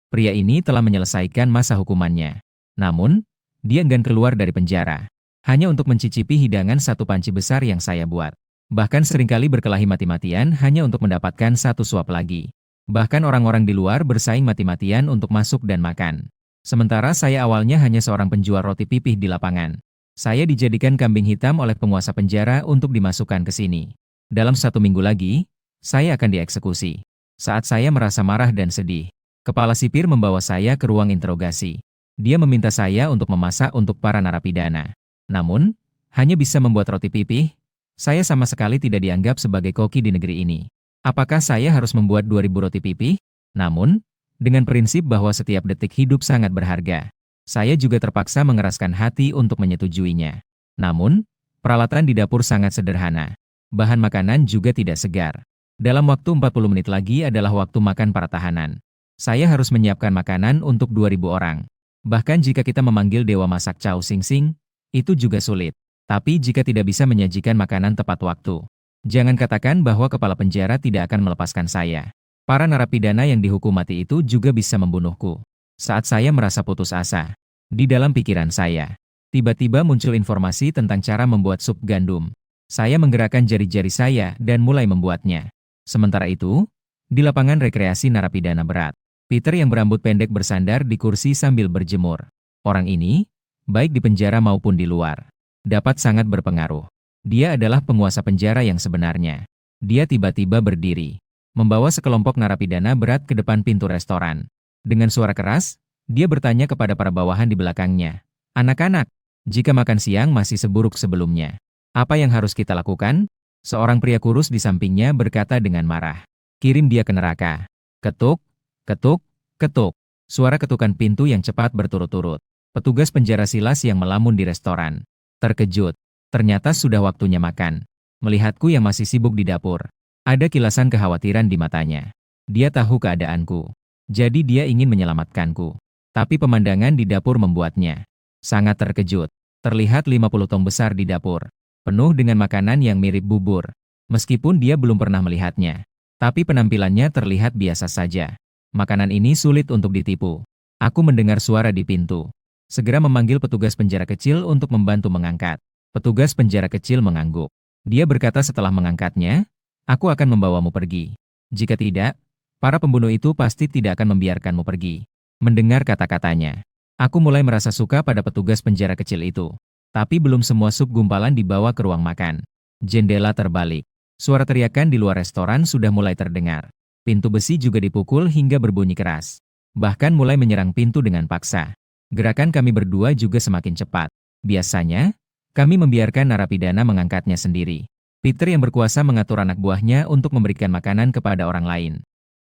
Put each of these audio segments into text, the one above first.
Pria ini telah menyelesaikan masa hukumannya. Namun, dia enggan keluar dari penjara. Hanya untuk mencicipi hidangan satu panci besar yang saya buat. Bahkan seringkali berkelahi mati-matian hanya untuk mendapatkan satu suap lagi. Bahkan orang-orang di luar bersaing mati-matian untuk masuk dan makan. Sementara saya awalnya hanya seorang penjual roti pipih di lapangan. Saya dijadikan kambing hitam oleh penguasa penjara untuk dimasukkan ke sini. Dalam 1 minggu lagi, saya akan dieksekusi. Saat saya merasa marah dan sedih, kepala sipir membawa saya ke ruang interogasi. Dia meminta saya untuk memasak untuk para narapidana. Namun, hanya bisa membuat roti pipih. Saya sama sekali tidak dianggap sebagai koki di negeri ini. Apakah saya harus membuat 2000 roti pipih? Namun, dengan prinsip bahwa setiap detik hidup sangat berharga, saya juga terpaksa mengeraskan hati untuk menyetujuinya. Namun, peralatan di dapur sangat sederhana. Bahan makanan juga tidak segar. Dalam waktu 40 menit lagi adalah waktu makan para tahanan. Saya harus menyiapkan makanan untuk 2000 orang. Bahkan jika kita memanggil dewa masak Chow Sing Sing, itu juga sulit. Tapi jika tidak bisa menyajikan makanan tepat waktu, jangan katakan bahwa kepala penjara tidak akan melepaskan saya. Para narapidana yang dihukum mati itu juga bisa membunuhku. Saat saya merasa putus asa, di dalam pikiran saya, tiba-tiba muncul informasi tentang cara membuat sup gandum. Saya menggerakkan jari-jari saya dan mulai membuatnya. Sementara itu, di lapangan rekreasi narapidana berat, Peter yang berambut pendek bersandar di kursi sambil berjemur. Orang ini, baik di penjara maupun di luar, dapat sangat berpengaruh. Dia adalah penguasa penjara yang sebenarnya. Dia tiba-tiba berdiri, membawa sekelompok narapidana berat ke depan pintu restoran. Dengan suara keras, dia bertanya kepada para bawahan di belakangnya. Anak-anak, jika makan siang masih seburuk sebelumnya, apa yang harus kita lakukan? Seorang pria kurus di sampingnya berkata dengan marah. Kirim dia ke neraka. Ketuk, ketuk, ketuk. Suara ketukan pintu yang cepat berturut-turut. Petugas penjara Silas yang melamun di restoran. Terkejut. Ternyata sudah waktunya makan. Melihatku yang masih sibuk di dapur, ada kilasan kekhawatiran di matanya. Dia tahu keadaanku. Jadi dia ingin menyelamatkanku. Tapi pemandangan di dapur membuatnya sangat terkejut. Terlihat 50 tong besar di dapur, penuh dengan makanan yang mirip bubur. Meskipun dia belum pernah melihatnya, tapi penampilannya terlihat biasa saja. Makanan ini sulit untuk ditipu. Aku mendengar suara di pintu. Segera memanggil petugas penjara kecil untuk membantu mengangkat. Petugas penjara kecil mengangguk. Dia berkata setelah mengangkatnya, aku akan membawamu pergi. Jika tidak, para pembunuh itu pasti tidak akan membiarkanmu pergi. Mendengar kata-katanya, aku mulai merasa suka pada petugas penjara kecil itu. Tapi belum semua sup gumpalan dibawa ke ruang makan. Jendela terbalik. Suara teriakan di luar restoran sudah mulai terdengar. Pintu besi juga dipukul hingga berbunyi keras. Bahkan mulai menyerang pintu dengan paksa. Gerakan kami berdua juga semakin cepat. Biasanya, kami membiarkan narapidana mengangkatnya sendiri. Peter yang berkuasa mengatur anak buahnya untuk memberikan makanan kepada orang lain.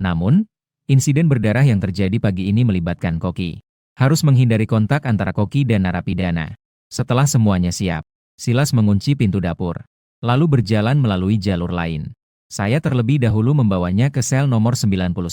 Namun, insiden berdarah yang terjadi pagi ini melibatkan Koki. Harus menghindari kontak antara Koki dan narapidana. Setelah semuanya siap, Silas mengunci pintu dapur, lalu berjalan melalui jalur lain. Saya terlebih dahulu membawanya ke sel nomor 99.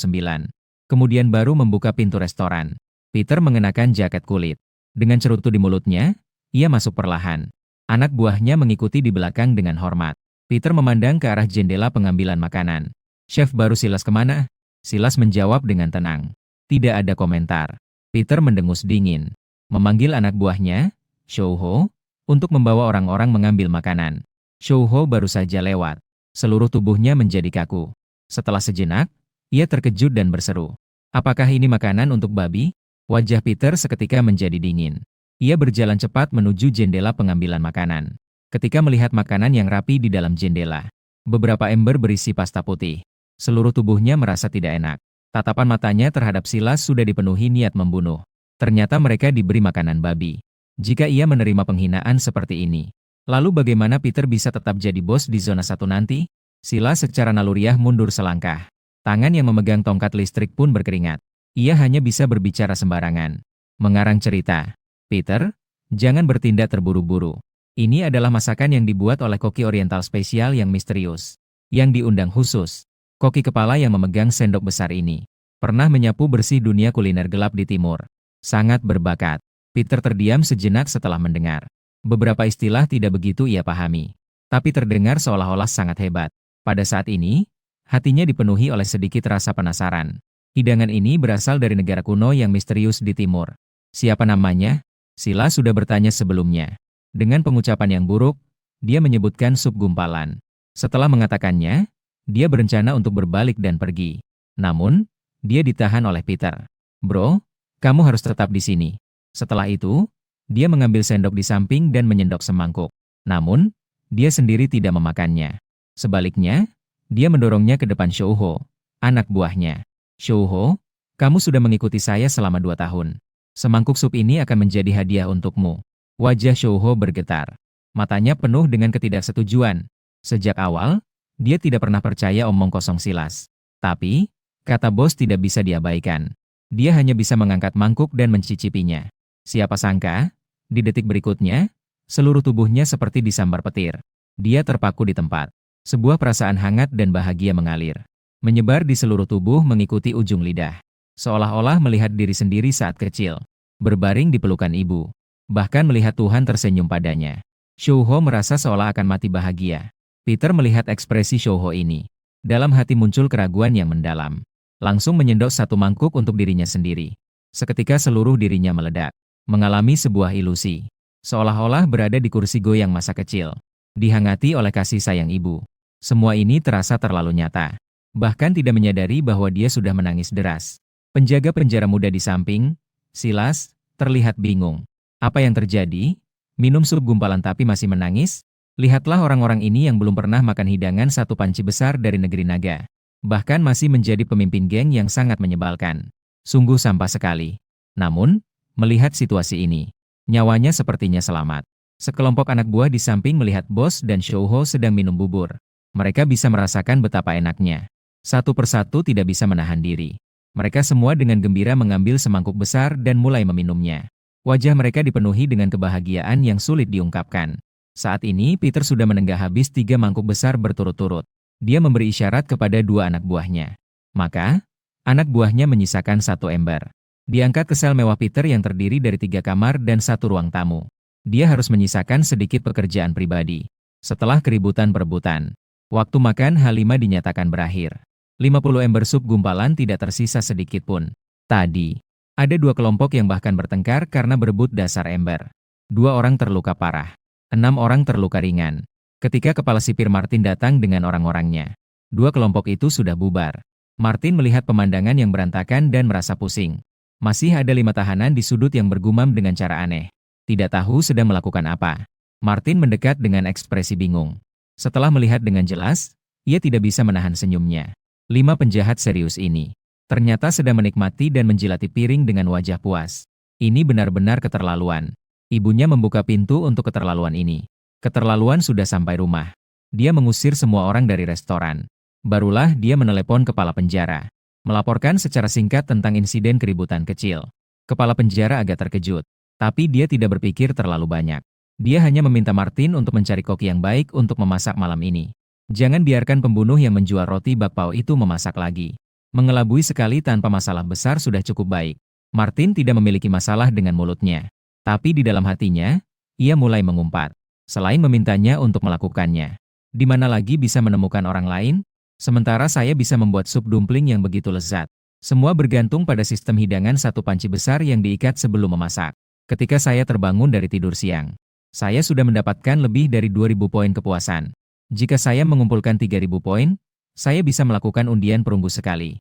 Kemudian baru membuka pintu restoran. Peter mengenakan jaket kulit. Dengan cerutu di mulutnya, ia masuk perlahan. Anak buahnya mengikuti di belakang dengan hormat. Peter memandang ke arah jendela pengambilan makanan. Chef baru Silas kemana? Silas menjawab dengan tenang. Tidak ada komentar. Peter mendengus dingin. Memanggil anak buahnya, Shouho, untuk membawa orang-orang mengambil makanan. Shouho baru saja lewat. Seluruh tubuhnya menjadi kaku. Setelah sejenak, ia terkejut dan berseru. Apakah ini makanan untuk babi? Wajah Peter seketika menjadi dingin. Ia berjalan cepat menuju jendela pengambilan makanan. Ketika melihat makanan yang rapi di dalam jendela, beberapa ember berisi pasta putih. Seluruh tubuhnya merasa tidak enak. Tatapan matanya terhadap Silas sudah dipenuhi niat membunuh. Ternyata mereka diberi makanan babi. Jika ia menerima penghinaan seperti ini, lalu bagaimana Peter bisa tetap jadi bos di zona 1 nanti? Silas secara naluriah mundur selangkah. Tangan yang memegang tongkat listrik pun berkeringat. Ia hanya bisa berbicara sembarangan. Mengarang cerita. Peter, jangan bertindak terburu-buru. Ini adalah masakan yang dibuat oleh koki oriental spesial yang misterius. Yang diundang khusus. Koki kepala yang memegang sendok besar ini pernah menyapu bersih dunia kuliner gelap di timur. Sangat berbakat. Peter terdiam sejenak setelah mendengar. Beberapa istilah tidak begitu ia pahami. Tapi terdengar seolah-olah sangat hebat. Pada saat ini, hatinya dipenuhi oleh sedikit rasa penasaran. Hidangan ini berasal dari negara kuno yang misterius di timur. Siapa namanya? Silas sudah bertanya sebelumnya. Dengan pengucapan yang buruk, dia menyebutkan sup gumpalan. Setelah mengatakannya, dia berencana untuk berbalik dan pergi. Namun, dia ditahan oleh Peter. Bro, kamu harus tetap di sini. Setelah itu, dia mengambil sendok di samping dan menyendok semangkuk. Namun, dia sendiri tidak memakannya. Sebaliknya, dia mendorongnya ke depan Shouho, anak buahnya. Shouho, kamu sudah mengikuti saya selama 2 tahun. Semangkuk sup ini akan menjadi hadiah untukmu. Wajah Shouho bergetar. Matanya penuh dengan ketidaksetujuan. Sejak awal, dia tidak pernah percaya omong kosong Silas. Tapi, kata bos tidak bisa diabaikan. Dia hanya bisa mengangkat mangkuk dan mencicipinya. Siapa sangka, di detik berikutnya, seluruh tubuhnya seperti disambar petir. Dia terpaku di tempat. Sebuah perasaan hangat dan bahagia mengalir. Menyebar di seluruh tubuh mengikuti ujung lidah. Seolah-olah melihat diri sendiri saat kecil. Berbaring di pelukan ibu. Bahkan melihat Tuhan tersenyum padanya. Shouho merasa seolah akan mati bahagia. Peter melihat ekspresi Shouho ini. Dalam hati muncul keraguan yang mendalam. Langsung menyendok satu mangkuk untuk dirinya sendiri. Seketika seluruh dirinya meledak. Mengalami sebuah ilusi. Seolah-olah berada di kursi goyang masa kecil. Dihangati oleh kasih sayang ibu. Semua ini terasa terlalu nyata. Bahkan tidak menyadari bahwa dia sudah menangis deras. Penjaga penjara muda di samping, Silas, terlihat bingung. Apa yang terjadi? Minum sup gumpalan tapi masih menangis? Lihatlah orang-orang ini yang belum pernah makan hidangan satu panci besar dari negeri naga. Bahkan masih menjadi pemimpin geng yang sangat menyebalkan. Sungguh sampah sekali. Namun, melihat situasi ini, nyawanya sepertinya selamat. Sekelompok anak buah di samping melihat bos dan Shouho sedang minum bubur. Mereka bisa merasakan betapa enaknya. Satu persatu tidak bisa menahan diri. Mereka semua dengan gembira mengambil semangkuk besar dan mulai meminumnya. Wajah mereka dipenuhi dengan kebahagiaan yang sulit diungkapkan. Saat ini Peter sudah menenggak habis 3 mangkuk besar berturut-turut. Dia memberi isyarat kepada 2 anak buahnya. Maka, anak buahnya menyisakan 1 ember. Diangkat ke sel mewah Peter yang terdiri dari 3 kamar dan 1 ruang tamu. Dia harus menyisakan sedikit pekerjaan pribadi. Setelah keributan perebutan, waktu makan H5 dinyatakan berakhir. 50 ember sup gumpalan tidak tersisa sedikit pun. Tadi, ada 2 kelompok yang bahkan bertengkar karena berebut dasar ember. 2 orang terluka parah. 6 orang terluka ringan. Ketika kepala sipir Martin datang dengan orang-orangnya, 2 kelompok itu sudah bubar. Martin melihat pemandangan yang berantakan dan merasa pusing. Masih ada 5 tahanan di sudut yang bergumam dengan cara aneh. Tidak tahu sedang melakukan apa. Martin mendekat dengan ekspresi bingung. Setelah melihat dengan jelas, ia tidak bisa menahan senyumnya. 5 penjahat serius ini ternyata sedang menikmati dan menjilati piring dengan wajah puas. Ini benar-benar keterlaluan. Ibunya membuka pintu untuk keterlaluan ini. Keterlaluan sudah sampai rumah. Dia mengusir semua orang dari restoran. Barulah dia menelepon kepala penjara. Melaporkan secara singkat tentang insiden keributan kecil. Kepala penjara agak terkejut. Tapi dia tidak berpikir terlalu banyak. Dia hanya meminta Martin untuk mencari koki yang baik untuk memasak malam ini. Jangan biarkan pembunuh yang menjual roti bakpao itu memasak lagi. Mengelabui sekali tanpa masalah besar sudah cukup baik. Martin tidak memiliki masalah dengan mulutnya. Tapi di dalam hatinya, ia mulai mengumpat. Selain memintanya untuk melakukannya, di mana lagi bisa menemukan orang lain? Sementara saya bisa membuat sup dumpling yang begitu lezat. Semua bergantung pada sistem hidangan satu panci besar yang diikat sebelum memasak. Ketika saya terbangun dari tidur siang, saya sudah mendapatkan lebih dari 2.000 poin kepuasan. Jika saya mengumpulkan 3.000 poin, saya bisa melakukan undian perunggu sekali.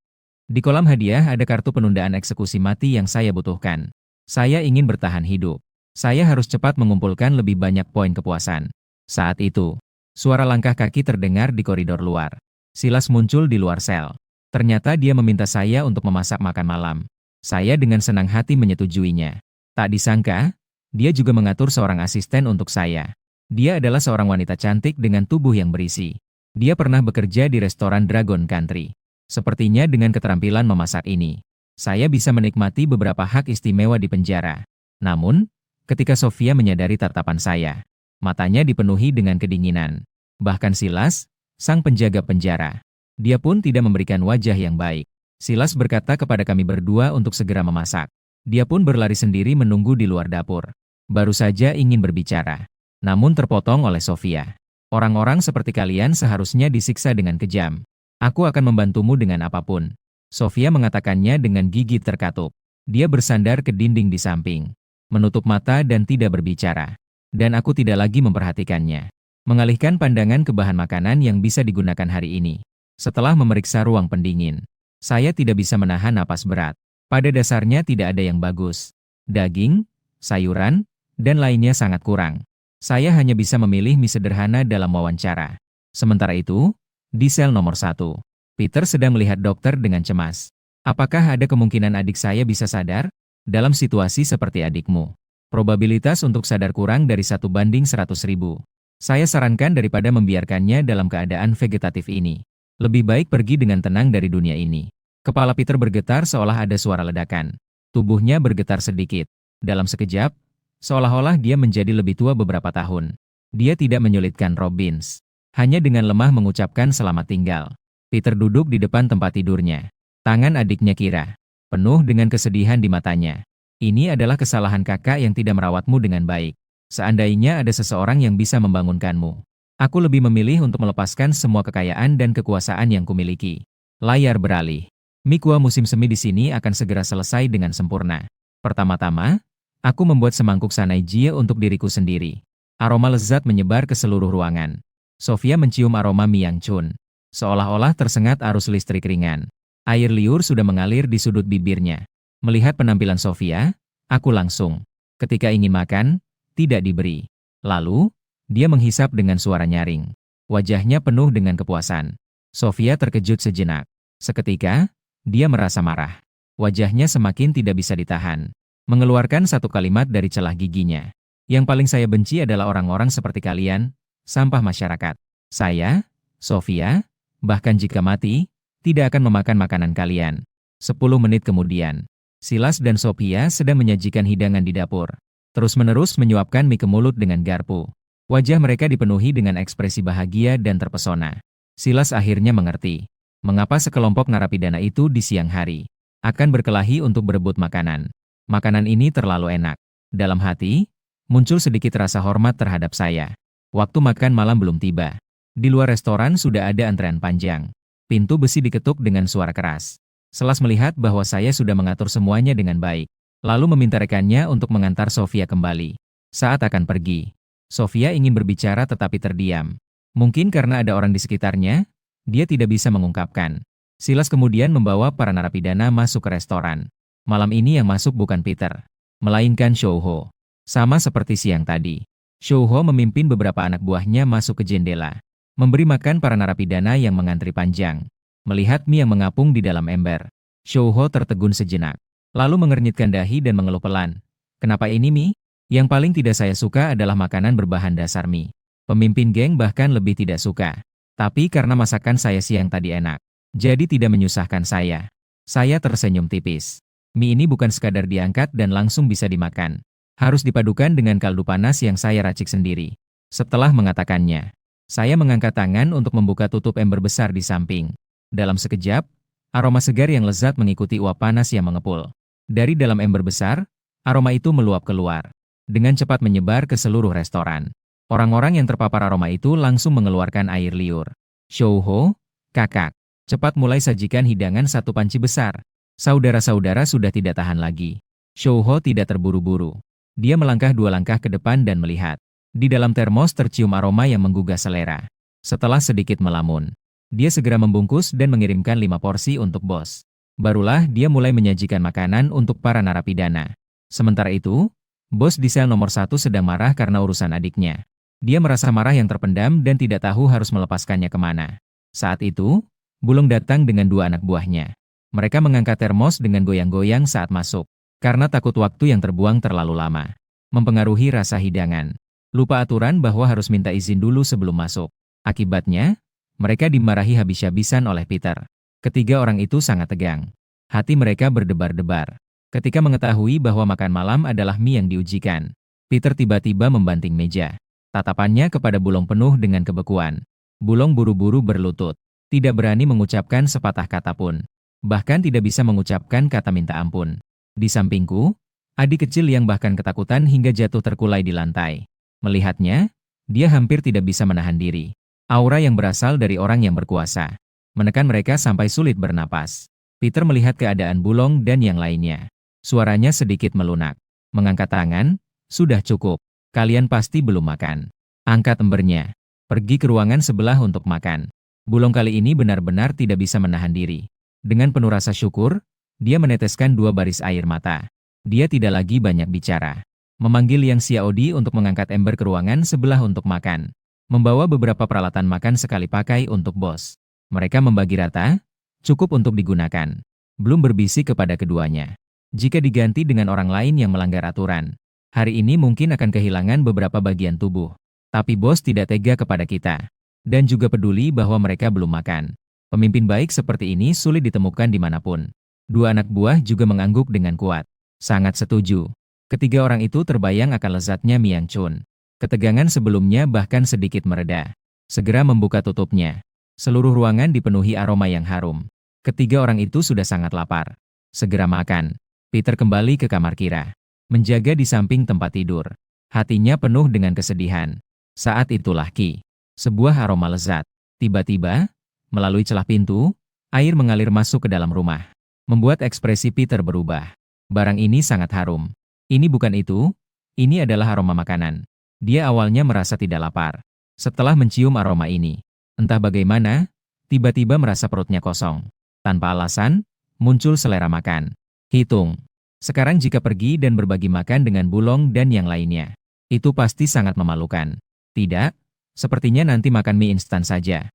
Di kolam hadiah ada kartu penundaan eksekusi mati yang saya butuhkan. Saya ingin bertahan hidup. Saya harus cepat mengumpulkan lebih banyak poin kepuasan. Saat itu, suara langkah kaki terdengar di koridor luar. Silas muncul di luar sel. Ternyata dia meminta saya untuk memasak makan malam. Saya dengan senang hati menyetujuinya. Tak disangka, dia juga mengatur seorang asisten untuk saya. Dia adalah seorang wanita cantik dengan tubuh yang berisi. Dia pernah bekerja di restoran Dragon Country. Sepertinya dengan keterampilan memasak ini, saya bisa menikmati beberapa hak istimewa di penjara. Namun, ketika Sofia menyadari tatapan saya, matanya dipenuhi dengan kedinginan. Bahkan Silas, sang penjaga penjara, dia pun tidak memberikan wajah yang baik. Silas berkata kepada kami berdua untuk segera memasak. Dia pun berlari sendiri menunggu di luar dapur. Baru saja ingin berbicara, namun terpotong oleh Sofia. Orang-orang seperti kalian seharusnya disiksa dengan kejam. Aku akan membantumu dengan apapun. Sofia mengatakannya dengan gigi terkatup. Dia bersandar ke dinding di samping, menutup mata dan tidak berbicara. Dan aku tidak lagi memperhatikannya. Mengalihkan pandangan ke bahan makanan yang bisa digunakan hari ini. Setelah memeriksa ruang pendingin, saya tidak bisa menahan napas berat. Pada dasarnya tidak ada yang bagus. Daging, sayuran, dan lainnya sangat kurang. Saya hanya bisa memilih mie sederhana dalam wawancara. Sementara itu, di sel nomor 1, Peter sedang melihat dokter dengan cemas. Apakah ada kemungkinan adik saya bisa sadar? Dalam situasi seperti adikmu, probabilitas untuk sadar kurang dari 1:100.000. Saya sarankan daripada membiarkannya dalam keadaan vegetatif ini. Lebih baik pergi dengan tenang dari dunia ini. Kepala Peter bergetar seolah ada suara ledakan. Tubuhnya bergetar sedikit. Dalam sekejap, seolah-olah dia menjadi lebih tua beberapa tahun. Dia tidak menyulitkan Robbins. Hanya dengan lemah mengucapkan selamat tinggal. Peter duduk di depan tempat tidurnya. Tangan adiknya Kira, penuh dengan kesedihan di matanya. Ini adalah kesalahan kakak yang tidak merawatmu dengan baik. Seandainya ada seseorang yang bisa membangunkanmu, aku lebih memilih untuk melepaskan semua kekayaan dan kekuasaan yang kumiliki. Layar beralih. Mie kuah musim semi di sini akan segera selesai dengan sempurna. Pertama-tama, aku membuat semangkuk sanai jie untuk diriku sendiri. Aroma lezat menyebar ke seluruh ruangan. Sofia mencium aroma mie yang cun. Seolah-olah tersengat arus listrik ringan. Air liur sudah mengalir di sudut bibirnya. Melihat penampilan Sofia, aku langsung, ketika ingin makan, tidak diberi. Lalu, dia menghisap dengan suara nyaring. Wajahnya penuh dengan kepuasan. Sofia terkejut sejenak. Seketika, dia merasa marah. Wajahnya semakin tidak bisa ditahan. Mengeluarkan satu kalimat dari celah giginya. Yang paling saya benci adalah orang-orang seperti kalian, sampah masyarakat. Saya, Sofia, bahkan jika mati, tidak akan memakan makanan kalian. 10 menit kemudian, Silas dan Sophia sedang menyajikan hidangan di dapur. Terus-menerus menyuapkan mie ke mulut dengan garpu. Wajah mereka dipenuhi dengan ekspresi bahagia dan terpesona. Silas akhirnya mengerti mengapa sekelompok narapidana itu di siang hari akan berkelahi untuk berebut makanan. Makanan ini terlalu enak. Dalam hati, muncul sedikit rasa hormat terhadap saya. Waktu makan malam belum tiba. Di luar restoran sudah ada antrean panjang. Pintu besi diketuk dengan suara keras. Silas melihat bahwa saya sudah mengatur semuanya dengan baik. Lalu meminta rekannya untuk mengantar Sofia kembali. Saat akan pergi, Sofia ingin berbicara tetapi terdiam. Mungkin karena ada orang di sekitarnya, dia tidak bisa mengungkapkan. Silas kemudian membawa para narapidana masuk ke restoran. Malam ini yang masuk bukan Peter, melainkan Shouho. Sama seperti siang tadi, Shouho memimpin beberapa anak buahnya masuk ke jendela, memberi makan para narapidana yang mengantri panjang. Melihat mie yang mengapung di dalam ember, Shouho tertegun sejenak, lalu mengernyitkan dahi dan mengeluh pelan. Kenapa ini mie? Yang paling tidak saya suka adalah makanan berbahan dasar mie. Pemimpin geng bahkan lebih tidak suka. Tapi karena masakan saya siang tadi enak, jadi tidak menyusahkan saya. Saya tersenyum tipis. Mie ini bukan sekadar diangkat dan langsung bisa dimakan. Harus dipadukan dengan kaldu panas yang saya racik sendiri. Setelah mengatakannya, saya mengangkat tangan untuk membuka tutup ember besar di samping. Dalam sekejap, aroma segar yang lezat mengikuti uap panas yang mengepul. Dari dalam ember besar, aroma itu meluap keluar. Dengan cepat menyebar ke seluruh restoran. Orang-orang yang terpapar aroma itu langsung mengeluarkan air liur. Shouho, kakak, cepat mulai sajikan hidangan satu panci besar. Saudara-saudara sudah tidak tahan lagi. Shouho tidak terburu-buru. Dia melangkah 2 langkah ke depan dan melihat. Di dalam termos tercium aroma yang menggugah selera. Setelah sedikit melamun, dia segera membungkus dan mengirimkan 5 porsi untuk bos. Barulah dia mulai menyajikan makanan untuk para narapidana. Sementara itu, bos di sel nomor 1 sedang marah karena urusan adiknya. Dia merasa marah yang terpendam dan tidak tahu harus melepaskannya kemana. Saat itu, Bulung datang dengan 2 anak buahnya. Mereka mengangkat termos dengan goyang-goyang saat masuk, karena takut waktu yang terbuang terlalu lama mempengaruhi rasa hidangan. Lupa aturan bahwa harus minta izin dulu sebelum masuk. Akibatnya, mereka dimarahi habis-habisan oleh Peter. Ketiga orang itu sangat tegang. Hati mereka berdebar-debar. Ketika mengetahui bahwa makan malam adalah mie yang diujikan, Peter tiba-tiba membanting meja. Tatapannya kepada Bulung penuh dengan kebekuan. Bulung buru-buru berlutut. Tidak berani mengucapkan sepatah kata pun. Bahkan tidak bisa mengucapkan kata minta ampun. Di sampingku, adik kecil yang bahkan ketakutan hingga jatuh terkulai di lantai. Melihatnya, dia hampir tidak bisa menahan diri. Aura yang berasal dari orang yang berkuasa menekan mereka sampai sulit bernapas. Peter melihat keadaan Bulong dan yang lainnya. Suaranya sedikit melunak. Mengangkat tangan, sudah cukup. Kalian pasti belum makan. Angkat embernya. Pergi ke ruangan sebelah untuk makan. Bulong kali ini benar-benar tidak bisa menahan diri. Dengan penuh rasa syukur, dia meneteskan 2 baris air mata. Dia tidak lagi banyak bicara. Memanggil Yang Xiaodi untuk mengangkat ember ke ruangan sebelah untuk makan. Membawa beberapa peralatan makan sekali pakai untuk bos. Mereka membagi rata, cukup untuk digunakan. Belum berbisik kepada keduanya. Jika diganti dengan orang lain yang melanggar aturan, hari ini mungkin akan kehilangan beberapa bagian tubuh. Tapi bos tidak tega kepada kita. Dan juga peduli bahwa mereka belum makan. Pemimpin baik seperti ini sulit ditemukan dimanapun. 2 anak buah juga mengangguk dengan kuat. Sangat setuju. Ketiga orang itu terbayang akan lezatnya Miang Chun. Ketegangan sebelumnya bahkan sedikit mereda. Segera membuka tutupnya. Seluruh ruangan dipenuhi aroma yang harum. Ketiga orang itu sudah sangat lapar. Segera makan. Peter kembali ke kamar Kira. Menjaga di samping tempat tidur. Hatinya penuh dengan kesedihan. Saat itulah Ki. Sebuah aroma lezat. Tiba-tiba, melalui celah pintu, air mengalir masuk ke dalam rumah. Membuat ekspresi Peter berubah. Barang ini sangat harum. Ini bukan itu, ini adalah aroma makanan. Dia awalnya merasa tidak lapar. Setelah mencium aroma ini, entah bagaimana, tiba-tiba merasa perutnya kosong. Tanpa alasan, muncul selera makan. Hitung. Sekarang jika pergi dan berbagi makan dengan Bulong dan yang lainnya, itu pasti sangat memalukan. Tidak, sepertinya nanti makan mie instan saja.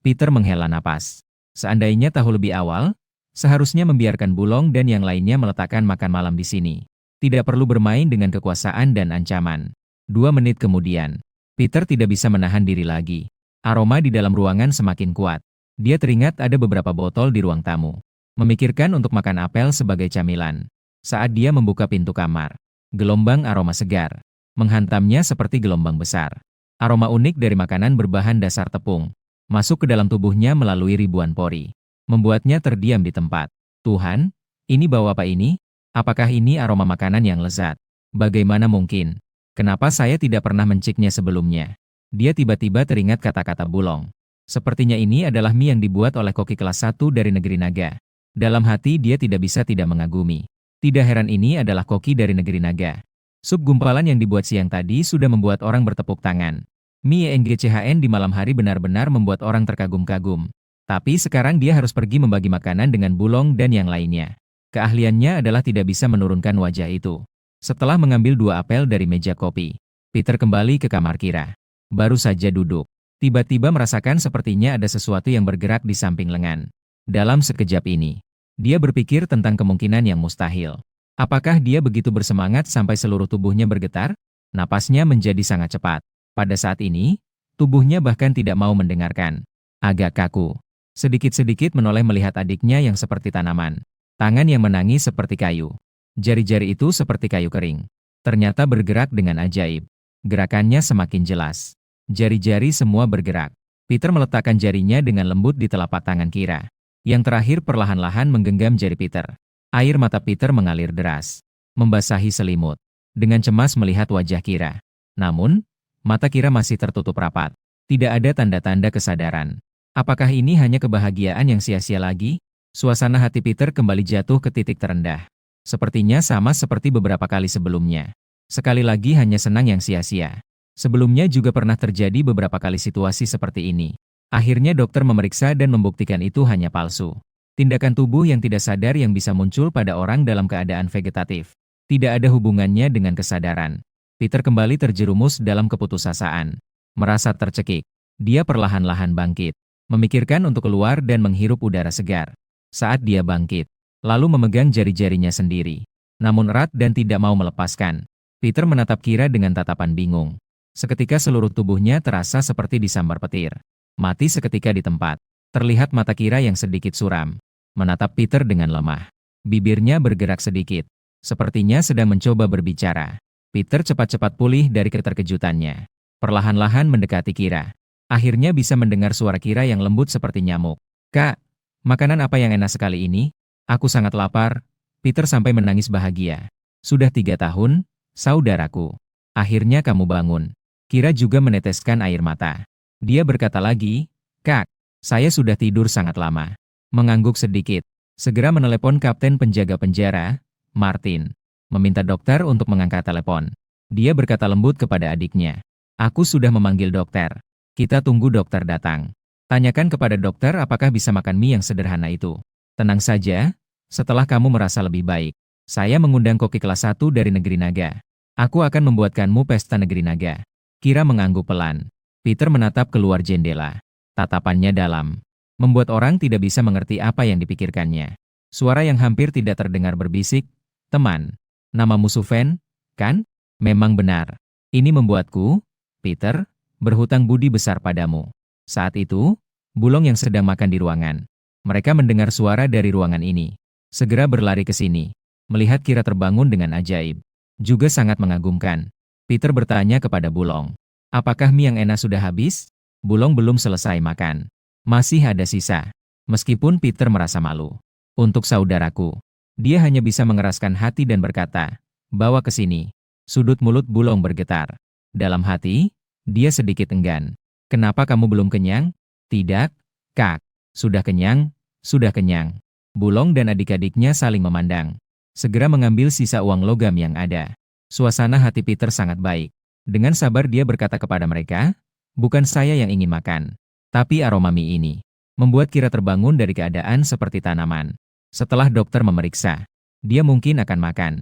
Peter menghela napas. Seandainya tahu lebih awal, seharusnya membiarkan Bulong dan yang lainnya meletakkan makan malam di sini. Tidak perlu bermain dengan kekuasaan dan ancaman. 2 menit kemudian, Peter tidak bisa menahan diri lagi. Aroma di dalam ruangan semakin kuat. Dia teringat ada beberapa botol di ruang tamu. Memikirkan untuk makan apel sebagai camilan. Saat dia membuka pintu kamar, gelombang aroma segar menghantamnya seperti gelombang besar. Aroma unik dari makanan berbahan dasar tepung masuk ke dalam tubuhnya melalui ribuan pori, membuatnya terdiam di tempat. Tuhan, ini bau apa ini? Apakah ini aroma makanan yang lezat? Bagaimana mungkin? Kenapa saya tidak pernah menciknya sebelumnya? Dia tiba-tiba teringat kata-kata Bulong. Sepertinya ini adalah mie yang dibuat oleh koki kelas 1 dari negeri naga. Dalam hati dia tidak bisa tidak mengagumi. Tidak heran ini adalah koki dari negeri naga. Sup gumpalan yang dibuat siang tadi sudah membuat orang bertepuk tangan. Mie NGCHN di malam hari benar-benar membuat orang terkagum-kagum. Tapi sekarang dia harus pergi membagi makanan dengan Bulong dan yang lainnya. Keahliannya adalah tidak bisa menurunkan wajah itu. Setelah mengambil 2 apel dari meja kopi, Peter kembali ke kamar Kira. Baru saja duduk, tiba-tiba merasakan sepertinya ada sesuatu yang bergerak di samping lengan. Dalam sekejap ini, dia berpikir tentang kemungkinan yang mustahil. Apakah dia begitu bersemangat sampai seluruh tubuhnya bergetar? Napasnya menjadi sangat cepat. Pada saat ini, tubuhnya bahkan tidak mau mendengarkan. Agak kaku. Sedikit-sedikit menoleh melihat adiknya yang seperti tanaman. Tangan yang menangis seperti kayu. Jari-jari itu seperti kayu kering. Ternyata bergerak dengan ajaib. Gerakannya semakin jelas. Jari-jari semua bergerak. Peter meletakkan jarinya dengan lembut di telapak tangan Kira. Yang terakhir perlahan-lahan menggenggam jari Peter. Air mata Peter mengalir deras, membasahi selimut. Dengan cemas melihat wajah Kira. Namun, mata Kira masih tertutup rapat. Tidak ada tanda-tanda kesadaran. Apakah ini hanya kebahagiaan yang sia-sia lagi? Suasana hati Peter kembali jatuh ke titik terendah. Sepertinya sama seperti beberapa kali sebelumnya. Sekali lagi hanya senang yang sia-sia. Sebelumnya juga pernah terjadi beberapa kali situasi seperti ini. Akhirnya dokter memeriksa dan membuktikan itu hanya palsu. Tindakan tubuh yang tidak sadar yang bisa muncul pada orang dalam keadaan vegetatif. Tidak ada hubungannya dengan kesadaran. Peter kembali terjerumus dalam keputusasaan. Merasa tercekik. Dia perlahan-lahan bangkit. Memikirkan untuk keluar dan menghirup udara segar. Saat dia bangkit, lalu memegang jari-jarinya sendiri. Namun erat dan tidak mau melepaskan. Peter menatap Kira dengan tatapan bingung. Seketika seluruh tubuhnya terasa seperti disambar petir. Mati seketika di tempat. Terlihat mata Kira yang sedikit suram. Menatap Peter dengan lemah. Bibirnya bergerak sedikit. Sepertinya sedang mencoba berbicara. Peter cepat-cepat pulih dari keterkejutannya. Perlahan-lahan mendekati Kira. Akhirnya bisa mendengar suara Kira yang lembut seperti nyamuk. Kak, makanan apa yang enak sekali ini? Aku sangat lapar. Peter sampai menangis bahagia. Sudah 3 tahun, saudaraku. Akhirnya kamu bangun. Kira juga meneteskan air mata. Dia berkata lagi, Kak, saya sudah tidur sangat lama. Mengangguk sedikit, Segera menelepon kapten penjaga penjara, Martin. Meminta dokter untuk mengangkat telepon. Dia berkata lembut kepada adiknya. Aku sudah memanggil dokter. Kita tunggu dokter datang. Tanyakan kepada dokter apakah bisa makan mie yang sederhana itu. Tenang saja, setelah kamu merasa lebih baik. Saya mengundang koki kelas 1 dari negeri naga. Aku akan membuatkanmu pesta negeri naga. Kira mengangguk pelan. Peter menatap keluar jendela. Tatapannya dalam. Membuat orang tidak bisa mengerti apa yang dipikirkannya. Suara yang hampir tidak terdengar berbisik, teman. Namamu Suven, kan? Memang benar. Ini membuatku, Peter, berhutang budi besar padamu. Saat itu, Bulong yang sedang makan di ruangan. Mereka mendengar suara dari ruangan ini. Segera berlari ke sini. Melihat Kira terbangun dengan ajaib. Juga sangat mengagumkan. Peter bertanya kepada Bulong. Apakah mie yang enak sudah habis? Bulong belum selesai makan. Masih ada sisa. Meskipun Peter merasa malu. Untuk saudaraku. Dia hanya bisa mengeraskan hati dan berkata, bawa ke sini. Sudut mulut Bulong bergetar. Dalam hati, dia sedikit enggan. Kenapa kamu belum kenyang? Tidak, Kak. Sudah kenyang, sudah kenyang. Bulong dan adik-adiknya saling memandang. Segera mengambil sisa uang logam yang ada. Suasana hati Peter sangat baik. Dengan sabar dia berkata kepada mereka, bukan saya yang ingin makan, tapi aroma mie ini. Membuat Kira terbangun dari keadaan seperti tanaman. Setelah dokter memeriksa, dia mungkin akan makan.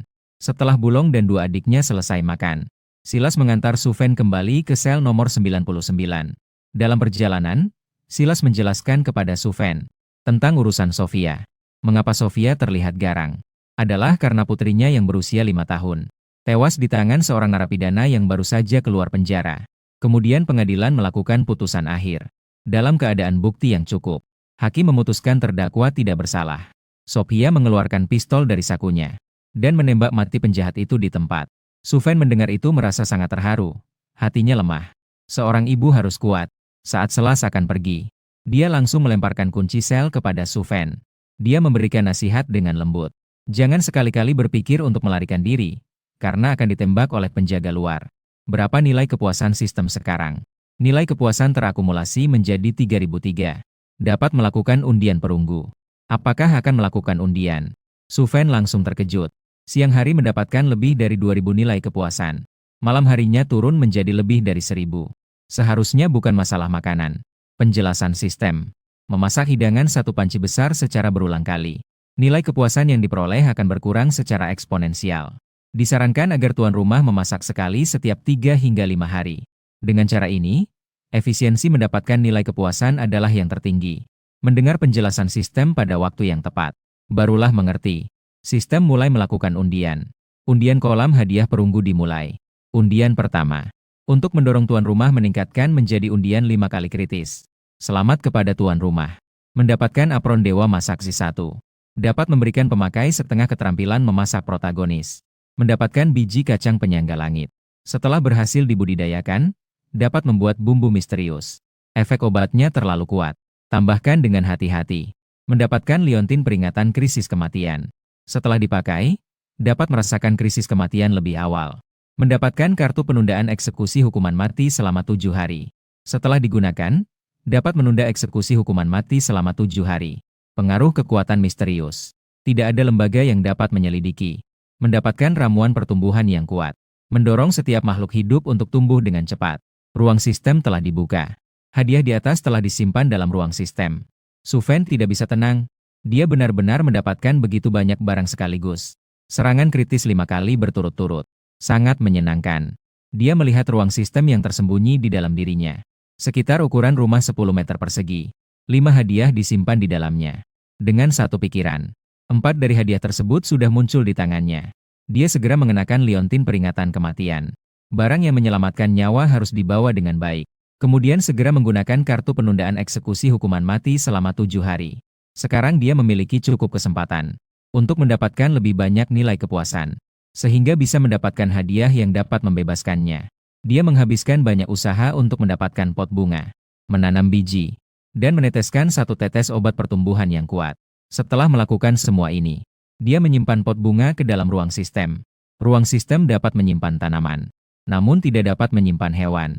Setelah Bulong dan dua adiknya selesai makan, Silas mengantar Suven kembali ke sel nomor 99. Dalam perjalanan, Silas menjelaskan kepada Suven tentang urusan Sofia. Mengapa Sofia terlihat garang? Adalah karena putrinya yang berusia 5 tahun. Tewas di tangan seorang narapidana yang baru saja keluar penjara. Kemudian pengadilan melakukan putusan akhir. Dalam keadaan bukti yang cukup, hakim memutuskan terdakwa tidak bersalah. Sofia mengeluarkan pistol dari sakunya dan menembak mati penjahat itu di tempat. Suven mendengar itu merasa sangat terharu. Hatinya lemah. Seorang ibu harus kuat. Saat Silas akan pergi, dia langsung melemparkan kunci sel kepada Suven. Dia memberikan nasihat dengan lembut. Jangan sekali-kali berpikir untuk melarikan diri, karena akan ditembak oleh penjaga luar. Berapa nilai kepuasan sistem sekarang? Nilai kepuasan terakumulasi menjadi 3003. Dapat melakukan undian perunggu. Apakah akan melakukan undian? Suven langsung terkejut. Siang hari mendapatkan lebih dari 2000 nilai kepuasan. Malam harinya turun menjadi lebih dari 1000. Seharusnya bukan masalah makanan. Penjelasan sistem. Memasak hidangan satu panci besar secara berulang kali. Nilai kepuasan yang diperoleh akan berkurang secara eksponensial. Disarankan agar tuan rumah memasak sekali setiap 3 hingga 5 hari. Dengan cara ini, efisiensi mendapatkan nilai kepuasan adalah yang tertinggi. Mendengar penjelasan sistem pada waktu yang tepat, barulah mengerti. Sistem mulai melakukan undian. Undian kolam hadiah perunggu dimulai. Undian pertama. Untuk mendorong tuan rumah meningkatkan menjadi undian 5 kali kritis. Selamat kepada tuan rumah. Mendapatkan apron dewa masak si 1. Dapat memberikan pemakai setengah keterampilan memasak protagonis. Mendapatkan biji kacang penyangga langit. Setelah berhasil dibudidayakan, dapat membuat bumbu misterius. Efek obatnya terlalu kuat. Tambahkan dengan hati-hati. Mendapatkan liontin peringatan krisis kematian. Setelah dipakai, dapat merasakan krisis kematian lebih awal. Mendapatkan kartu penundaan eksekusi hukuman mati selama 7 hari. Setelah digunakan, dapat menunda eksekusi hukuman mati selama 7 hari. Pengaruh kekuatan misterius. Tidak ada lembaga yang dapat menyelidiki. Mendapatkan ramuan pertumbuhan yang kuat. Mendorong setiap makhluk hidup untuk tumbuh dengan cepat. Ruang sistem telah dibuka. Hadiah di atas telah disimpan dalam ruang sistem. Suven tidak bisa tenang. Dia benar-benar mendapatkan begitu banyak barang sekaligus. Serangan kritis 5 kali berturut-turut. Sangat menyenangkan. Dia melihat ruang sistem yang tersembunyi di dalam dirinya. Sekitar ukuran rumah 10 meter persegi. 5 hadiah disimpan di dalamnya. Dengan satu pikiran. 4 dari hadiah tersebut sudah muncul di tangannya. Dia segera mengenakan liontin peringatan kematian. Barang yang menyelamatkan nyawa harus dibawa dengan baik. Kemudian segera menggunakan kartu penundaan eksekusi hukuman mati selama 7 hari. Sekarang dia memiliki cukup kesempatan untuk mendapatkan lebih banyak nilai kepuasan, sehingga bisa mendapatkan hadiah yang dapat membebaskannya. Dia menghabiskan banyak usaha untuk mendapatkan pot bunga, menanam biji, dan meneteskan 1 tetes obat pertumbuhan yang kuat. Setelah melakukan semua ini, dia menyimpan pot bunga ke dalam ruang sistem. Ruang sistem dapat menyimpan tanaman, namun tidak dapat menyimpan hewan.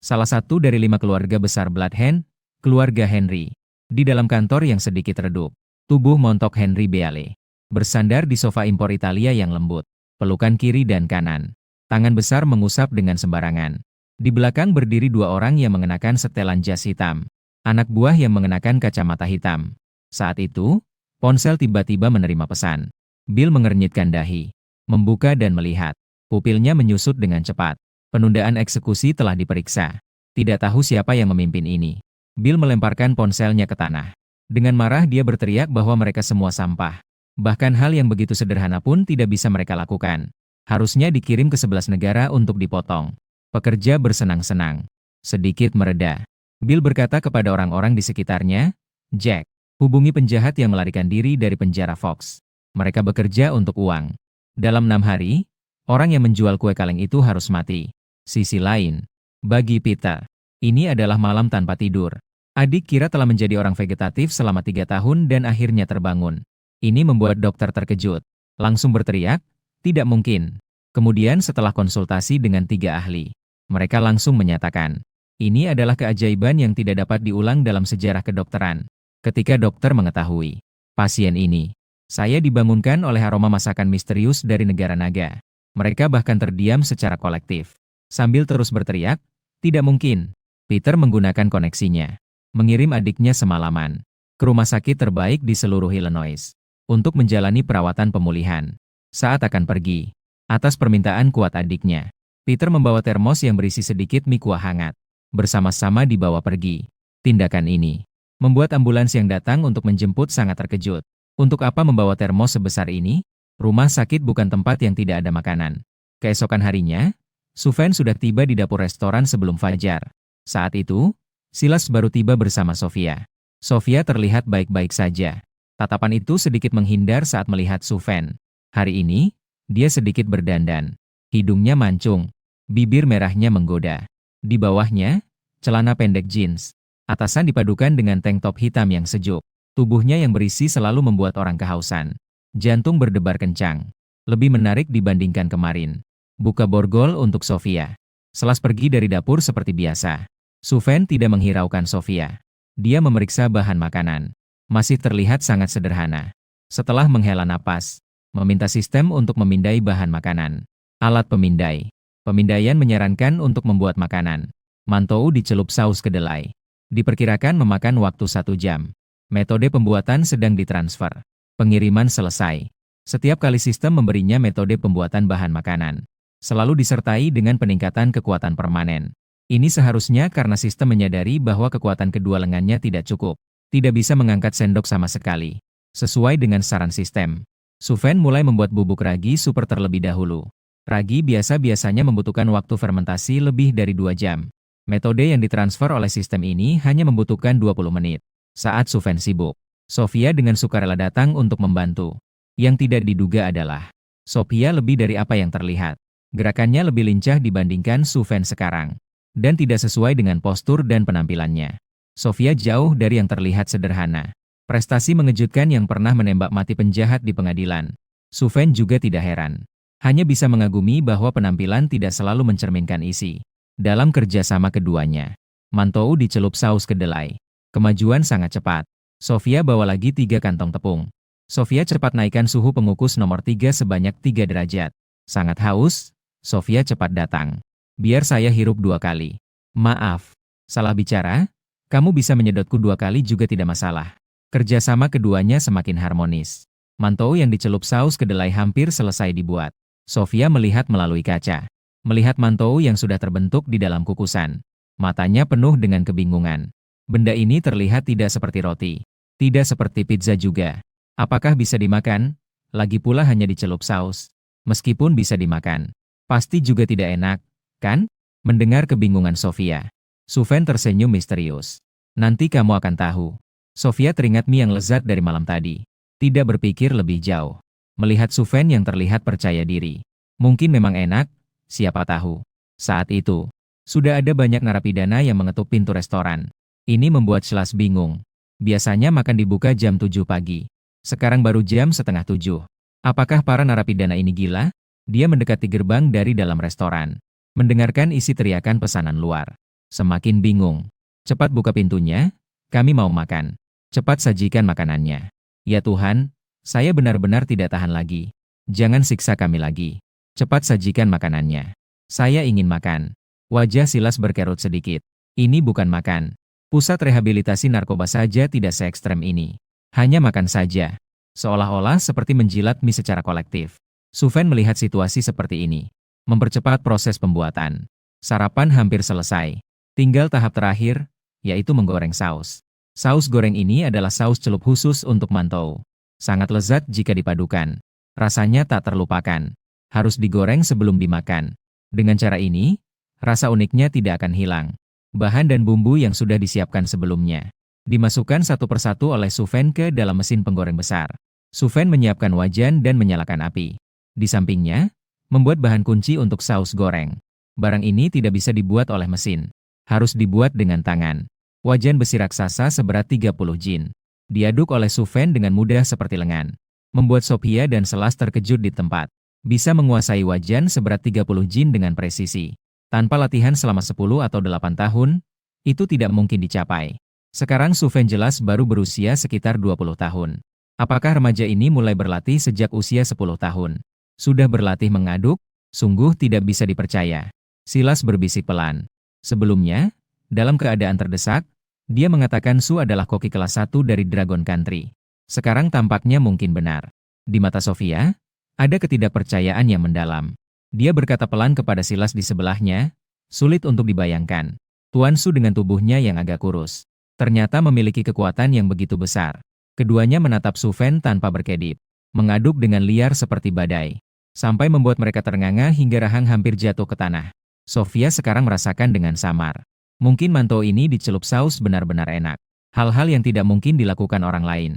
Salah satu dari 5 keluarga besar Bloodhand, keluarga Henry, di dalam kantor yang sedikit redup. Tubuh montok Henry Beale. Bersandar di sofa impor Italia yang lembut. Pelukan kiri dan kanan. Tangan besar mengusap dengan sembarangan. Di belakang berdiri dua orang yang mengenakan setelan jas hitam. Anak buah yang mengenakan kacamata hitam. Saat itu, ponsel tiba-tiba menerima pesan. Bill mengernyitkan dahi. Membuka dan melihat. Pupilnya menyusut dengan cepat. Penundaan eksekusi telah diperiksa. Tidak tahu siapa yang memimpin ini. Bill melemparkan ponselnya ke tanah. Dengan marah dia berteriak bahwa mereka semua sampah. Bahkan hal yang begitu sederhana pun tidak bisa mereka lakukan. Harusnya dikirim ke 11 negara untuk dipotong. Pekerja bersenang-senang. Sedikit mereda. Bill berkata kepada orang-orang di sekitarnya, "Jack, hubungi penjahat yang melarikan diri dari penjara Fox. Mereka bekerja untuk uang. Dalam 6 hari, orang yang menjual kue kaleng itu harus mati." Sisi lain, bagi Peter, ini adalah malam tanpa tidur. Adik kira telah menjadi orang vegetatif selama 3 tahun dan akhirnya terbangun. Ini membuat dokter terkejut. Langsung berteriak, "Tidak mungkin." Kemudian setelah konsultasi dengan 3 ahli, mereka langsung menyatakan, ini adalah keajaiban yang tidak dapat diulang dalam sejarah kedokteran. Ketika dokter mengetahui, pasien ini, saya dibangunkan oleh aroma masakan misterius dari negara naga. Mereka bahkan terdiam secara kolektif. Sambil terus berteriak, "Tidak mungkin." Peter menggunakan koneksinya. Mengirim adiknya semalaman ke rumah sakit terbaik di seluruh Illinois untuk menjalani perawatan pemulihan. Saat akan pergi, atas permintaan kuat adiknya, Peter membawa termos yang berisi sedikit mie kuah hangat. Bersama-sama dibawa pergi. Tindakan ini membuat ambulans yang datang untuk menjemput sangat terkejut. Untuk apa membawa termos sebesar ini? Rumah sakit bukan tempat yang tidak ada makanan. Keesokan harinya, Sufjan sudah tiba di dapur restoran sebelum fajar. Saat itu, Silas baru tiba bersama Sofia. Sofia terlihat baik-baik saja. Tatapan itu sedikit menghindar saat melihat Sufjan. Hari ini, dia sedikit berdandan. Hidungnya mancung. Bibir merahnya menggoda. Di bawahnya, celana pendek jeans. Atasan dipadukan dengan tank top hitam yang sejuk. Tubuhnya yang berisi selalu membuat orang kehausan. Jantung berdebar kencang. Lebih menarik dibandingkan kemarin. Buka borgol untuk Sofia. Selas pergi dari dapur seperti biasa. Sufjan tidak menghiraukan Sofia. Dia memeriksa bahan makanan. Masih terlihat sangat sederhana. Setelah menghela napas, meminta sistem untuk memindai bahan makanan. Alat pemindai. Pemindaian menyarankan untuk membuat makanan. Mantou dicelup saus kedelai. Diperkirakan memakan waktu 1 jam. Metode pembuatan sedang ditransfer. Pengiriman selesai. Setiap kali sistem memberinya metode pembuatan bahan makanan, selalu disertai dengan peningkatan kekuatan permanen. Ini seharusnya karena sistem menyadari bahwa kekuatan kedua lengannya tidak cukup. Tidak bisa mengangkat sendok sama sekali. Sesuai dengan saran sistem, Sufjan mulai membuat bubuk ragi super terlebih dahulu. Ragi biasanya membutuhkan waktu fermentasi lebih dari 2 jam. Metode yang ditransfer oleh sistem ini hanya membutuhkan 20 menit. Saat Sufjan sibuk, Sofia dengan sukarela datang untuk membantu. Yang tidak diduga adalah, Sofia lebih dari apa yang terlihat. Gerakannya lebih lincah dibandingkan Sufjan sekarang. Dan tidak sesuai dengan postur dan penampilannya. Sofia jauh dari yang terlihat sederhana. Prestasi mengejutkan yang pernah menembak mati penjahat di pengadilan. Sufjan juga tidak heran. Hanya bisa mengagumi bahwa penampilan tidak selalu mencerminkan isi. Dalam kerjasama keduanya, Mantou dicelup saus kedelai. Kemajuan sangat cepat. Sofia bawa lagi 3 kantong tepung. Sofia cepat naikkan suhu pengukus nomor 3 sebanyak 3 derajat. Sangat haus, Sofia cepat datang. Biar saya hirup 2 kali. Maaf, salah bicara, kamu bisa menyedotku 2 kali juga tidak masalah. Kerjasama keduanya semakin harmonis. Mantou yang dicelup saus kedelai hampir selesai dibuat. Sofia melihat melalui kaca. Melihat mantou yang sudah terbentuk di dalam kukusan. Matanya penuh dengan kebingungan. Benda ini terlihat tidak seperti roti. Tidak seperti pizza juga. Apakah bisa dimakan? Lagi pula hanya dicelup saus. Meskipun bisa dimakan, pasti juga tidak enak. Kan? Mendengar kebingungan Sofia, Sufjan tersenyum misterius. Nanti kamu akan tahu. Sofia teringat mie yang lezat dari malam tadi. Tidak berpikir lebih jauh. Melihat Sufjan yang terlihat percaya diri. Mungkin memang enak, siapa tahu. Saat itu, sudah ada banyak narapidana yang mengetuk pintu restoran. Ini membuat Silas bingung. Biasanya makan dibuka jam 7 pagi. Sekarang baru jam setengah 7. Apakah para narapidana ini gila? Dia mendekati gerbang dari dalam restoran. Mendengarkan isi teriakan pesanan luar. Semakin bingung. Cepat buka pintunya, kami mau makan. Cepat sajikan makanannya. Ya Tuhan, saya benar-benar tidak tahan lagi. Jangan siksa kami lagi. Cepat sajikan makanannya. Saya ingin makan. Wajah Silas berkerut sedikit. Ini bukan makan. Pusat rehabilitasi narkoba saja tidak se-ekstrem ini. Hanya makan saja. Seolah-olah seperti menjilat mie secara kolektif. Suven melihat situasi seperti ini. Mempercepat proses pembuatan. Sarapan hampir selesai. Tinggal tahap terakhir, yaitu menggoreng saus. Saus goreng ini adalah saus celup khusus untuk mantou. Sangat lezat jika dipadukan. Rasanya tak terlupakan. Harus digoreng sebelum dimakan. Dengan cara ini, rasa uniknya tidak akan hilang. Bahan dan bumbu yang sudah disiapkan sebelumnya dimasukkan satu persatu oleh Suven ke dalam mesin penggoreng besar. Suven menyiapkan wajan dan menyalakan api. Di sampingnya, membuat bahan kunci untuk saus goreng. Barang ini tidak bisa dibuat oleh mesin. Harus dibuat dengan tangan. Wajan besi raksasa seberat 30 jin. Diaduk oleh Suven dengan mudah seperti lengan. Membuat Sophia dan Selas terkejut di tempat. Bisa menguasai wajan seberat 30 jin dengan presisi. Tanpa latihan selama 10 atau 8 tahun, itu tidak mungkin dicapai. Sekarang Suven jelas baru berusia sekitar 20 tahun. Apakah remaja ini mulai berlatih sejak usia 10 tahun? Sudah berlatih mengaduk? Sungguh tidak bisa dipercaya. Silas berbisik pelan. Sebelumnya, dalam keadaan terdesak, dia mengatakan Su adalah koki kelas 1 dari Dragon Country. Sekarang tampaknya mungkin benar. Di mata Sophia, ada ketidakpercayaan yang mendalam. Dia berkata pelan kepada Silas di sebelahnya, sulit untuk dibayangkan. Tuan Su dengan tubuhnya yang agak kurus. Ternyata memiliki kekuatan yang begitu besar. Keduanya menatap Suven tanpa berkedip. Mengaduk dengan liar seperti badai. Sampai membuat mereka ternganga hingga rahang hampir jatuh ke tanah. Sophia sekarang merasakan dengan samar. Mungkin mantou ini dicelup saus benar-benar enak. Hal-hal yang tidak mungkin dilakukan orang lain.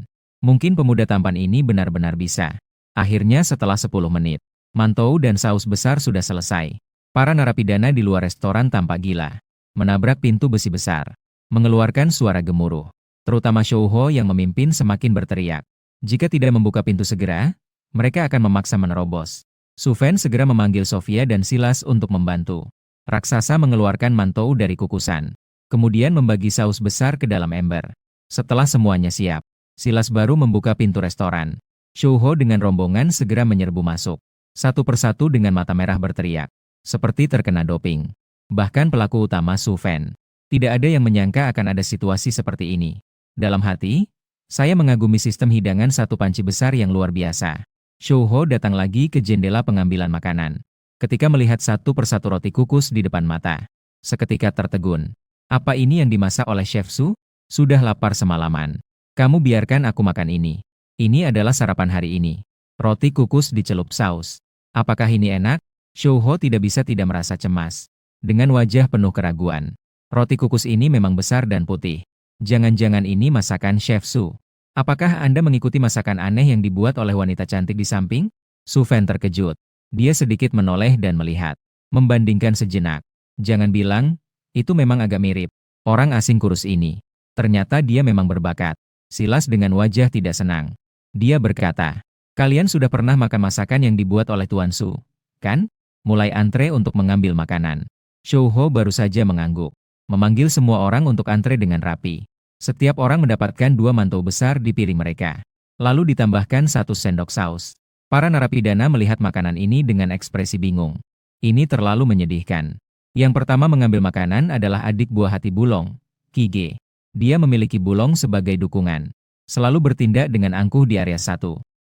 Mungkin pemuda tampan ini benar-benar bisa. Akhirnya setelah 10 menit. Mantou dan saus besar sudah selesai. Para narapidana di luar restoran tampak gila. Menabrak pintu besi besar. Mengeluarkan suara gemuruh. Terutama Shouho yang memimpin semakin berteriak. Jika tidak membuka pintu segera, mereka akan memaksa menerobos. Suven segera memanggil Sophia dan Silas untuk membantu. Raksasa mengeluarkan mantou dari kukusan. Kemudian membagi saus besar ke dalam ember. Setelah semuanya siap, Silas baru membuka pintu restoran. Shouho dengan rombongan segera menyerbu masuk. Satu persatu dengan mata merah berteriak. Seperti terkena doping. Bahkan pelaku utama Suven. Tidak ada yang menyangka akan ada situasi seperti ini. Dalam hati, saya mengagumi sistem hidangan satu panci besar yang luar biasa. Shouho datang lagi ke jendela pengambilan makanan. Ketika melihat satu persatu roti kukus di depan mata. Seketika tertegun. Apa ini yang dimasak oleh Chef Su? Sudah lapar semalaman. Kamu biarkan aku makan ini. Ini adalah sarapan hari ini. Roti kukus dicelup saus. Apakah ini enak? Shouho tidak bisa tidak merasa cemas. Dengan wajah penuh keraguan. Roti kukus ini memang besar dan putih. Jangan-jangan ini masakan Chef Su. Apakah Anda mengikuti masakan aneh yang dibuat oleh wanita cantik di samping? Suven terkejut. Dia sedikit menoleh dan melihat. Membandingkan sejenak. Jangan bilang, itu memang agak mirip. Orang asing kurus ini. Ternyata dia memang berbakat. Silas dengan wajah tidak senang. Dia berkata, kalian sudah pernah makan masakan yang dibuat oleh Tuan Su, kan? Mulai antre untuk mengambil makanan. Shouho baru saja mengangguk. Memanggil semua orang untuk antre dengan rapi. Setiap orang mendapatkan 2 mantou besar di piring mereka. Lalu ditambahkan 1 sendok saus. Para narapidana melihat makanan ini dengan ekspresi bingung. Ini terlalu menyedihkan. Yang pertama mengambil makanan adalah adik buah hati Bulong, Kige. Dia memiliki Bulong sebagai dukungan. Selalu bertindak dengan angkuh di area 1.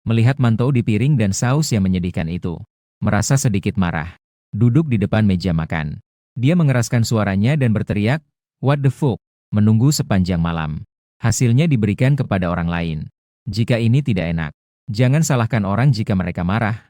Melihat mantou di piring dan saus yang menyedihkan itu. Merasa sedikit marah. Duduk di depan meja makan. Dia mengeraskan suaranya dan berteriak, "What the fuck?" Menunggu sepanjang malam. Hasilnya diberikan kepada orang lain. Jika ini tidak enak, jangan salahkan orang jika mereka marah.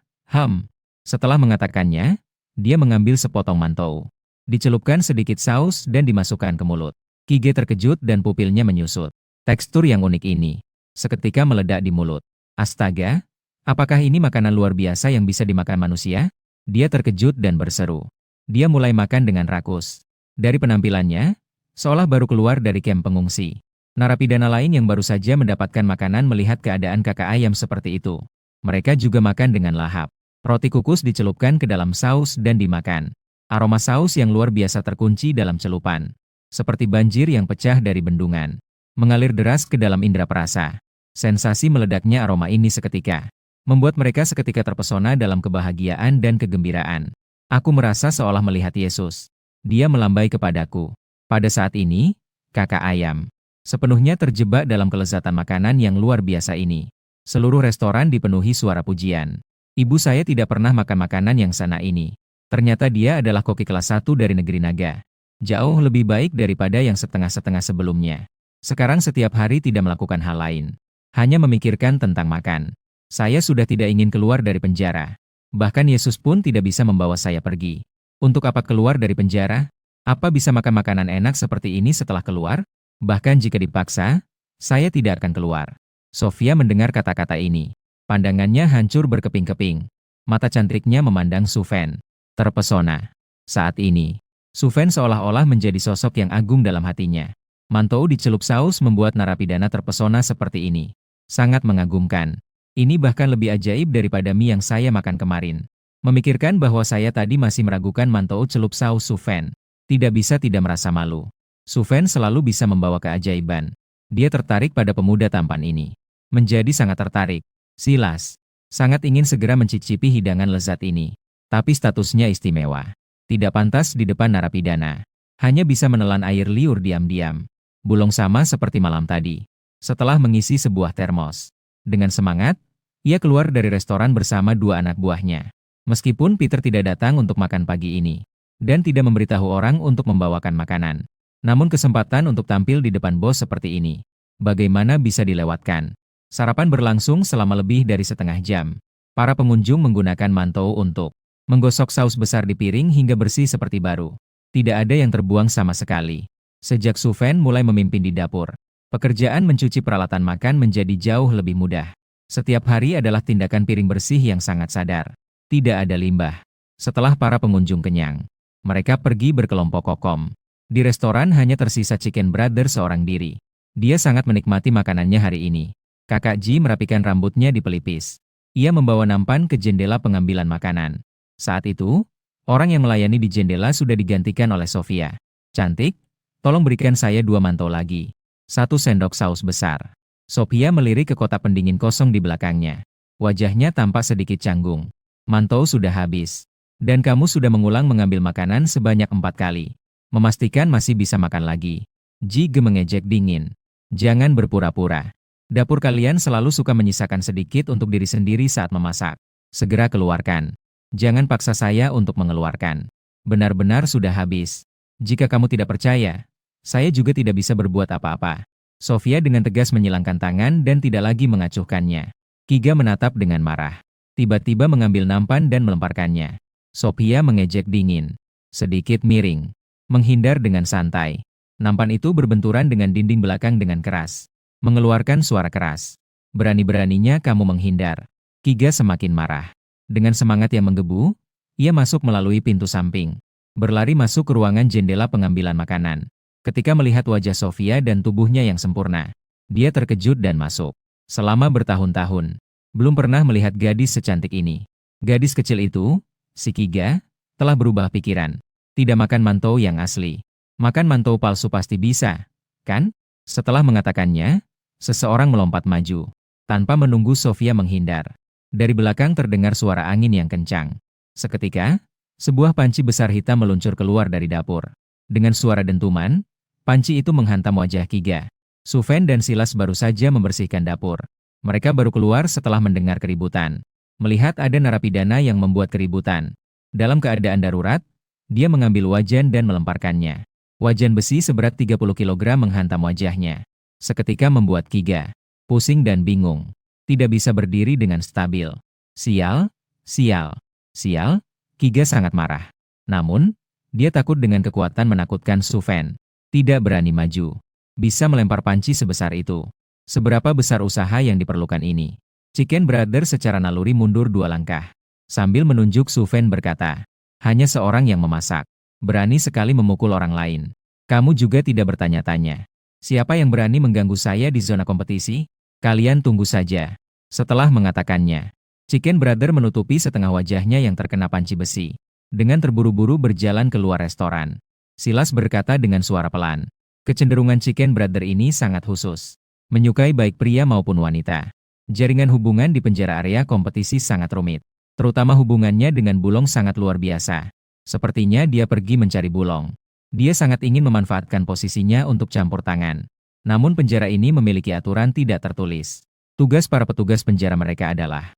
Setelah mengatakannya, dia mengambil sepotong mantou. Dicelupkan sedikit saus dan dimasukkan ke mulut. Kige terkejut dan pupilnya menyusut. Tekstur yang unik ini. Seketika meledak di mulut. Astaga, apakah ini makanan luar biasa yang bisa dimakan manusia? Dia terkejut dan berseru. Dia mulai makan dengan rakus. Dari penampilannya, seolah baru keluar dari kamp pengungsi. Narapidana lain yang baru saja mendapatkan makanan melihat keadaan kakak ayam seperti itu. Mereka juga makan dengan lahap. Roti kukus dicelupkan ke dalam saus dan dimakan. Aroma saus yang luar biasa terkunci dalam celupan. Seperti banjir yang pecah dari bendungan. Mengalir deras ke dalam indera perasa. Sensasi meledaknya aroma ini seketika membuat mereka seketika terpesona dalam kebahagiaan dan kegembiraan. Aku merasa seolah melihat Yesus. Dia melambai kepadaku. Pada saat ini, kakak ayam sepenuhnya terjebak dalam kelezatan makanan yang luar biasa ini. Seluruh restoran dipenuhi suara pujian. Ibu saya tidak pernah makan makanan yang sana ini. Ternyata dia adalah koki kelas 1 dari negeri naga. Jauh lebih baik daripada yang setengah-setengah sebelumnya. Sekarang setiap hari tidak melakukan hal lain. Hanya memikirkan tentang makan. Saya sudah tidak ingin keluar dari penjara. Bahkan Yesus pun tidak bisa membawa saya pergi. Untuk apa keluar dari penjara? Apa bisa makan makanan enak seperti ini setelah keluar? Bahkan jika dipaksa, saya tidak akan keluar. Sofia mendengar kata-kata ini. Pandangannya hancur berkeping-keping. Mata cantiknya memandang Suven. Terpesona. Saat ini, Suven seolah-olah menjadi sosok yang agung dalam hatinya. Mantou dicelup saus membuat narapidana terpesona seperti ini. Sangat mengagumkan. Ini bahkan lebih ajaib daripada mie yang saya makan kemarin. Memikirkan bahwa saya tadi masih meragukan mantou celup saus Suven. Tidak bisa tidak merasa malu. Suven selalu bisa membawa keajaiban. Dia tertarik pada pemuda tampan ini. Menjadi sangat tertarik. Silas sangat ingin segera mencicipi hidangan lezat ini. Tapi statusnya istimewa. Tidak pantas di depan narapidana. Hanya bisa menelan air liur diam-diam. Bulong sama seperti malam tadi. Setelah mengisi sebuah termos. Dengan semangat, ia keluar dari restoran bersama 2 anak buahnya. Meskipun Peter tidak datang untuk makan pagi ini. Dan tidak memberitahu orang untuk membawakan makanan. Namun kesempatan untuk tampil di depan bos seperti ini. Bagaimana bisa dilewatkan? Sarapan berlangsung selama lebih dari setengah jam. Para pengunjung menggunakan mantou untuk menggosok saus besar di piring hingga bersih seperti baru. Tidak ada yang terbuang sama sekali. Sejak Suven mulai memimpin di dapur, pekerjaan mencuci peralatan makan menjadi jauh lebih mudah. Setiap hari adalah tindakan piring bersih yang sangat sadar. Tidak ada limbah. Setelah para pengunjung kenyang, mereka pergi berkelompok kokom. Di restoran hanya tersisa Chicken Brother seorang diri. Dia sangat menikmati makanannya hari ini. Kakak Ji merapikan rambutnya di pelipis. Ia membawa nampan ke jendela pengambilan makanan. Saat itu, orang yang melayani di jendela sudah digantikan oleh Sofia. Cantik, tolong berikan saya 2 mantou lagi. 1 sendok saus besar. Sofia melirik ke kotak pendingin kosong di belakangnya. Wajahnya tampak sedikit canggung. Mantou sudah habis. Dan kamu sudah mengulang mengambil makanan sebanyak 4 kali. Memastikan masih bisa makan lagi. Ji mengejek dingin. Jangan berpura-pura. Dapur kalian selalu suka menyisakan sedikit untuk diri sendiri saat memasak. Segera keluarkan. Jangan paksa saya untuk mengeluarkan. Benar-benar sudah habis. Jika kamu tidak percaya, saya juga tidak bisa berbuat apa-apa. Sofia dengan tegas menyilangkan tangan dan tidak lagi mengacuhkannya. Kiga menatap dengan marah. Tiba-tiba mengambil nampan dan melemparkannya. Sofia mengejek dingin. Sedikit miring. Menghindar dengan santai. Nampan itu berbenturan dengan dinding belakang dengan keras. Mengeluarkan suara keras. Berani-beraninya kamu menghindar. Kiga semakin marah. Dengan semangat yang menggebu, ia masuk melalui pintu samping. Berlari masuk ke ruangan jendela pengambilan makanan. Ketika melihat wajah Sofia dan tubuhnya yang sempurna, dia terkejut dan masuk. Selama bertahun-tahun, belum pernah melihat gadis secantik ini. Gadis kecil itu, si Kiga, telah berubah pikiran. Tidak makan mantou yang asli. Makan mantou palsu pasti bisa, kan? Setelah mengatakannya, seseorang melompat maju. Tanpa menunggu Sofia menghindar. Dari belakang terdengar suara angin yang kencang. Seketika, sebuah panci besar hitam meluncur keluar dari dapur. Dengan suara dentuman, panci itu menghantam wajah Kiga. Suven dan Silas baru saja membersihkan dapur. Mereka baru keluar setelah mendengar keributan. Melihat ada narapidana yang membuat keributan. Dalam keadaan darurat, dia mengambil wajan dan melemparkannya. Wajan besi seberat 30 kg menghantam wajahnya. Seketika membuat Kiga pusing dan bingung. Tidak bisa berdiri dengan stabil. Sial, sial, sial, Kiga sangat marah. Namun, dia takut dengan kekuatan menakutkan Suven. Tidak berani maju. Bisa melempar panci sebesar itu. Seberapa besar usaha yang diperlukan ini? Chicken Brother secara naluri mundur 2 langkah. Sambil menunjuk Suven berkata, hanya seorang yang memasak. Berani sekali memukul orang lain. Kamu juga tidak bertanya-tanya. Siapa yang berani mengganggu saya di zona kompetisi? Kalian tunggu saja. Setelah mengatakannya, Chicken Brother menutupi setengah wajahnya yang terkena panci besi. Dengan terburu-buru berjalan keluar restoran. Silas berkata dengan suara pelan. Kecenderungan Chicken Brother ini sangat khusus. Menyukai baik pria maupun wanita. Jaringan hubungan di penjara area kompetisi sangat rumit. Terutama hubungannya dengan Bulong sangat luar biasa. Sepertinya dia pergi mencari Bulong. Dia sangat ingin memanfaatkan posisinya untuk campur tangan. Namun penjara ini memiliki aturan tidak tertulis. Tugas para petugas penjara mereka adalah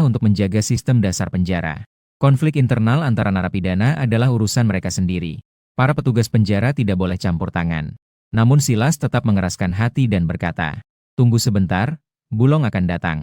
untuk menjaga sistem dasar penjara. Konflik internal antara narapidana adalah urusan mereka sendiri. Para petugas penjara tidak boleh campur tangan. Namun Silas tetap mengeraskan hati dan berkata, "Tunggu sebentar, Bulong akan datang.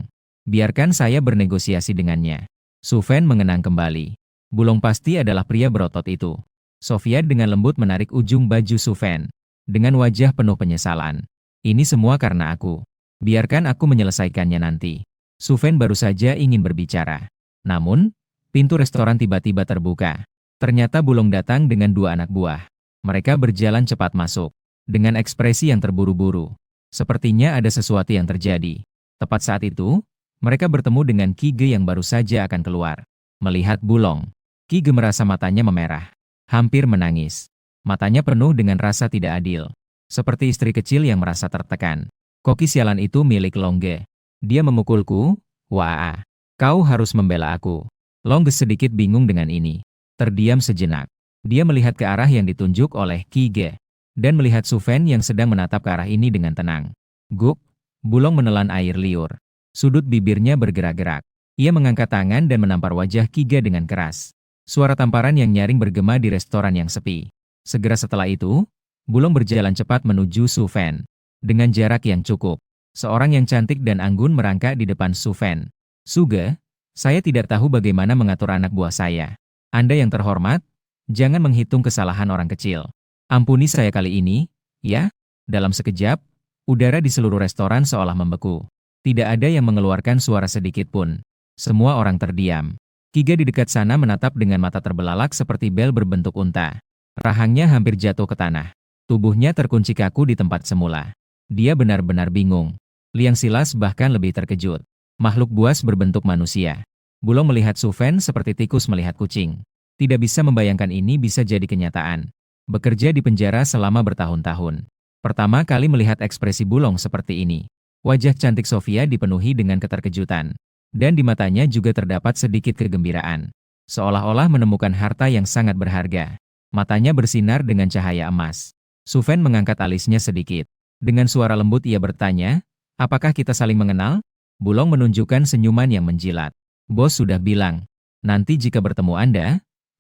Biarkan saya bernegosiasi dengannya." Suven mengenang kembali. Bulong pasti adalah pria berotot itu. Sofia dengan lembut menarik ujung baju Suven. Dengan wajah penuh penyesalan. "Ini semua karena aku. Biarkan aku menyelesaikannya nanti." Suven baru saja ingin berbicara. Namun, pintu restoran tiba-tiba terbuka. Ternyata Bulong datang dengan 2 anak buah. Mereka berjalan cepat masuk. Dengan ekspresi yang terburu-buru. Sepertinya ada sesuatu yang terjadi. Tepat saat itu, mereka bertemu dengan Kige yang baru saja akan keluar. Melihat Bulong, Kige merasa matanya memerah. Hampir menangis. Matanya penuh dengan rasa tidak adil. Seperti istri kecil yang merasa tertekan. "Koki sialan itu milik Longge. Dia memukulku, wah, kau harus membela aku." Longge sedikit bingung dengan ini. Terdiam sejenak. Dia melihat ke arah yang ditunjuk oleh Kige. Dan melihat Suven yang sedang menatap ke arah ini dengan tenang. Guk, Bulong menelan air liur. Sudut bibirnya bergerak-gerak. Ia mengangkat tangan dan menampar wajah Kige dengan keras. Suara tamparan yang nyaring bergema di restoran yang sepi. Segera setelah itu, Bulong berjalan cepat menuju Suven. Dengan jarak yang cukup. Seorang yang cantik dan anggun merangkak di depan Suven. "Suge, saya tidak tahu bagaimana mengatur anak buah saya. Anda yang terhormat, jangan menghitung kesalahan orang kecil. Ampuni saya kali ini, ya?" Dalam sekejap, udara di seluruh restoran seolah membeku. Tidak ada yang mengeluarkan suara sedikit pun. Semua orang terdiam. Kige di dekat sana menatap dengan mata terbelalak seperti bel berbentuk unta. Rahangnya hampir jatuh ke tanah. Tubuhnya terkunci kaku di tempat semula. Dia benar-benar bingung. Liang Silas bahkan lebih terkejut. Makhluk buas berbentuk manusia. Bulong melihat Suven seperti tikus melihat kucing. Tidak bisa membayangkan ini bisa jadi kenyataan. Bekerja di penjara selama bertahun-tahun. Pertama kali melihat ekspresi Bulong seperti ini. Wajah cantik Sofia dipenuhi dengan keterkejutan. Dan di matanya juga terdapat sedikit kegembiraan. Seolah-olah menemukan harta yang sangat berharga. Matanya bersinar dengan cahaya emas. Suven mengangkat alisnya sedikit. Dengan suara lembut ia bertanya, "Apakah kita saling mengenal?" Bulong menunjukkan senyuman yang menjilat. "Bos sudah bilang, nanti jika bertemu Anda,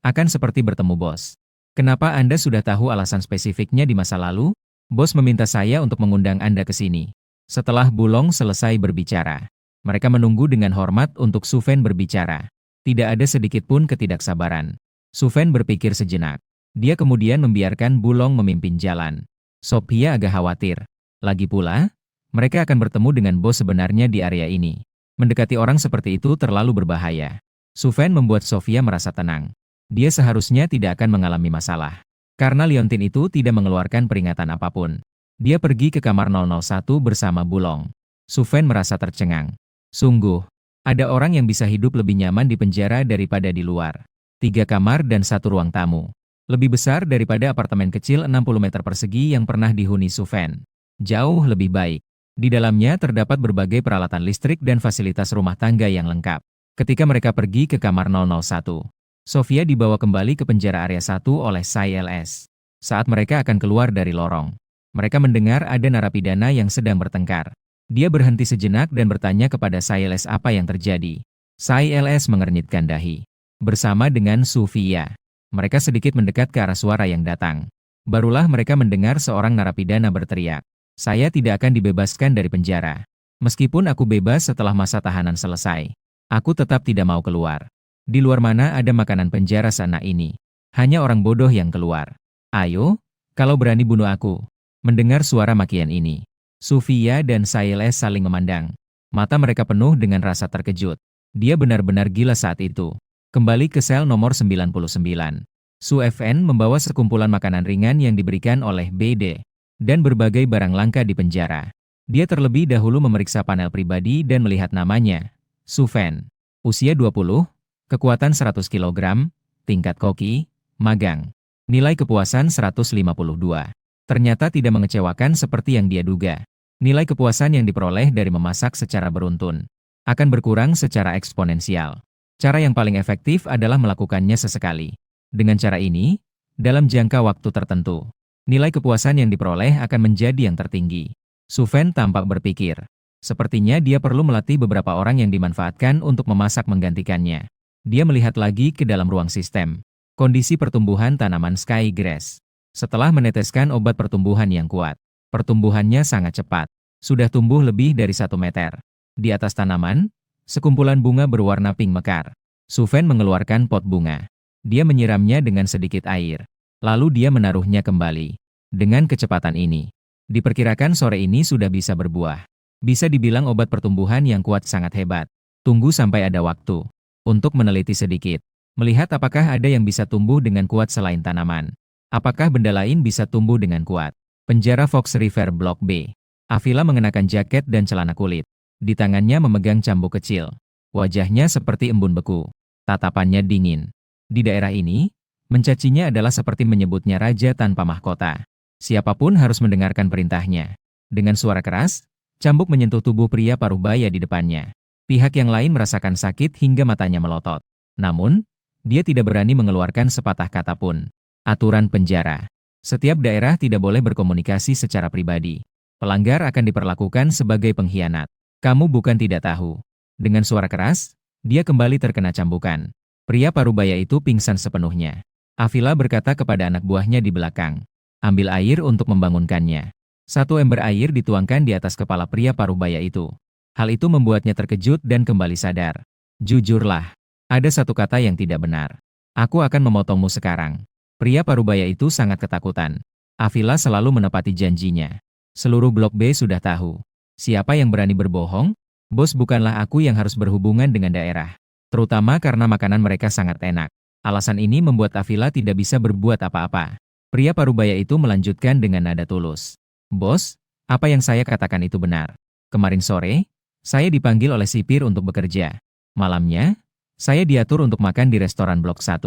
akan seperti bertemu bos. Kenapa Anda sudah tahu alasan spesifiknya di masa lalu? Bos meminta saya untuk mengundang Anda ke sini." Setelah Bulong selesai berbicara, mereka menunggu dengan hormat untuk Suven berbicara. Tidak ada sedikit pun ketidaksabaran. Suven berpikir sejenak. Dia kemudian membiarkan Bulong memimpin jalan. Sofia agak khawatir. Lagi pula, mereka akan bertemu dengan bos sebenarnya di area ini. Mendekati orang seperti itu terlalu berbahaya. Suven membuat Sofia merasa tenang. Dia seharusnya tidak akan mengalami masalah. Karena liontin itu tidak mengeluarkan peringatan apapun. Dia pergi ke kamar 001 bersama Bulong. Suven merasa tercengang. Sungguh, ada orang yang bisa hidup lebih nyaman di penjara daripada di luar. 3 kamar dan 1 ruang tamu. Lebih besar daripada apartemen kecil 60 meter persegi yang pernah dihuni Suven. Jauh lebih baik. Di dalamnya terdapat berbagai peralatan listrik dan fasilitas rumah tangga yang lengkap. Ketika mereka pergi ke kamar 001, Sofia dibawa kembali ke penjara area 1 oleh Silas. Saat mereka akan keluar dari lorong, mereka mendengar ada narapidana yang sedang bertengkar. Dia berhenti sejenak dan bertanya kepada Silas apa yang terjadi. Silas mengernyitkan dahi. Bersama dengan Sofia, mereka sedikit mendekat ke arah suara yang datang. Barulah mereka mendengar seorang narapidana berteriak, "Saya tidak akan dibebaskan dari penjara. Meskipun aku bebas setelah masa tahanan selesai, aku tetap tidak mau keluar. Di luar mana ada makanan penjara sana ini? Hanya orang bodoh yang keluar. Ayo, kalau berani bunuh aku." Mendengar suara makian ini, Sofia dan Silas saling memandang. Mata mereka penuh dengan rasa terkejut. Dia benar-benar gila saat itu. Kembali ke sel nomor 99. Su Fn membawa sekumpulan makanan ringan yang diberikan oleh BD dan berbagai barang langka di penjara. Dia terlebih dahulu memeriksa panel pribadi dan melihat namanya. Suven. Usia 20, kekuatan 100 kg, tingkat koki, magang. Nilai kepuasan 152. Ternyata tidak mengecewakan seperti yang dia duga. Nilai kepuasan yang diperoleh dari memasak secara beruntun akan berkurang secara eksponensial. Cara yang paling efektif adalah melakukannya sesekali. Dengan cara ini, dalam jangka waktu tertentu, nilai kepuasan yang diperoleh akan menjadi yang tertinggi. Su Fan tampak berpikir. Sepertinya dia perlu melatih beberapa orang yang dimanfaatkan untuk memasak menggantikannya. Dia melihat lagi ke dalam ruang sistem. Kondisi pertumbuhan tanaman Sky Grass. Setelah meneteskan obat pertumbuhan yang kuat, pertumbuhannya sangat cepat. Sudah tumbuh lebih dari 1 meter. Di atas tanaman, sekumpulan bunga berwarna pink mekar. Su Fan mengeluarkan pot bunga. Dia menyiramnya dengan sedikit air. Lalu dia menaruhnya kembali. Dengan kecepatan ini, diperkirakan sore ini sudah bisa berbuah. Bisa dibilang obat pertumbuhan yang kuat sangat hebat. Tunggu sampai ada waktu untuk meneliti sedikit. Melihat apakah ada yang bisa tumbuh dengan kuat selain tanaman. Apakah benda lain bisa tumbuh dengan kuat. Penjara Fox River Blok B. Avila mengenakan jaket dan celana kulit. Di tangannya memegang cambuk kecil. Wajahnya seperti embun beku. Tatapannya dingin. Di daerah ini, mencacinya adalah seperti menyebutnya raja tanpa mahkota. Siapapun harus mendengarkan perintahnya. Dengan suara keras, cambuk menyentuh tubuh pria paruh baya di depannya. Pihak yang lain merasakan sakit hingga matanya melotot. Namun, dia tidak berani mengeluarkan sepatah kata pun. Aturan penjara. Setiap daerah tidak boleh berkomunikasi secara pribadi. Pelanggar akan diperlakukan sebagai pengkhianat. Kamu bukan tidak tahu. Dengan suara keras, dia kembali terkena cambukan. Pria parubaya itu pingsan sepenuhnya. Avila berkata kepada anak buahnya di belakang. Ambil air untuk membangunkannya. 1 ember air dituangkan di atas kepala pria parubaya itu. Hal itu membuatnya terkejut dan kembali sadar. Jujurlah, ada satu kata yang tidak benar. Aku akan memotongmu sekarang. Pria parubaya itu sangat ketakutan. Avila selalu menepati janjinya. Seluruh Blok B sudah tahu. Siapa yang berani berbohong? Bos, bukanlah aku yang harus berhubungan dengan daerah. Terutama karena makanan mereka sangat enak. Alasan ini membuat Avila tidak bisa berbuat apa-apa. Pria parubaya itu melanjutkan dengan nada tulus. Bos, apa yang saya katakan itu benar. Kemarin sore, saya dipanggil oleh sipir untuk bekerja. Malamnya, saya diatur untuk makan di restoran Blok 1.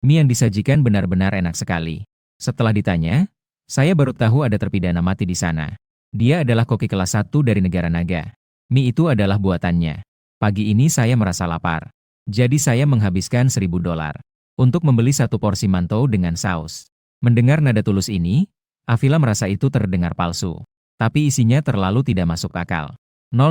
Mie yang disajikan benar-benar enak sekali. Setelah ditanya, saya baru tahu ada terpidana mati di sana. Dia adalah koki kelas 1 dari negara naga. Mie itu adalah buatannya. Pagi ini saya merasa lapar. Jadi saya menghabiskan $1.000 untuk membeli 1 porsi mantou dengan saus. Mendengar nada tulus ini, Avila merasa itu terdengar palsu. Tapi isinya terlalu tidak masuk akal. $000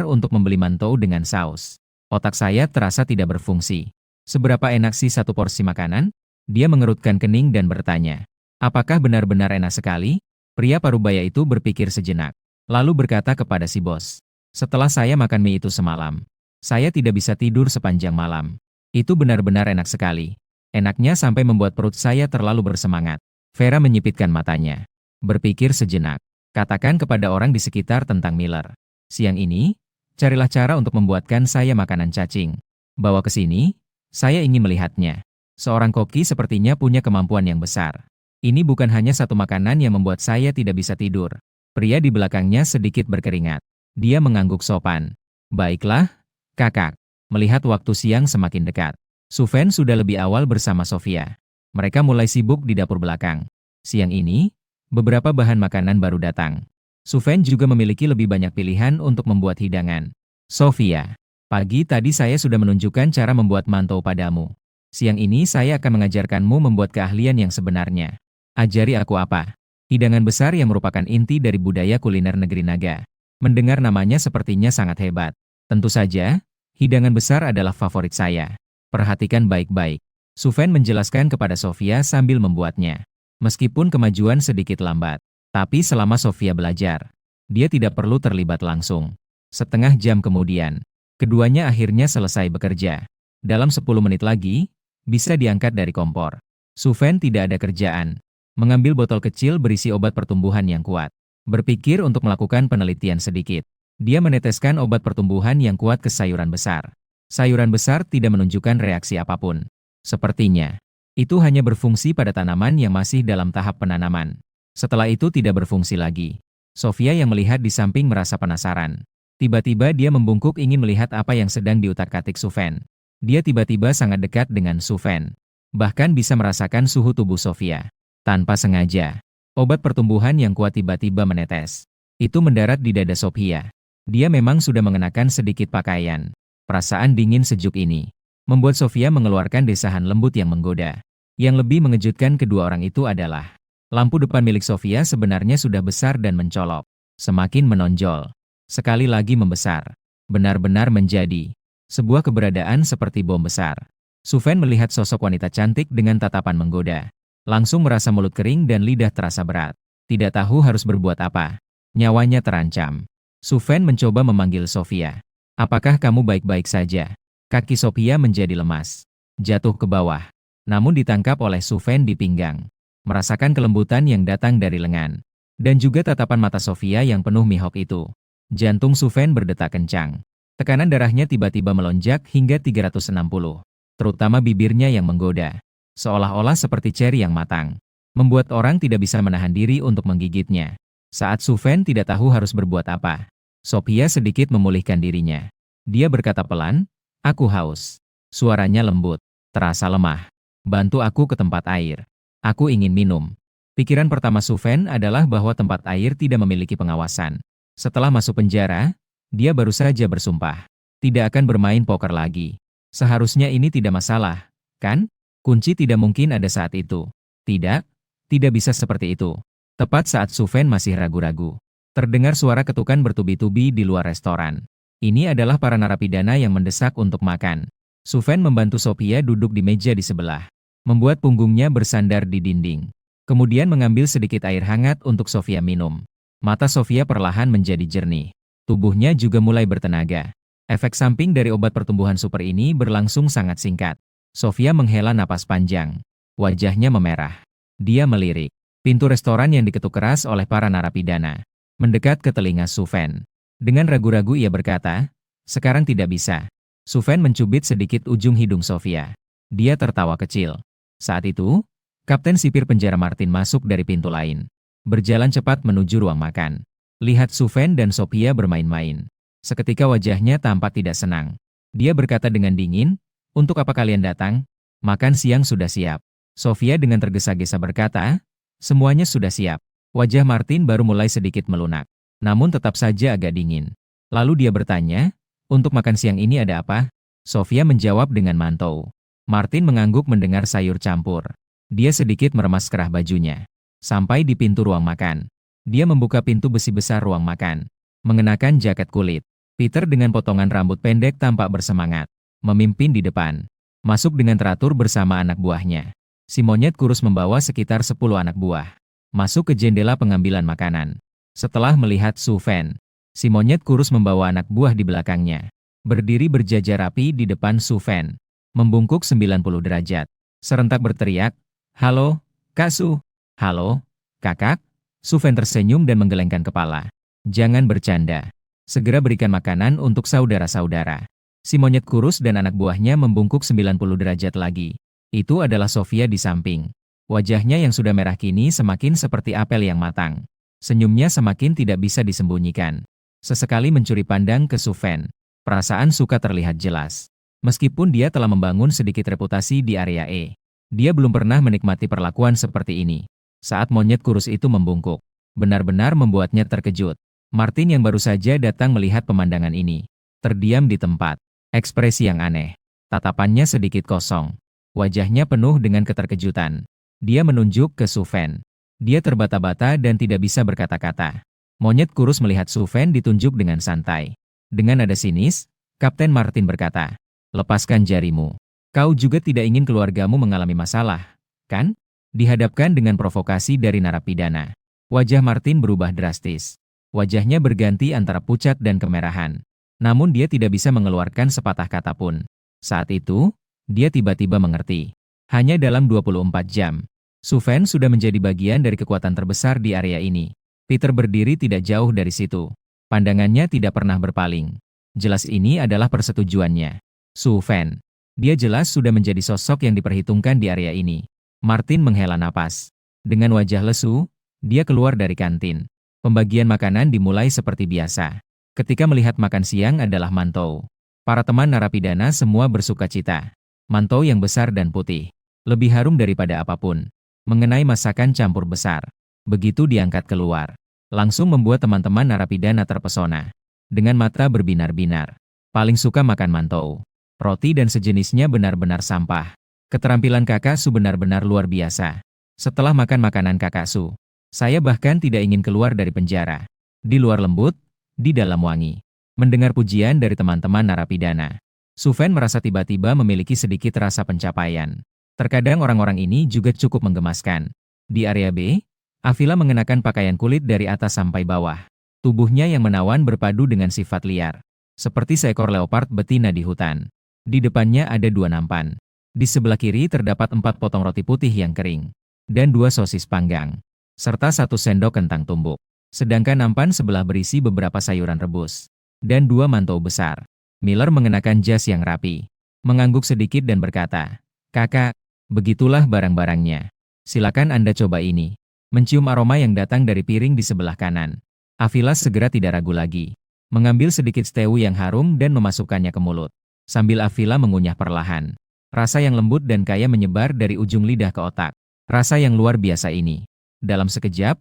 untuk membeli mantou dengan saus. Otak saya terasa tidak berfungsi. Seberapa enak sih 1 porsi makanan? Dia mengerutkan kening dan bertanya. Apakah benar-benar enak sekali? Pria parubaya itu berpikir sejenak. Lalu berkata kepada si bos. Setelah saya makan mie itu semalam, saya tidak bisa tidur sepanjang malam. Itu benar-benar enak sekali. Enaknya sampai membuat perut saya terlalu bersemangat. Vera menyipitkan matanya. Berpikir sejenak. Katakan kepada orang di sekitar tentang Miller. Siang ini, carilah cara untuk membuatkan saya makanan cacing. Bawa ke sini, saya ingin melihatnya. Seorang koki sepertinya punya kemampuan yang besar. Ini bukan hanya satu makanan yang membuat saya tidak bisa tidur. Pria di belakangnya sedikit berkeringat. Dia mengangguk sopan. Baiklah, kakak. Melihat waktu siang semakin dekat, Su Fan sudah lebih awal bersama Sofia. Mereka mulai sibuk di dapur belakang. Siang ini, beberapa bahan makanan baru datang. Su Fan juga memiliki lebih banyak pilihan untuk membuat hidangan. Sofia, pagi tadi saya sudah menunjukkan cara membuat mantou padamu. Siang ini saya akan mengajarkanmu membuat keahlian yang sebenarnya. Ajari aku apa? Hidangan besar yang merupakan inti dari budaya kuliner negeri naga. Mendengar namanya sepertinya sangat hebat. Tentu saja, hidangan besar adalah favorit saya. Perhatikan baik-baik. Su Fan menjelaskan kepada Sofia sambil membuatnya. Meskipun kemajuan sedikit lambat, tapi selama Sofia belajar, dia tidak perlu terlibat langsung. Setengah jam kemudian, keduanya akhirnya selesai bekerja. Dalam 10 menit lagi, bisa diangkat dari kompor. Su Fan tidak ada kerjaan. Mengambil botol kecil berisi obat pertumbuhan yang kuat. Berpikir untuk melakukan penelitian sedikit. Dia meneteskan obat pertumbuhan yang kuat ke sayuran besar. Sayuran besar tidak menunjukkan reaksi apapun. Sepertinya, itu hanya berfungsi pada tanaman yang masih dalam tahap penanaman. Setelah itu tidak berfungsi lagi. Sofia yang melihat di samping merasa penasaran. Tiba-tiba dia membungkuk ingin melihat apa yang sedang diutak-atik Su Fan. Dia tiba-tiba sangat dekat dengan Su Fan. Bahkan bisa merasakan suhu tubuh Sofia. Tanpa sengaja, obat pertumbuhan yang kuat tiba-tiba menetes. Itu mendarat di dada Sophia. Dia memang sudah mengenakan sedikit pakaian. Perasaan dingin sejuk ini membuat Sophia mengeluarkan desahan lembut yang menggoda. Yang lebih mengejutkan kedua orang itu adalah lampu depan milik Sophia sebenarnya sudah besar dan mencolok. Semakin menonjol. Sekali lagi membesar. Benar-benar menjadi sebuah keberadaan seperti bom besar. Suven melihat sosok wanita cantik dengan tatapan menggoda. Langsung merasa mulut kering dan lidah terasa berat. Tidak tahu harus berbuat apa. Nyawanya terancam. Suven mencoba memanggil Sophia. Apakah kamu baik-baik saja? Kaki Sophia menjadi lemas. Jatuh ke bawah. Namun ditangkap oleh Suven di pinggang. Merasakan kelembutan yang datang dari lengan. Dan juga tatapan mata Sophia yang penuh mihok itu. Jantung Suven berdetak kencang. Tekanan darahnya tiba-tiba melonjak hingga 360. Terutama bibirnya yang menggoda. Seolah-olah seperti ceri yang matang. Membuat orang tidak bisa menahan diri untuk menggigitnya. Saat Suven tidak tahu harus berbuat apa, Sophia sedikit memulihkan dirinya. Dia berkata pelan, "Aku haus." Suaranya lembut, terasa lemah. "Bantu aku ke tempat air. Aku ingin minum." Pikiran pertama Suven adalah bahwa tempat air tidak memiliki pengawasan. Setelah masuk penjara, dia baru saja bersumpah tidak akan bermain poker lagi. Seharusnya ini tidak masalah, kan? Kunci tidak mungkin ada saat itu. Tidak, tidak bisa seperti itu. Tepat saat Suven masih ragu-ragu, terdengar suara ketukan bertubi-tubi di luar restoran. Ini adalah para narapidana yang mendesak untuk makan. Suven membantu Sophia duduk di meja di sebelah, membuat punggungnya bersandar di dinding. Kemudian mengambil sedikit air hangat untuk Sophia minum. Mata Sophia perlahan menjadi jernih. Tubuhnya juga mulai bertenaga. Efek samping dari obat pertumbuhan super ini berlangsung sangat singkat. Sophia menghela napas panjang. Wajahnya memerah. Dia melirik pintu restoran yang diketuk keras oleh para narapidana. Mendekat ke telinga Suven. Dengan ragu-ragu ia berkata, "Sekarang tidak bisa." Suven mencubit sedikit ujung hidung Sophia. Dia tertawa kecil. Saat itu, Kapten Sipir penjara Martin masuk dari pintu lain. Berjalan cepat menuju ruang makan. Lihat Suven dan Sophia bermain-main. Seketika wajahnya tampak tidak senang. Dia berkata dengan dingin, "Untuk apa kalian datang? Makan siang sudah siap." Sophia dengan tergesa-gesa berkata, "Semuanya sudah siap." Wajah Martin baru mulai sedikit melunak, namun tetap saja agak dingin. Lalu dia bertanya, "Untuk makan siang ini ada apa?" Sophia menjawab dengan mantau. Martin mengangguk mendengar sayur campur. Dia sedikit meremas kerah bajunya. Sampai di pintu ruang makan. Dia membuka pintu besi besar ruang makan. Mengenakan jaket kulit. Peter dengan potongan rambut pendek tampak bersemangat. Memimpin di depan. Masuk dengan teratur bersama anak buahnya. Si monyet kurus membawa sekitar 10 anak buah. Masuk ke jendela pengambilan makanan. Setelah melihat Suven, si monyet kurus membawa anak buah di belakangnya. Berdiri berjajar rapi di depan Suven. Membungkuk 90 derajat. Serentak berteriak, "Halo, Kak Su." "Halo, kakak." Suven tersenyum dan menggelengkan kepala. "Jangan bercanda. Segera berikan makanan untuk saudara-saudara." Si monyet kurus dan anak buahnya membungkuk 90 derajat lagi. Itu adalah Sophia di samping. Wajahnya yang sudah merah kini semakin seperti apel yang matang. Senyumnya semakin tidak bisa disembunyikan. Sesekali mencuri pandang ke Suven. Perasaan suka terlihat jelas. Meskipun dia telah membangun sedikit reputasi di area E, dia belum pernah menikmati perlakuan seperti ini. Saat monyet kurus itu membungkuk, benar-benar membuatnya terkejut. Martin yang baru saja datang melihat pemandangan ini, terdiam di tempat. Ekspresi yang aneh. Tatapannya sedikit kosong. Wajahnya penuh dengan keterkejutan. Dia menunjuk ke Suven. Dia terbata-bata dan tidak bisa berkata-kata. Monyet kurus melihat Suven ditunjuk dengan santai. Dengan nada sinis, Kapten Martin berkata, "Lepaskan jarimu. Kau juga tidak ingin keluargamu mengalami masalah, kan?" Dihadapkan dengan provokasi dari narapidana. Wajah Martin berubah drastis. Wajahnya berganti antara pucat dan kemerahan. Namun dia tidak bisa mengeluarkan sepatah kata pun. Saat itu, dia tiba-tiba mengerti. Hanya dalam 24 jam, Suven sudah menjadi bagian dari kekuatan terbesar di area ini. Peter berdiri tidak jauh dari situ. Pandangannya tidak pernah berpaling. Jelas ini adalah persetujuannya. Suven. Dia jelas sudah menjadi sosok yang diperhitungkan di area ini. Martin menghela napas. Dengan wajah lesu, dia keluar dari kantin. Pembagian makanan dimulai seperti biasa. Ketika melihat makan siang adalah mantou. Para teman narapidana semua bersuka cita. Mantou yang besar dan putih. Lebih harum daripada apapun. Mengenai masakan campur besar. Begitu diangkat keluar, langsung membuat teman-teman narapidana terpesona. Dengan mata berbinar-binar. Paling suka makan mantou. Roti dan sejenisnya benar-benar sampah. Keterampilan Kakak Su benar-benar luar biasa. Setelah makan makanan Kakak Su, saya bahkan tidak ingin keluar dari penjara. Di luar lembut, di dalam wangi. Mendengar pujian dari teman-teman narapidana, Suven merasa tiba-tiba memiliki sedikit rasa pencapaian. Terkadang orang-orang ini juga cukup menggemaskan. Di area B, Avila mengenakan pakaian kulit dari atas sampai bawah. Tubuhnya yang menawan berpadu dengan sifat liar. Seperti seekor leopard betina di hutan. Di depannya ada 2 nampan. Di sebelah kiri terdapat 4 potong roti putih yang kering. Dan 2 sosis panggang. Serta 1 sendok kentang tumbuk. Sedangkan nampan sebelah berisi beberapa sayuran rebus. Dan 2 mantou besar. Miller mengenakan jas yang rapi. Mengangguk sedikit dan berkata, "Kakak, begitulah barang-barangnya. Silakan Anda coba ini." Mencium aroma yang datang dari piring di sebelah kanan. Avila segera tidak ragu lagi. Mengambil sedikit stew yang harum dan memasukkannya ke mulut. Sambil Avila mengunyah perlahan. Rasa yang lembut dan kaya menyebar dari ujung lidah ke otak. Rasa yang luar biasa ini. Dalam sekejap,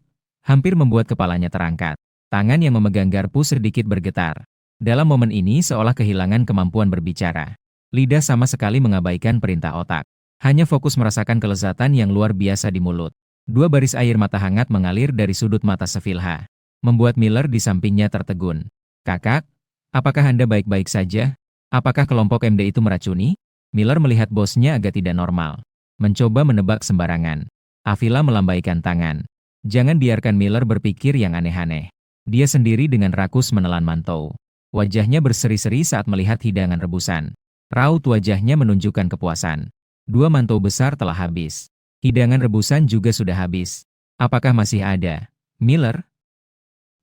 hampir membuat kepalanya terangkat. Tangan yang memegang garpu sedikit bergetar. Dalam momen ini seolah kehilangan kemampuan berbicara. Lidah sama sekali mengabaikan perintah otak. Hanya fokus merasakan kelezatan yang luar biasa di mulut. 2 baris air mata hangat mengalir dari sudut mata Sevilha. Membuat Miller di sampingnya tertegun. "Kakak, apakah Anda baik-baik saja? Apakah kelompok MD itu meracuni?" Miller melihat bosnya agak tidak normal. Mencoba menebak sembarangan. Avila melambaikan tangan. Jangan biarkan Miller berpikir yang aneh-aneh. Dia sendiri dengan rakus menelan mantou. Wajahnya berseri-seri saat melihat hidangan rebusan. Raut wajahnya menunjukkan kepuasan. 2 mantou besar telah habis. Hidangan rebusan juga sudah habis. "Apakah masih ada, Miller?"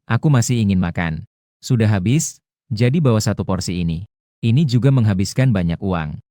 "Aku masih ingin makan." "Sudah habis, jadi bawa 1 porsi ini. Ini juga menghabiskan banyak uang."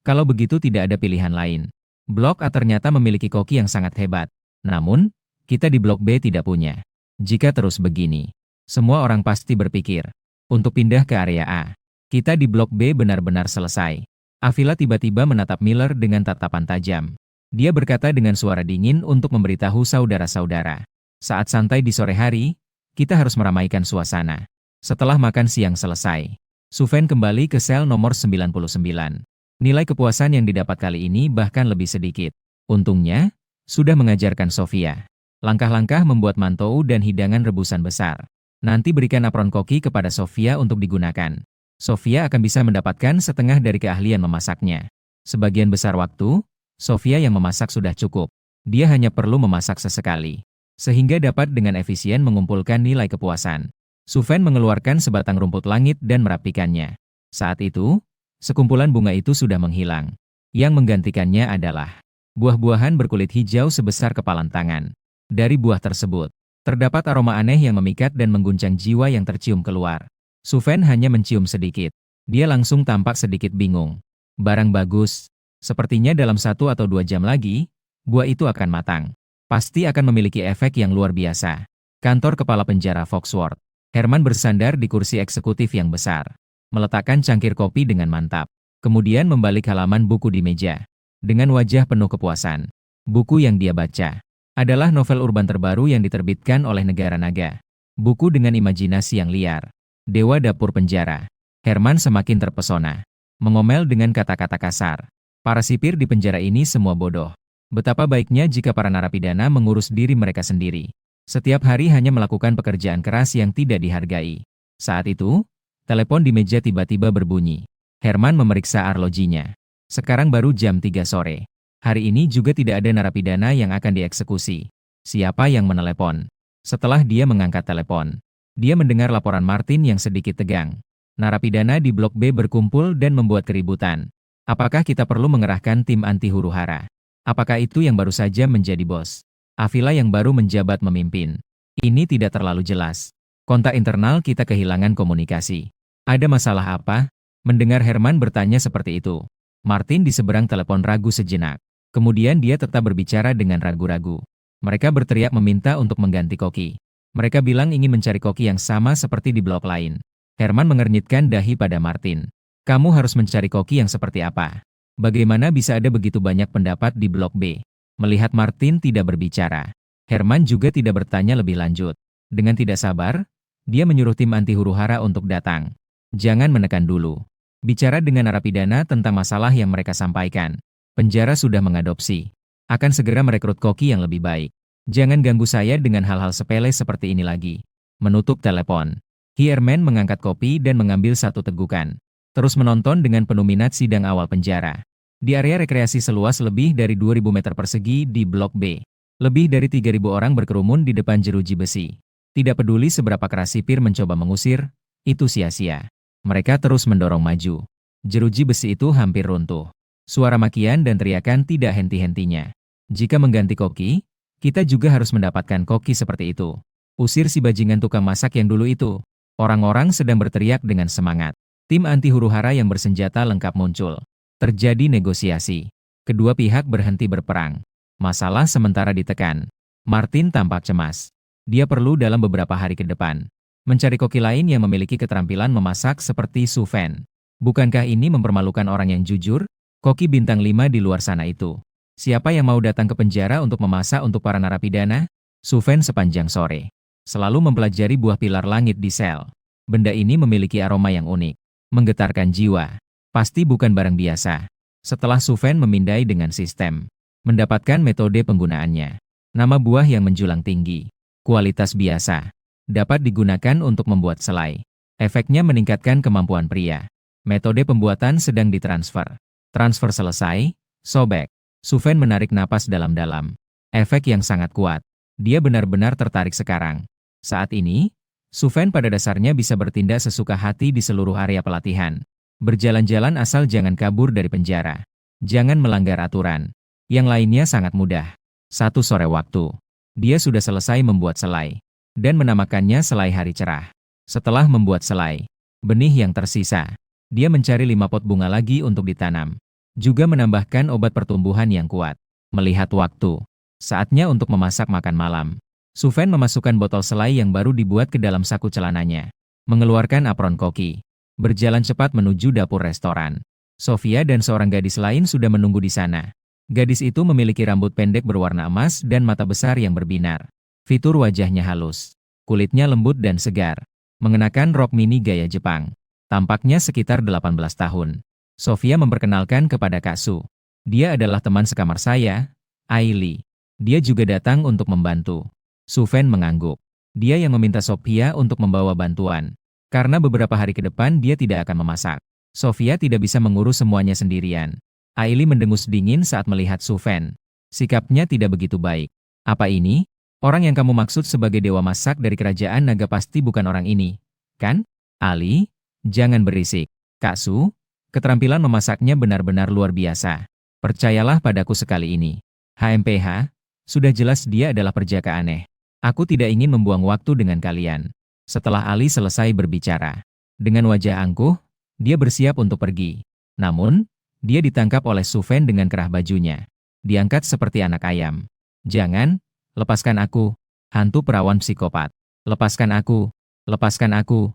Kalau begitu tidak ada pilihan lain. Blok A ternyata memiliki koki yang sangat hebat. Namun, kita di Blok B tidak punya. Jika terus begini, semua orang pasti berpikir untuk pindah ke area A. Kita di Blok B benar-benar selesai. Avila tiba-tiba menatap Miller dengan tatapan tajam. Dia berkata dengan suara dingin untuk memberitahu saudara-saudara. Saat santai di sore hari, kita harus meramaikan suasana. Setelah makan siang selesai, Suven kembali ke sel nomor 99. Nilai kepuasan yang didapat kali ini bahkan lebih sedikit. Untungnya, sudah mengajarkan Sofia. Langkah-langkah membuat mantou dan hidangan rebusan besar. Nanti berikan apron koki kepada Sofia untuk digunakan. Sofia akan bisa mendapatkan setengah dari keahlian memasaknya. Sebagian besar waktu, Sofia yang memasak sudah cukup. Dia hanya perlu memasak sesekali. Sehingga dapat dengan efisien mengumpulkan nilai kepuasan. Suven mengeluarkan sebatang rumput langit dan merapikannya. Saat itu, sekumpulan bunga itu sudah menghilang. Yang menggantikannya adalah buah-buahan berkulit hijau sebesar kepalan tangan. Dari buah tersebut, terdapat aroma aneh yang memikat dan mengguncang jiwa yang tercium keluar. Suven hanya mencium sedikit. Dia langsung tampak sedikit bingung. Barang bagus. Sepertinya dalam 1 atau 2 jam lagi, buah itu akan matang. Pasti akan memiliki efek yang luar biasa. Kantor Kepala Penjara Foxworth. Herman bersandar di kursi eksekutif yang besar. Meletakkan cangkir kopi dengan mantap. Kemudian membalik halaman buku di meja. Dengan wajah penuh kepuasan. Buku yang dia baca adalah novel urban terbaru yang diterbitkan oleh Negara Naga. Buku dengan imajinasi yang liar. Dewa Dapur Penjara. Herman semakin terpesona. Mengomel dengan kata-kata kasar. Para sipir di penjara ini semua bodoh. Betapa baiknya jika para narapidana mengurus diri mereka sendiri. Setiap hari hanya melakukan pekerjaan keras yang tidak dihargai. Saat itu, telepon di meja tiba-tiba berbunyi. Herman memeriksa arlojinya. Sekarang baru jam 3 sore. Hari ini juga tidak ada narapidana yang akan dieksekusi. Siapa yang menelepon? Setelah dia mengangkat telepon, dia mendengar laporan Martin yang sedikit tegang. Narapidana di Blok B berkumpul dan membuat keributan. Apakah kita perlu mengerahkan tim anti huru-hara? Apakah itu yang baru saja menjadi bos? Avila yang baru menjabat memimpin. Ini tidak terlalu jelas. Kontak internal kita kehilangan komunikasi. Ada masalah apa? Mendengar Herman bertanya seperti itu, Martin di seberang telepon ragu sejenak. Kemudian dia tetap berbicara dengan ragu-ragu. Mereka berteriak meminta untuk mengganti koki. Mereka bilang ingin mencari koki yang sama seperti di blok lain. Herman mengernyitkan dahi pada Martin. Kamu harus mencari koki yang seperti apa? Bagaimana bisa ada begitu banyak pendapat di Blok B? Melihat Martin tidak berbicara, Herman juga tidak bertanya lebih lanjut. Dengan tidak sabar, dia menyuruh tim anti huru-hara untuk datang. Jangan menekan dulu. Bicara dengan narapidana tentang masalah yang mereka sampaikan. Penjara sudah mengadopsi. Akan segera merekrut koki yang lebih baik. Jangan ganggu saya dengan hal-hal sepele seperti ini lagi. Menutup telepon. Hierman mengangkat kopi dan mengambil satu tegukan. Terus menonton dengan penuh minat sidang awal penjara. Di area rekreasi seluas lebih dari 2.000 meter persegi di Blok B. Lebih dari 3.000 orang berkerumun di depan jeruji besi. Tidak peduli seberapa keras sipir mencoba mengusir, itu sia-sia. Mereka terus mendorong maju. Jeruji besi itu hampir runtuh. Suara makian dan teriakan tidak henti-hentinya. Jika mengganti koki, kita juga harus mendapatkan koki seperti itu. Usir si bajingan tukang masak yang dulu itu. Orang-orang sedang berteriak dengan semangat. Tim anti huru-hara yang bersenjata lengkap muncul. Terjadi negosiasi. Kedua pihak berhenti berperang. Masalah sementara ditekan. Martin tampak cemas. Dia perlu dalam beberapa hari ke depan mencari koki lain yang memiliki keterampilan memasak seperti Su Fen. Bukankah ini mempermalukan orang yang jujur? Koki bintang 5 di luar sana itu. Siapa yang mau datang ke penjara untuk memasak untuk para narapidana? Su Fen sepanjang sore selalu mempelajari buah pilar langit di sel. Benda ini memiliki aroma yang unik, menggetarkan jiwa. Pasti bukan barang biasa. Setelah Su Fen memindai dengan sistem, mendapatkan metode penggunaannya. Nama buah yang menjulang tinggi. Kualitas biasa. Dapat digunakan untuk membuat selai. Efeknya meningkatkan kemampuan pria. Metode pembuatan sedang ditransfer. Transfer selesai, sobek. Su Fen menarik napas dalam-dalam. Efek yang sangat kuat. Dia benar-benar tertarik sekarang. Saat ini, Su Fen pada dasarnya bisa bertindak sesuka hati di seluruh area pelatihan. Berjalan-jalan asal jangan kabur dari penjara. Jangan melanggar aturan. Yang lainnya sangat mudah. Satu sore waktu. Dia sudah selesai membuat selai, dan menamakannya selai hari cerah. Setelah membuat selai, benih yang tersisa, dia mencari 5 pot bunga lagi untuk ditanam. Juga menambahkan obat pertumbuhan yang kuat. Melihat waktu, saatnya untuk memasak makan malam. Su Fen memasukkan botol selai yang baru dibuat ke dalam saku celananya. Mengeluarkan apron koki. Berjalan cepat menuju dapur restoran. Sofia dan seorang gadis lain sudah menunggu di sana. Gadis itu memiliki rambut pendek berwarna emas dan mata besar yang berbinar. Fitur wajahnya halus. Kulitnya lembut dan segar. Mengenakan rok mini gaya Jepang. Tampaknya sekitar 18 tahun. Sofia memperkenalkan kepada Kak Su. Dia adalah teman sekamar saya, Aili. Dia juga datang untuk membantu. Su Fen mengangguk. Dia yang meminta Sofia untuk membawa bantuan. Karena beberapa hari ke depan dia tidak akan memasak. Sofia tidak bisa mengurus semuanya sendirian. Aili mendengus dingin saat melihat Su Fen. Sikapnya tidak begitu baik. Apa ini? Orang yang kamu maksud sebagai dewa masak dari kerajaan naga pasti bukan orang ini, kan? Ali, jangan berisik. Kak Su, keterampilan memasaknya benar-benar luar biasa. Percayalah padaku sekali ini. HMPH, sudah jelas dia adalah perjaka aneh. Aku tidak ingin membuang waktu dengan kalian. Setelah Ali selesai berbicara, dengan wajah angkuh, dia bersiap untuk pergi. Namun, dia ditangkap oleh Su Fen dengan kerah bajunya. Diangkat seperti anak ayam. Jangan, lepaskan aku, hantu perawan psikopat. Lepaskan aku, lepaskan aku.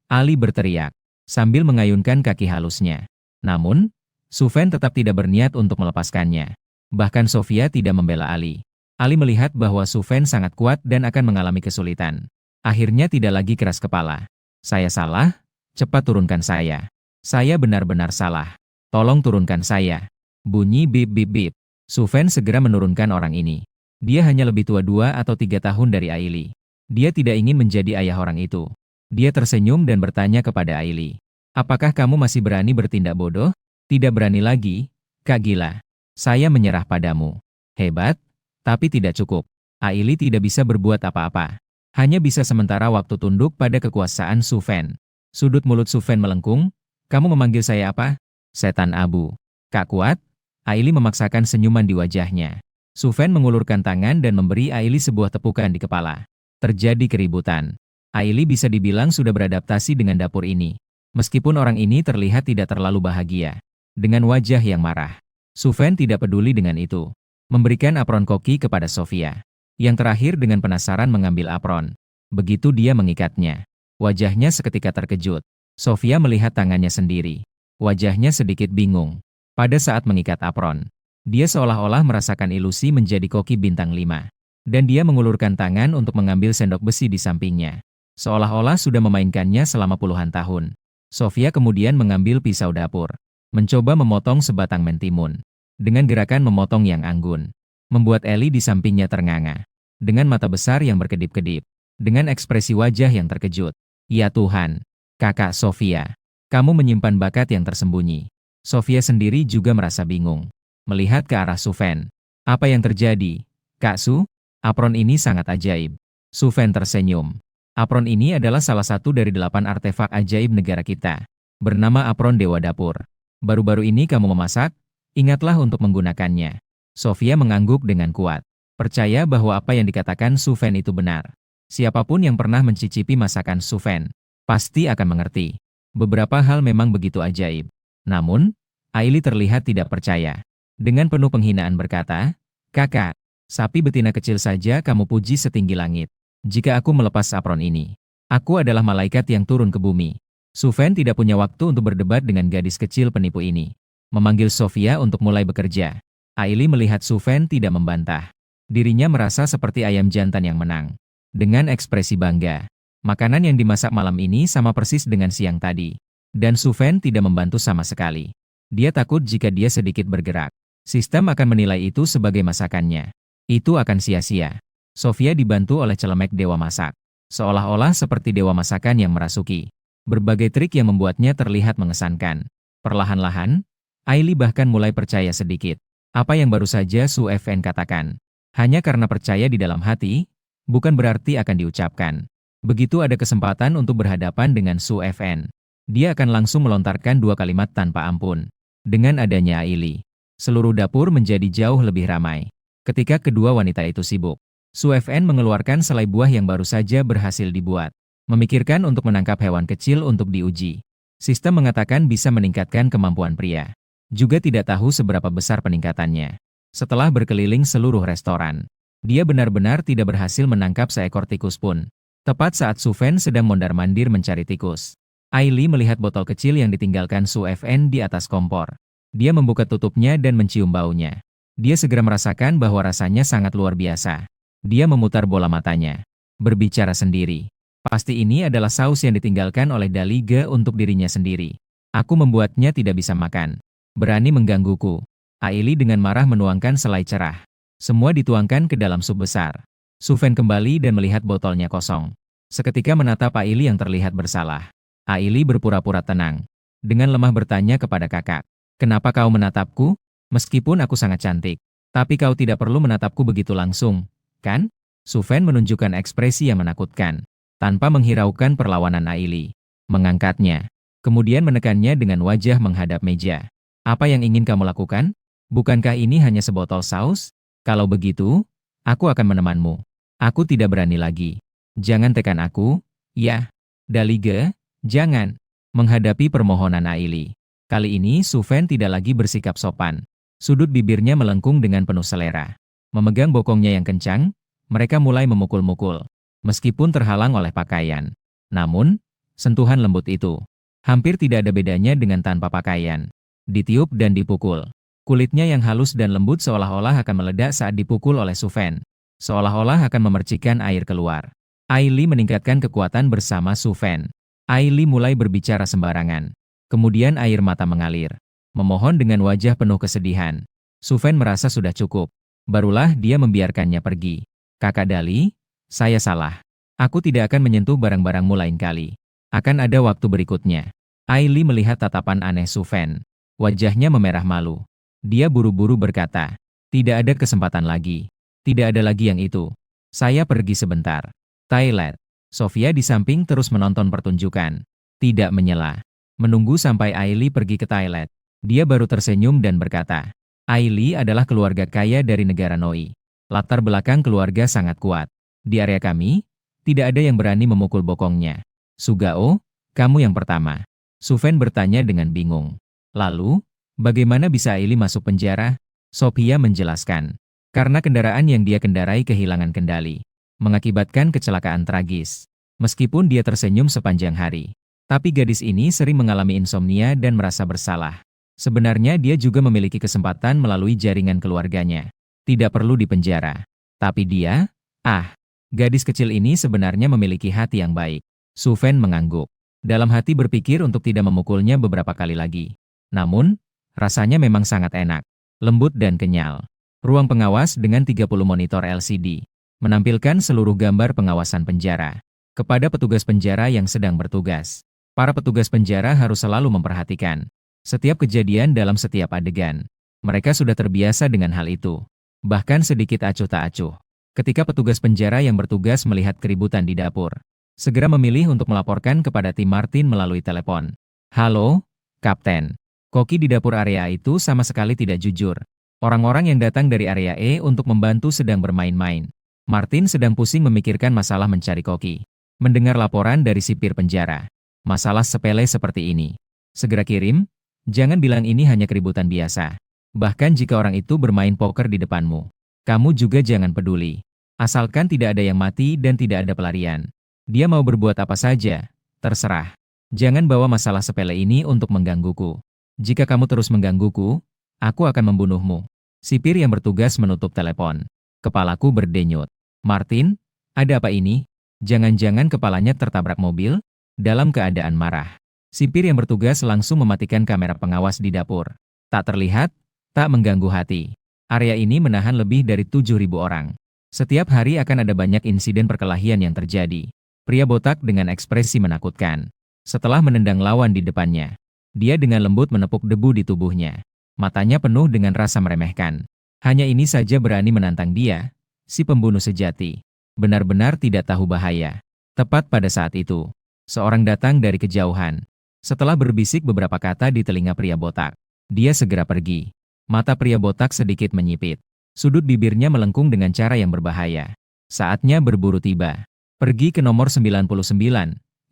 Ali berteriak, sambil mengayunkan kaki halusnya. Namun, Su Fen tetap tidak berniat untuk melepaskannya. Bahkan Sofia tidak membela Ali. Ali melihat bahwa Su Fen sangat kuat dan akan mengalami kesulitan. Akhirnya tidak lagi keras kepala. Saya salah, cepat turunkan saya. Saya benar-benar salah. Tolong turunkan saya. Bunyi bip bip bip. Su Fen segera menurunkan orang ini. Dia hanya lebih tua 2 atau 3 tahun dari Aili. Dia tidak ingin menjadi ayah orang itu. Dia tersenyum dan bertanya kepada Aili. Apakah kamu masih berani bertindak bodoh? Tidak berani lagi, Kak Gila. Saya menyerah padamu. Hebat, tapi tidak cukup. Aili tidak bisa berbuat apa-apa. Hanya bisa sementara waktu tunduk pada kekuasaan Su Fen. Sudut mulut Su Fen melengkung. Kamu memanggil saya apa? Setan abu. Kak kuat? Aili memaksakan senyuman di wajahnya. Su Fen mengulurkan tangan dan memberi Aili sebuah tepukan di kepala. Terjadi keributan. Aili bisa dibilang sudah beradaptasi dengan dapur ini. Meskipun orang ini terlihat tidak terlalu bahagia. Dengan wajah yang marah. Su Fen tidak peduli dengan itu. Memberikan apron koki kepada Sofia. Yang terakhir dengan penasaran mengambil apron. Begitu dia mengikatnya. Wajahnya seketika terkejut. Sofia melihat tangannya sendiri. Wajahnya sedikit bingung. Pada saat mengikat apron, dia seolah-olah merasakan ilusi menjadi koki bintang 5. Dan dia mengulurkan tangan untuk mengambil sendok besi di sampingnya. Seolah-olah sudah memainkannya selama puluhan tahun. Sofia kemudian mengambil pisau dapur. Mencoba memotong sebatang mentimun. Dengan gerakan memotong yang anggun. Membuat Ellie di sampingnya ternganga. Dengan mata besar yang berkedip-kedip. Dengan ekspresi wajah yang terkejut. Ya Tuhan, Kakak Sofia. Kamu menyimpan bakat yang tersembunyi. Sofia sendiri juga merasa bingung. Melihat ke arah Suven. Apa yang terjadi? Kak Su? Apron ini sangat ajaib. Suven tersenyum. Apron ini adalah salah satu dari 8 artefak ajaib negara kita. Bernama apron Dewa Dapur. Baru-baru ini kamu memasak? Ingatlah untuk menggunakannya. Sofia mengangguk dengan kuat. Percaya bahwa apa yang dikatakan Suven itu benar. Siapapun yang pernah mencicipi masakan Suven, pasti akan mengerti. Beberapa hal memang begitu ajaib. Namun, Aili terlihat tidak percaya. Dengan penuh penghinaan berkata, Kakak, sapi betina kecil saja kamu puji setinggi langit. Jika aku melepas apron ini, aku adalah malaikat yang turun ke bumi. Suven tidak punya waktu untuk berdebat dengan gadis kecil penipu ini. Memanggil Sofia untuk mulai bekerja. Aili melihat Suven tidak membantah. Dirinya merasa seperti ayam jantan yang menang. Dengan ekspresi bangga. Makanan yang dimasak malam ini sama persis dengan siang tadi. Dan Suven tidak membantu sama sekali. Dia takut jika dia sedikit bergerak. Sistem akan menilai itu sebagai masakannya. Itu akan sia-sia. Sofia dibantu oleh celemek dewa masak. Seolah-olah seperti dewa masakan yang merasuki. Berbagai trik yang membuatnya terlihat mengesankan. Perlahan-lahan, Aili bahkan mulai percaya sedikit. Apa yang baru saja Su Fn katakan. Hanya karena percaya di dalam hati, bukan berarti akan diucapkan. Begitu ada kesempatan untuk berhadapan dengan Su Fn, dia akan langsung melontarkan 2 kalimat tanpa ampun. Dengan adanya Aili, seluruh dapur menjadi jauh lebih ramai. Ketika kedua wanita itu sibuk, Su Fn mengeluarkan selai buah yang baru saja berhasil dibuat. Memikirkan untuk menangkap hewan kecil untuk diuji. Sistem mengatakan bisa meningkatkan kemampuan pria. Juga tidak tahu seberapa besar peningkatannya. Setelah berkeliling seluruh restoran, dia benar-benar tidak berhasil menangkap seekor tikus pun. Tepat saat Suven sedang mondar-mandir mencari tikus, Aili melihat botol kecil yang ditinggalkan Su Fn di atas kompor. Dia membuka tutupnya dan mencium baunya. Dia segera merasakan bahwa rasanya sangat luar biasa. Dia memutar bola matanya. Berbicara sendiri. Pasti ini adalah saus yang ditinggalkan oleh Daliga untuk dirinya sendiri. Aku membuatnya tidak bisa makan. Berani menggangguku. Aili dengan marah menuangkan selai cerah. Semua dituangkan ke dalam sup besar. Suven kembali dan melihat botolnya kosong. Seketika menatap Aili yang terlihat bersalah. Aili berpura-pura tenang. Dengan lemah bertanya kepada kakak. Kenapa kau menatapku? Meskipun aku sangat cantik. Tapi kau tidak perlu menatapku begitu langsung. Kan? Suven menunjukkan ekspresi yang menakutkan. Tanpa menghiraukan perlawanan Aili. Mengangkatnya. Kemudian menekannya dengan wajah menghadap meja. Apa yang ingin kamu lakukan? Bukankah ini hanya sebotol saus? Kalau begitu, aku akan menemanmu. Aku tidak berani lagi. Jangan tekan aku. Ya. Daliga, jangan. Menghadapi permohonan Aili. Kali ini Suven tidak lagi bersikap sopan. Sudut bibirnya melengkung dengan penuh selera. Memegang bokongnya yang kencang, mereka mulai memukul-mukul. Meskipun terhalang oleh pakaian. Namun, sentuhan lembut itu hampir tidak ada bedanya dengan tanpa pakaian. Ditiup dan dipukul. Kulitnya yang halus dan lembut seolah-olah akan meledak saat dipukul oleh Suven. Seolah-olah akan memercikan air keluar. Aili meningkatkan kekuatan bersama Suven. Aili mulai berbicara sembarangan. Kemudian air mata mengalir. Memohon dengan wajah penuh kesedihan. Suven merasa sudah cukup. Barulah dia membiarkannya pergi. Kakak Dali, saya salah. Aku tidak akan menyentuh barang-barangmu lain kali. Akan ada waktu berikutnya. Aili melihat tatapan aneh Suven. Wajahnya memerah malu. Dia buru-buru berkata, tidak ada kesempatan lagi. Tidak ada lagi yang itu. Saya pergi sebentar. Toilet. Sofia di samping terus menonton pertunjukan. Tidak menyela. Menunggu sampai Aili pergi ke toilet. Dia baru tersenyum dan berkata, Aili adalah keluarga kaya dari negara Noi. Latar belakang keluarga sangat kuat. Di area kami, tidak ada yang berani memukul bokongnya. Sugao, kamu yang pertama. Suven bertanya dengan bingung. Lalu, bagaimana bisa Aili masuk penjara? Sophia menjelaskan. Karena kendaraan yang dia kendarai kehilangan kendali. Mengakibatkan kecelakaan tragis. Meskipun dia tersenyum sepanjang hari. Tapi gadis ini sering mengalami insomnia dan merasa bersalah. Sebenarnya dia juga memiliki kesempatan melalui jaringan keluarganya. Tidak perlu dipenjara. Tapi dia Ah, gadis kecil ini sebenarnya memiliki hati yang baik. Su Fan mengangguk. Dalam hati berpikir untuk tidak memukulnya beberapa kali lagi. Namun, rasanya memang sangat enak. Lembut dan kenyal. Ruang pengawas dengan 30 monitor LCD. Menampilkan seluruh gambar pengawasan penjara. Kepada petugas penjara yang sedang bertugas. Para petugas penjara harus selalu memperhatikan setiap kejadian dalam setiap adegan. Mereka sudah terbiasa dengan hal itu. Bahkan sedikit acuh tak acuh. Ketika petugas penjara yang bertugas melihat keributan di dapur, segera memilih untuk melaporkan kepada tim Martin melalui telepon. Halo, Kapten. Koki di dapur area itu sama sekali tidak jujur. Orang-orang yang datang dari area E untuk membantu sedang bermain-main. Martin sedang pusing memikirkan masalah mencari Koki. Mendengar laporan dari sipir penjara. Masalah sepele seperti ini. Segera kirim, jangan bilang ini hanya keributan biasa. Bahkan jika orang itu bermain poker di depanmu, kamu juga jangan peduli. Asalkan tidak ada yang mati dan tidak ada pelarian. Dia mau berbuat apa saja, terserah. Jangan bawa masalah sepele ini untuk menggangguku. Jika kamu terus menggangguku, aku akan membunuhmu. Sipir yang bertugas menutup telepon. Kepalaku berdenyut. Martin, ada apa ini? Jangan-jangan kepalanya tertabrak mobil? Dalam keadaan marah, sipir yang bertugas langsung mematikan kamera pengawas di dapur. Tak terlihat, tak mengganggu hati. Area ini menahan lebih dari 7.000 orang. Setiap hari akan ada banyak insiden perkelahian yang terjadi. Pria botak dengan ekspresi menakutkan. Setelah menendang lawan di depannya, dia dengan lembut menepuk debu di tubuhnya. Matanya penuh dengan rasa meremehkan. Hanya ini saja berani menantang dia, si pembunuh sejati. Benar-benar tidak tahu bahaya. Tepat pada saat itu, seorang datang dari kejauhan. Setelah berbisik beberapa kata di telinga pria botak, dia segera pergi. Mata pria botak sedikit menyipit. Sudut bibirnya melengkung dengan cara yang berbahaya. Saatnya berburu tiba. Pergi ke nomor 99,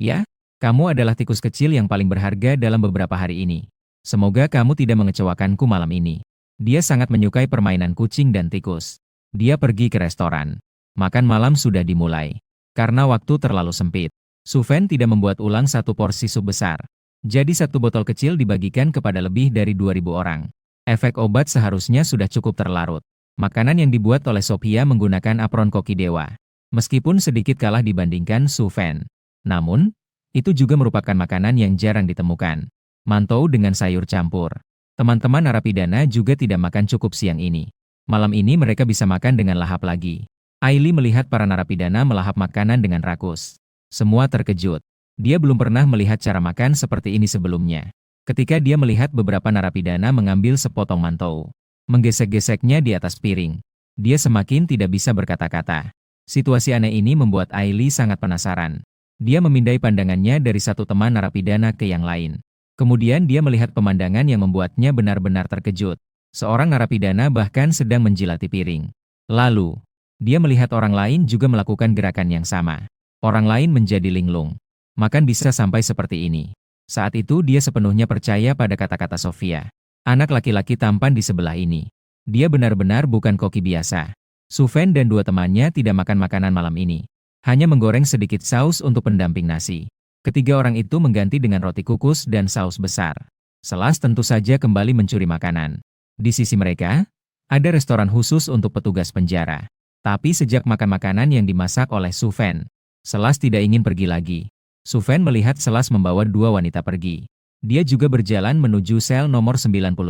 ya? Kamu adalah tikus kecil yang paling berharga dalam beberapa hari ini. Semoga kamu tidak mengecewakanku malam ini. Dia sangat menyukai permainan kucing dan tikus. Dia pergi ke restoran. Makan malam sudah dimulai. Karena waktu terlalu sempit, Su Fan tidak membuat ulang satu porsi sup besar. Jadi satu botol kecil dibagikan kepada lebih dari 2.000 orang. Efek obat seharusnya sudah cukup terlarut. Makanan yang dibuat oleh Sophia menggunakan apron koki dewa. Meskipun sedikit kalah dibandingkan Su Fan. Namun, itu juga merupakan makanan yang jarang ditemukan. Mantou dengan sayur campur. Teman-teman narapidana juga tidak makan cukup siang ini. Malam ini mereka bisa makan dengan lahap lagi. Aili melihat para narapidana melahap makanan dengan rakus. Semua terkejut. Dia belum pernah melihat cara makan seperti ini sebelumnya. Ketika dia melihat beberapa narapidana mengambil sepotong mantou, menggesek-geseknya di atas piring, dia semakin tidak bisa berkata-kata. Situasi aneh ini membuat Aili sangat penasaran. Dia memindai pandangannya dari satu teman narapidana ke yang lain. Kemudian dia melihat pemandangan yang membuatnya benar-benar terkejut. Seorang narapidana bahkan sedang menjilati piring. Lalu, dia melihat orang lain juga melakukan gerakan yang sama. Orang lain menjadi linglung. Makan bisa sampai seperti ini. Saat itu dia sepenuhnya percaya pada kata-kata Sophia. Anak laki-laki tampan di sebelah ini. Dia benar-benar bukan koki biasa. Su Fan dan dua temannya tidak makan makanan malam ini. Hanya menggoreng sedikit saus untuk pendamping nasi. Ketiga orang itu mengganti dengan roti kukus dan saus besar. Selas tentu saja kembali mencuri makanan. Di sisi mereka, ada restoran khusus untuk petugas penjara. Tapi sejak makan makanan yang dimasak oleh Su Fan, Selas tidak ingin pergi lagi. Su Fan melihat Selas membawa dua wanita pergi. Dia juga berjalan menuju sel nomor 99.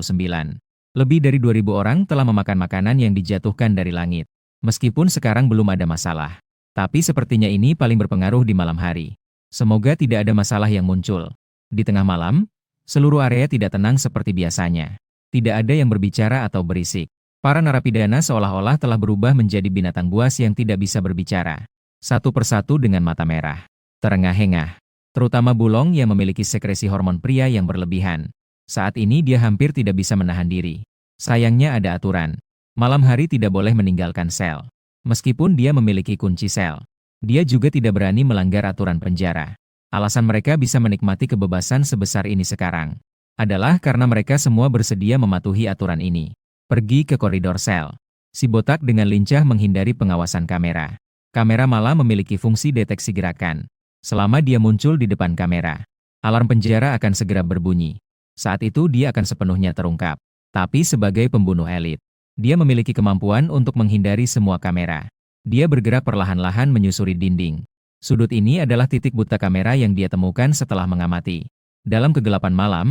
Lebih dari 2.000 orang telah memakan makanan yang dijatuhkan dari langit. Meskipun sekarang belum ada masalah. Tapi sepertinya ini paling berpengaruh di malam hari. Semoga tidak ada masalah yang muncul. Di tengah malam, seluruh area tidak tenang seperti biasanya. Tidak ada yang berbicara atau berisik. Para narapidana seolah-olah telah berubah menjadi binatang buas yang tidak bisa berbicara. Satu persatu dengan mata merah. Terengah-engah. Terutama Bulong yang memiliki sekresi hormon pria yang berlebihan. Saat ini dia hampir tidak bisa menahan diri. Sayangnya ada aturan. Malam hari tidak boleh meninggalkan sel. Meskipun dia memiliki kunci sel, dia juga tidak berani melanggar aturan penjara. Alasan mereka bisa menikmati kebebasan sebesar ini sekarang adalah karena mereka semua bersedia mematuhi aturan ini. Pergi ke koridor sel. Si botak dengan lincah menghindari pengawasan kamera. Kamera malah memiliki fungsi deteksi gerakan. Selama dia muncul di depan kamera, alarm penjara akan segera berbunyi. Saat itu dia akan sepenuhnya terungkap. Tapi sebagai pembunuh elit, dia memiliki kemampuan untuk menghindari semua kamera. Dia bergerak perlahan-lahan menyusuri dinding. Sudut ini adalah titik buta kamera yang dia temukan setelah mengamati. Dalam kegelapan malam,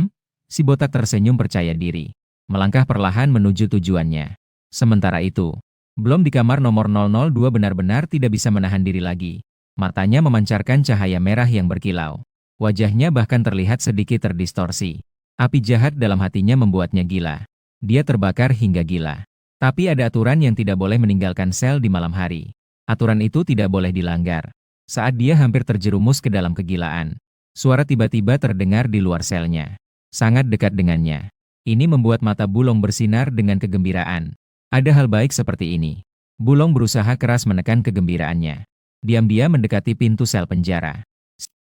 si botak tersenyum percaya diri. Melangkah perlahan menuju tujuannya. Sementara itu, belum di kamar nomor 002 benar-benar tidak bisa menahan diri lagi. Matanya memancarkan cahaya merah yang berkilau. Wajahnya bahkan terlihat sedikit terdistorsi. Api jahat dalam hatinya membuatnya gila. Dia terbakar hingga gila. Tapi ada aturan yang tidak boleh meninggalkan sel di malam hari. Aturan itu tidak boleh dilanggar. Saat dia hampir terjerumus ke dalam kegilaan, suara tiba-tiba terdengar di luar selnya. Sangat dekat dengannya. Ini membuat mata Bulong bersinar dengan kegembiraan. Ada hal baik seperti ini. Bulong berusaha keras menekan kegembiraannya. Diam-diam mendekati pintu sel penjara.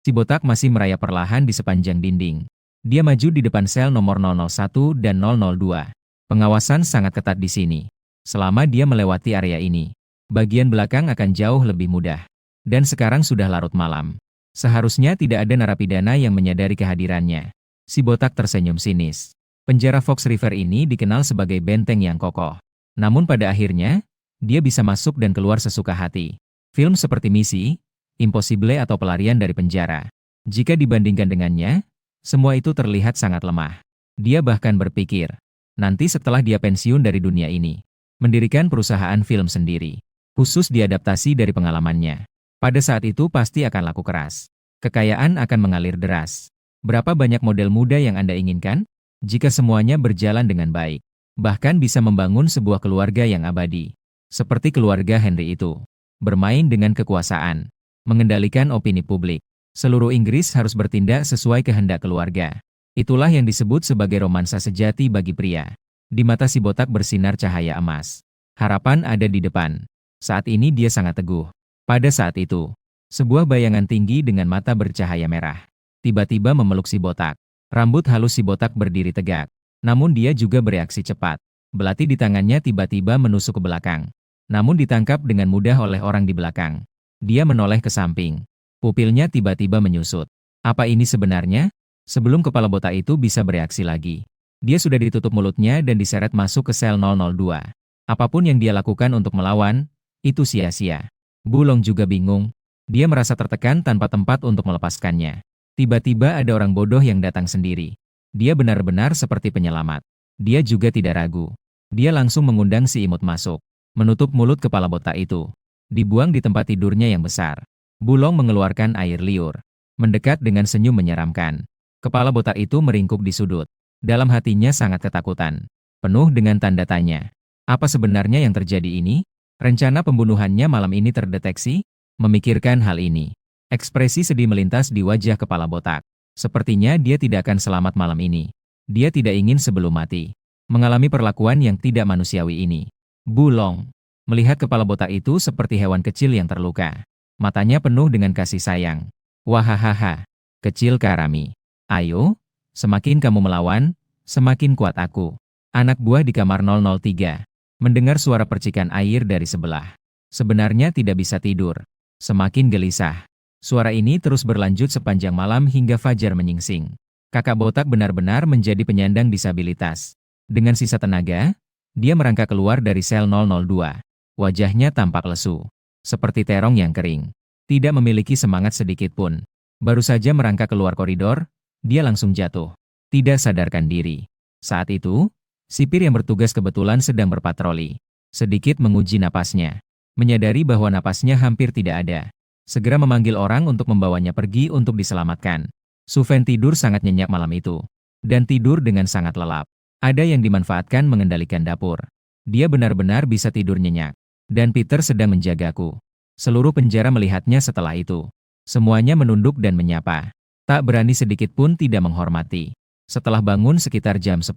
Si botak masih merayap perlahan di sepanjang dinding. Dia maju di depan sel nomor 001 dan 002. Pengawasan sangat ketat di sini. Selama dia melewati area ini, bagian belakang akan jauh lebih mudah. Dan sekarang sudah larut malam. Seharusnya tidak ada narapidana yang menyadari kehadirannya. Si botak tersenyum sinis. Penjara Fox River ini dikenal sebagai benteng yang kokoh. Namun pada akhirnya, dia bisa masuk dan keluar sesuka hati. Film seperti Misi Impossible atau Pelarian dari Penjara. Jika dibandingkan dengannya, semua itu terlihat sangat lemah. Dia bahkan berpikir, nanti setelah dia pensiun dari dunia ini, mendirikan perusahaan film sendiri, khusus diadaptasi dari pengalamannya. Pada saat itu pasti akan laku keras. Kekayaan akan mengalir deras. Berapa banyak model muda yang Anda inginkan? Jika semuanya berjalan dengan baik, bahkan bisa membangun sebuah keluarga yang abadi. Seperti keluarga Henry itu. Bermain dengan kekuasaan. Mengendalikan opini publik. Seluruh Inggris harus bertindak sesuai kehendak keluarga. Itulah yang disebut sebagai romansa sejati bagi pria. Di mata si botak bersinar cahaya emas. Harapan ada di depan. Saat ini dia sangat teguh. Pada saat itu, sebuah bayangan tinggi dengan mata bercahaya merah tiba-tiba memeluk si botak. Rambut halus si botak berdiri tegak. Namun dia juga bereaksi cepat. Belati di tangannya tiba-tiba menusuk ke belakang. Namun ditangkap dengan mudah oleh orang di belakang. Dia menoleh ke samping. Pupilnya tiba-tiba menyusut. Apa ini sebenarnya? Sebelum kepala botak itu bisa bereaksi lagi, dia sudah ditutup mulutnya dan diseret masuk ke sel 002. Apapun yang dia lakukan untuk melawan, itu sia-sia. Bulong juga bingung. Dia merasa tertekan tanpa tempat untuk melepaskannya. Tiba-tiba ada orang bodoh yang datang sendiri. Dia benar-benar seperti penyelamat. Dia juga tidak ragu. Dia langsung mengundang si imut masuk. Menutup mulut kepala botak itu. Dibuang di tempat tidurnya yang besar. Bulong mengeluarkan air liur. Mendekat dengan senyum menyeramkan. Kepala botak itu meringkuk di sudut. Dalam hatinya sangat ketakutan. Penuh dengan tanda tanya. Apa sebenarnya yang terjadi ini? Rencana pembunuhannya malam ini terdeteksi? Memikirkan hal ini, ekspresi sedih melintas di wajah kepala botak. Sepertinya dia tidak akan selamat malam ini. Dia tidak ingin sebelum mati mengalami perlakuan yang tidak manusiawi ini. Bulong melihat kepala botak itu seperti hewan kecil yang terluka. Matanya penuh dengan kasih sayang. Wahahaha, kecil Karami. Ayo, semakin kamu melawan, semakin kuat aku. Anak buah di kamar 003 mendengar suara percikan air dari sebelah. Sebenarnya tidak bisa tidur. Semakin gelisah. Suara ini terus berlanjut sepanjang malam hingga fajar menyingsing. Kakak botak benar-benar menjadi penyandang disabilitas. Dengan sisa tenaga, dia merangkak keluar dari sel 002. Wajahnya tampak lesu. Seperti terong yang kering. Tidak memiliki semangat sedikit pun. Baru saja merangkak keluar koridor, dia langsung jatuh. Tidak sadarkan diri. Saat itu, sipir yang bertugas kebetulan sedang berpatroli. Sedikit menguji napasnya. Menyadari bahwa napasnya hampir tidak ada. Segera memanggil orang untuk membawanya pergi untuk diselamatkan. Suven tidur sangat nyenyak malam itu. Dan tidur dengan sangat lelap. Ada yang dimanfaatkan mengendalikan dapur. Dia benar-benar bisa tidur nyenyak. Dan Peter sedang menjagaku. Seluruh penjara melihatnya setelah itu. Semuanya menunduk dan menyapa. Tak berani sedikit pun tidak menghormati. Setelah bangun sekitar jam 10,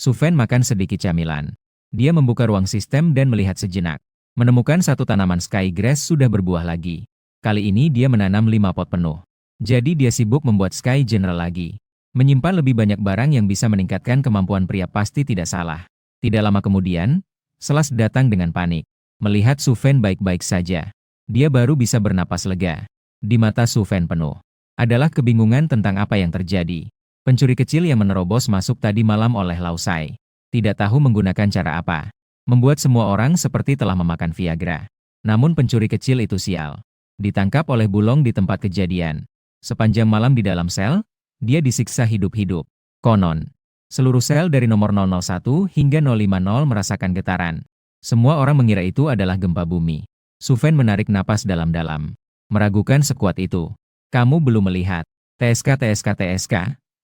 Suven makan sedikit camilan. Dia membuka ruang sistem dan melihat sejenak. Menemukan satu tanaman sky grass sudah berbuah lagi. Kali ini dia menanam 5 pot penuh. Jadi dia sibuk membuat sky general lagi. Menyimpan lebih banyak barang yang bisa meningkatkan kemampuan pria pasti tidak salah. Tidak lama kemudian, Selas datang dengan panik. Melihat Suven baik-baik saja. Dia baru bisa bernapas lega. Di mata Suven penuh adalah kebingungan tentang apa yang terjadi. Pencuri kecil yang menerobos masuk tadi malam oleh Lausai. Tidak tahu menggunakan cara apa. Membuat semua orang seperti telah memakan Viagra. Namun pencuri kecil itu sial. Ditangkap oleh Bulong di tempat kejadian. Sepanjang malam di dalam sel, dia disiksa hidup-hidup. Konon, seluruh sel dari nomor 001 hingga 050 merasakan getaran. Semua orang mengira itu adalah gempa bumi. Suven menarik napas dalam-dalam. Meragukan sekuat itu. Kamu belum melihat. TSK.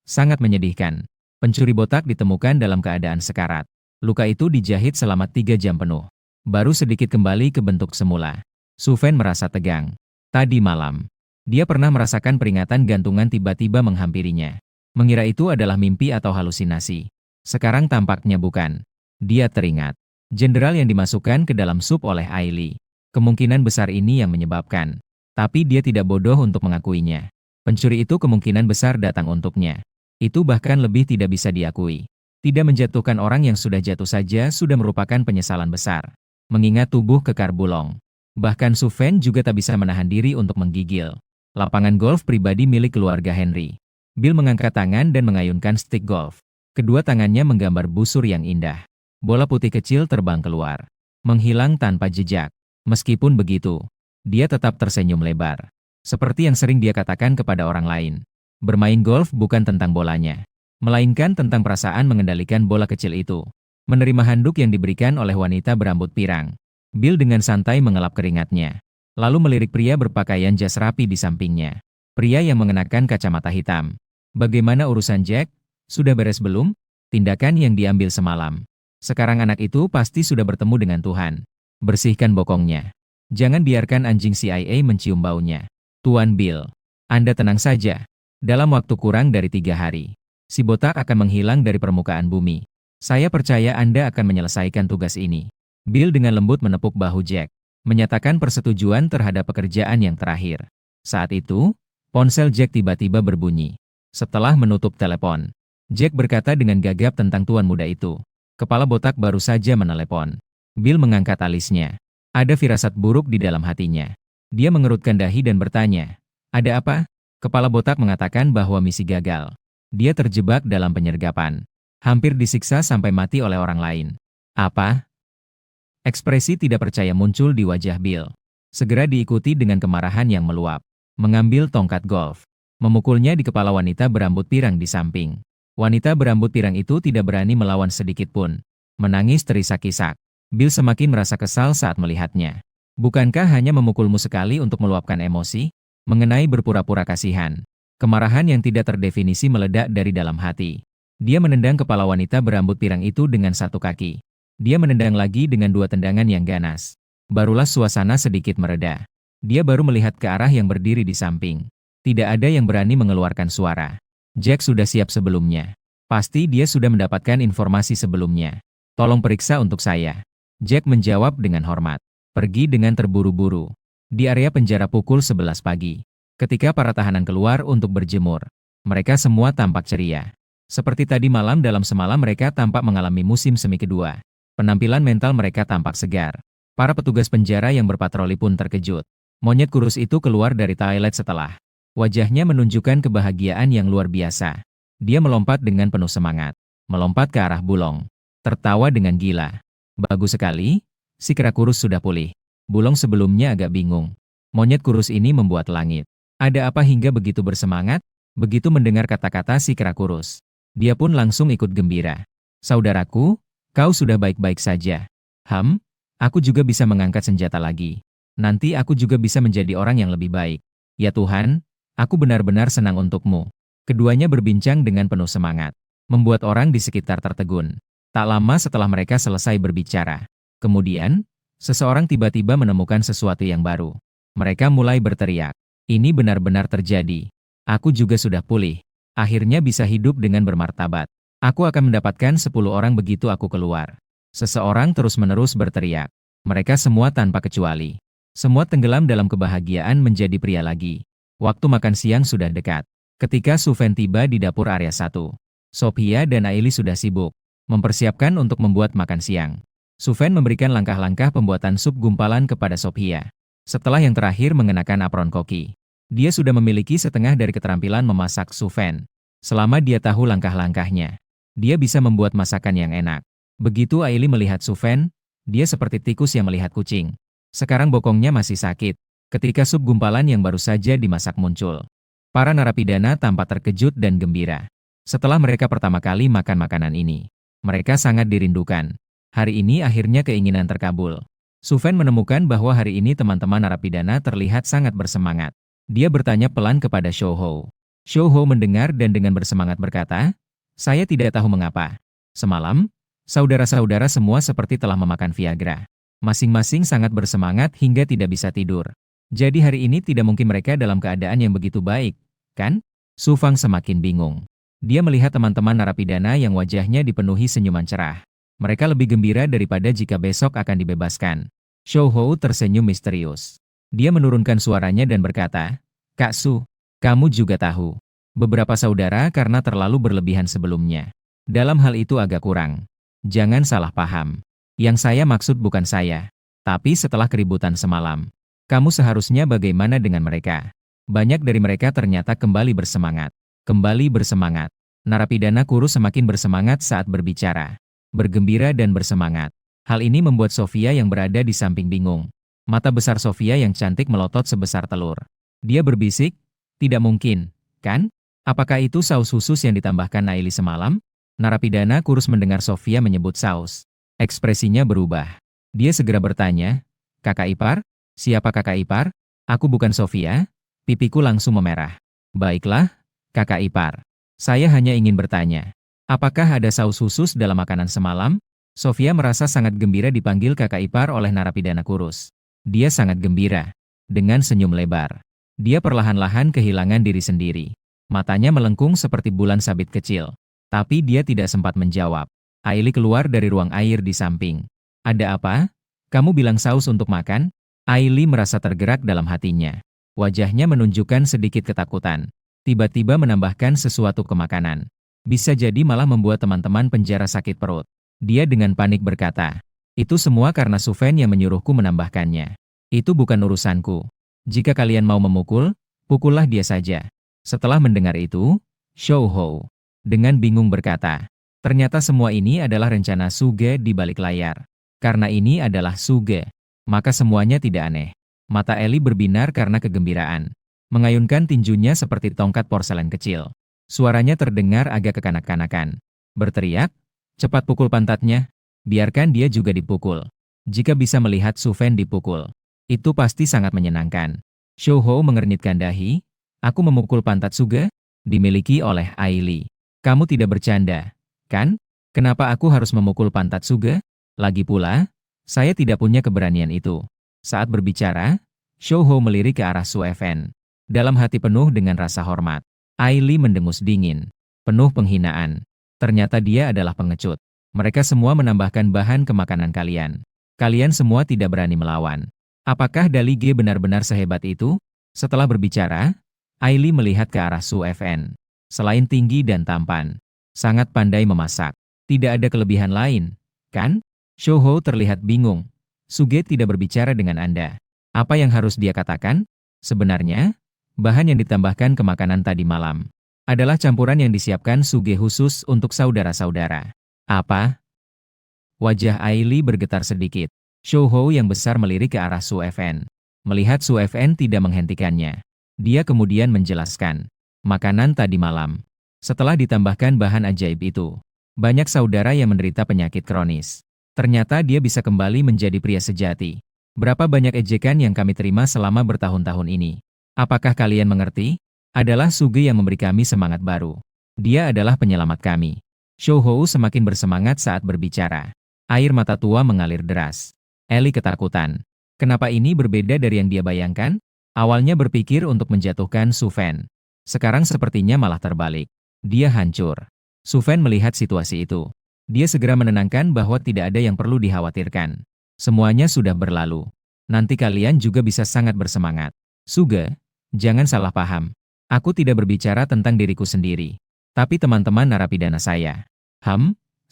Sangat menyedihkan. Pencuri botak ditemukan dalam keadaan sekarat. Luka itu dijahit selama 3 jam penuh. Baru sedikit kembali ke bentuk semula. Suven merasa tegang. Tadi malam, dia pernah merasakan peringatan gantungan tiba-tiba menghampirinya. Mengira itu adalah mimpi atau halusinasi. Sekarang tampaknya bukan. Dia teringat. Jenderal yang dimasukkan ke dalam sup oleh Ailey. Kemungkinan besar ini yang menyebabkan. Tapi dia tidak bodoh untuk mengakuinya. Pencuri itu kemungkinan besar datang untuknya. Itu bahkan lebih tidak bisa diakui. Tidak menjatuhkan orang yang sudah jatuh saja sudah merupakan penyesalan besar. Mengingat tubuh kekar Bulong. Bahkan Suven juga tak bisa menahan diri untuk menggigil. Lapangan golf pribadi milik keluarga Henry. Bill mengangkat tangan dan mengayunkan stik golf. Kedua tangannya menggambar busur yang indah. Bola putih kecil terbang keluar. Menghilang tanpa jejak. Meskipun begitu, dia tetap tersenyum lebar. Seperti yang sering dia katakan kepada orang lain. Bermain golf bukan tentang bolanya, melainkan tentang perasaan mengendalikan bola kecil itu. Menerima handuk yang diberikan oleh wanita berambut pirang. Bill dengan santai mengelap keringatnya. Lalu melirik pria berpakaian jas rapi di sampingnya. Pria yang mengenakan kacamata hitam. Bagaimana urusan Jack? Sudah beres belum? Tindakan yang diambil semalam. Sekarang anak itu pasti sudah bertemu dengan Tuhan. Bersihkan bokongnya. Jangan biarkan anjing CIA mencium baunya. Tuan Bill, Anda tenang saja. Dalam waktu kurang dari 3 hari, si botak akan menghilang dari permukaan bumi. Saya percaya Anda akan menyelesaikan tugas ini. Bill dengan lembut menepuk bahu Jack, menyatakan persetujuan terhadap pekerjaan yang terakhir. Saat itu, ponsel Jack tiba-tiba berbunyi. Setelah menutup telepon, Jack berkata dengan gagap tentang tuan muda itu. Kepala botak baru saja menelepon. Bill mengangkat alisnya. Ada firasat buruk di dalam hatinya. Dia mengerutkan dahi dan bertanya, "Ada apa?" Kepala botak mengatakan bahwa misi gagal. Dia terjebak dalam penyergapan. Hampir disiksa sampai mati oleh orang lain. Apa? Ekspresi tidak percaya muncul di wajah Bill. Segera diikuti dengan kemarahan yang meluap. Mengambil tongkat golf. Memukulnya di kepala wanita berambut pirang di samping. Wanita berambut pirang itu tidak berani melawan sedikit pun. Menangis terisak-isak. Bill semakin merasa kesal saat melihatnya. Bukankah hanya memukulmu sekali untuk meluapkan emosi? Mengenai berpura-pura kasihan. Kemarahan yang tidak terdefinisi meledak dari dalam hati. Dia menendang kepala wanita berambut pirang itu dengan satu kaki. Dia menendang lagi dengan 2 tendangan yang ganas. Barulah suasana sedikit mereda. Dia baru melihat ke arah yang berdiri di samping. Tidak ada yang berani mengeluarkan suara. Jack sudah siap sebelumnya. Pasti dia sudah mendapatkan informasi sebelumnya. Tolong periksa untuk saya. Jack menjawab dengan hormat. Pergi dengan terburu-buru. Di area penjara pukul 11 pagi. Ketika para tahanan keluar untuk berjemur. Mereka semua tampak ceria. Seperti tadi malam dalam semalam mereka tampak mengalami musim semi kedua. Penampilan mental mereka tampak segar. Para petugas penjara yang berpatroli pun terkejut. Monyet kurus itu keluar dari toilet setelah. Wajahnya menunjukkan kebahagiaan yang luar biasa. Dia melompat dengan penuh semangat. Melompat ke arah Bulong. Tertawa dengan gila. Bagus sekali, si kera kurus sudah pulih. Bulong sebelumnya agak bingung. Monyet kurus ini membuat langit. Ada apa hingga begitu bersemangat? Begitu mendengar kata-kata si kera kurus. Dia pun langsung ikut gembira. Saudaraku, kau sudah baik-baik saja. Aku juga bisa mengangkat senjata lagi. Nanti aku juga bisa menjadi orang yang lebih baik. Ya Tuhan, aku benar-benar senang untukmu. Keduanya berbincang dengan penuh semangat. Membuat orang di sekitar tertegun. Tak lama setelah mereka selesai berbicara. Kemudian, seseorang tiba-tiba menemukan sesuatu yang baru. Mereka mulai berteriak. Ini benar-benar terjadi. Aku juga sudah pulih. Akhirnya bisa hidup dengan bermartabat. Aku akan mendapatkan 10 orang begitu aku keluar. Seseorang terus-menerus berteriak. Mereka semua tanpa kecuali. Semua tenggelam dalam kebahagiaan menjadi pria lagi. Waktu makan siang sudah dekat. Ketika Suven tiba di dapur area 1. Sophia dan Ailey sudah sibuk. Mempersiapkan untuk membuat makan siang. Suven memberikan langkah-langkah pembuatan sup gumpalan kepada Sophia. Setelah yang terakhir mengenakan apron koki. Dia sudah memiliki setengah dari keterampilan memasak Suven. Selama dia tahu langkah-langkahnya, dia bisa membuat masakan yang enak. Begitu Ailey melihat Suven, dia seperti tikus yang melihat kucing. Sekarang bokongnya masih sakit. Ketika sup gumpalan yang baru saja dimasak muncul, para narapidana tampak terkejut dan gembira. Setelah mereka pertama kali makan makanan ini, mereka sangat dirindukan. Hari ini akhirnya keinginan terkabul. Sufen menemukan bahwa hari ini teman-teman narapidana terlihat sangat bersemangat. Dia bertanya pelan kepada Shouho. Shouho mendengar dan dengan bersemangat berkata, "Saya tidak tahu mengapa. Semalam, saudara-saudara semua seperti telah memakan Viagra. Masing-masing sangat bersemangat hingga tidak bisa tidur. Jadi hari ini tidak mungkin mereka dalam keadaan yang begitu baik, kan?" Su Fang semakin bingung. Dia melihat teman-teman narapidana yang wajahnya dipenuhi senyuman cerah. Mereka lebih gembira daripada jika besok akan dibebaskan. Shouho tersenyum misterius. Dia menurunkan suaranya dan berkata, "Kak Su, kamu juga tahu. Beberapa saudara karena terlalu berlebihan sebelumnya. Dalam hal itu agak kurang. Jangan salah paham. Yang saya maksud bukan saya. Tapi setelah keributan semalam, kamu seharusnya bagaimana dengan mereka?" Banyak dari mereka ternyata kembali bersemangat. Kembali bersemangat. Narapidana kurus semakin bersemangat saat berbicara. Bergembira dan bersemangat. Hal ini membuat Sofia yang berada di samping bingung. Mata besar Sofia yang cantik melotot sebesar telur. Dia berbisik, "Tidak mungkin, kan? Apakah itu saus khusus yang ditambahkan Naili semalam?" Narapidana kurus mendengar Sofia menyebut saus. Ekspresinya berubah. Dia segera bertanya, "Kakak ipar? Siapa kakak ipar?" "Aku bukan Sofia." Pipiku langsung memerah. "Baiklah, kakak ipar. Saya hanya ingin bertanya, apakah ada saus khusus dalam makanan semalam?" Sofia merasa sangat gembira dipanggil kakak ipar oleh narapidana kurus. Dia sangat gembira. Dengan senyum lebar. Dia perlahan-lahan kehilangan diri sendiri. Matanya melengkung seperti bulan sabit kecil. Tapi dia tidak sempat menjawab. Aili keluar dari ruang air di samping. "Ada apa? Kamu bilang saus untuk makan?" Aili merasa tergerak dalam hatinya. Wajahnya menunjukkan sedikit ketakutan. Tiba-tiba menambahkan sesuatu ke makanan. Bisa jadi malah membuat teman-teman penjara sakit perut. Dia dengan panik berkata, "Itu semua karena Sufen yang menyuruhku menambahkannya. Itu bukan urusanku. Jika kalian mau memukul, pukullah dia saja." Setelah mendengar itu, Shouho dengan bingung berkata, "Ternyata semua ini adalah rencana Suge di balik layar. Karena ini adalah Suge, maka semuanya tidak aneh." Mata Eli berbinar karena kegembiraan. Mengayunkan tinjunya seperti tongkat porselen kecil. Suaranya terdengar agak kekanak-kanakan. Berteriak, "Cepat pukul pantatnya. Biarkan dia juga dipukul. Jika bisa melihat Sufen dipukul, itu pasti sangat menyenangkan." Shouho mengernyitkan dahi. "Aku memukul pantat Suge? Dimiliki oleh Aili. Kamu tidak bercanda, kan? Kenapa aku harus memukul pantat Suge? Lagi pula, saya tidak punya keberanian itu." Saat berbicara, Shouho melirik ke arah Su Fen. Dalam hati penuh dengan rasa hormat, Aili mendengus dingin, penuh penghinaan. Ternyata dia adalah pengecut. "Mereka semua menambahkan bahan ke makanan kalian. Kalian semua tidak berani melawan. Apakah Dalige benar-benar sehebat itu?" Setelah berbicara, Aili melihat ke arah Su Fen. Selain tinggi dan tampan, sangat pandai memasak. Tidak ada kelebihan lain, kan? Shouho terlihat bingung. "Suge tidak berbicara dengan Anda. Apa yang harus dia katakan?" "Sebenarnya, bahan yang ditambahkan ke makanan tadi malam adalah campuran yang disiapkan Suge khusus untuk saudara-saudara." "Apa?" Wajah Aili bergetar sedikit. Shouho yang besar melirik ke arah Su Fen. Melihat Su Fen tidak menghentikannya, dia kemudian menjelaskan, "Makanan tadi malam, setelah ditambahkan bahan ajaib itu, banyak saudara yang menderita penyakit kronis. Ternyata dia bisa kembali menjadi pria sejati. Berapa banyak ejekan yang kami terima selama bertahun-tahun ini. Apakah kalian mengerti? Adalah Suge yang memberi kami semangat baru. Dia adalah penyelamat kami." Shouho semakin bersemangat saat berbicara. Air mata tua mengalir deras. Eli ketakutan. Kenapa ini berbeda dari yang dia bayangkan? Awalnya berpikir untuk menjatuhkan Sufen. Sekarang sepertinya malah terbalik. Dia hancur. Sufen melihat situasi itu. Dia segera menenangkan bahwa tidak ada yang perlu dikhawatirkan. Semuanya sudah berlalu. Nanti kalian juga bisa sangat bersemangat. Suge, jangan salah paham. Aku tidak berbicara tentang diriku sendiri, tapi teman-teman narapidana saya.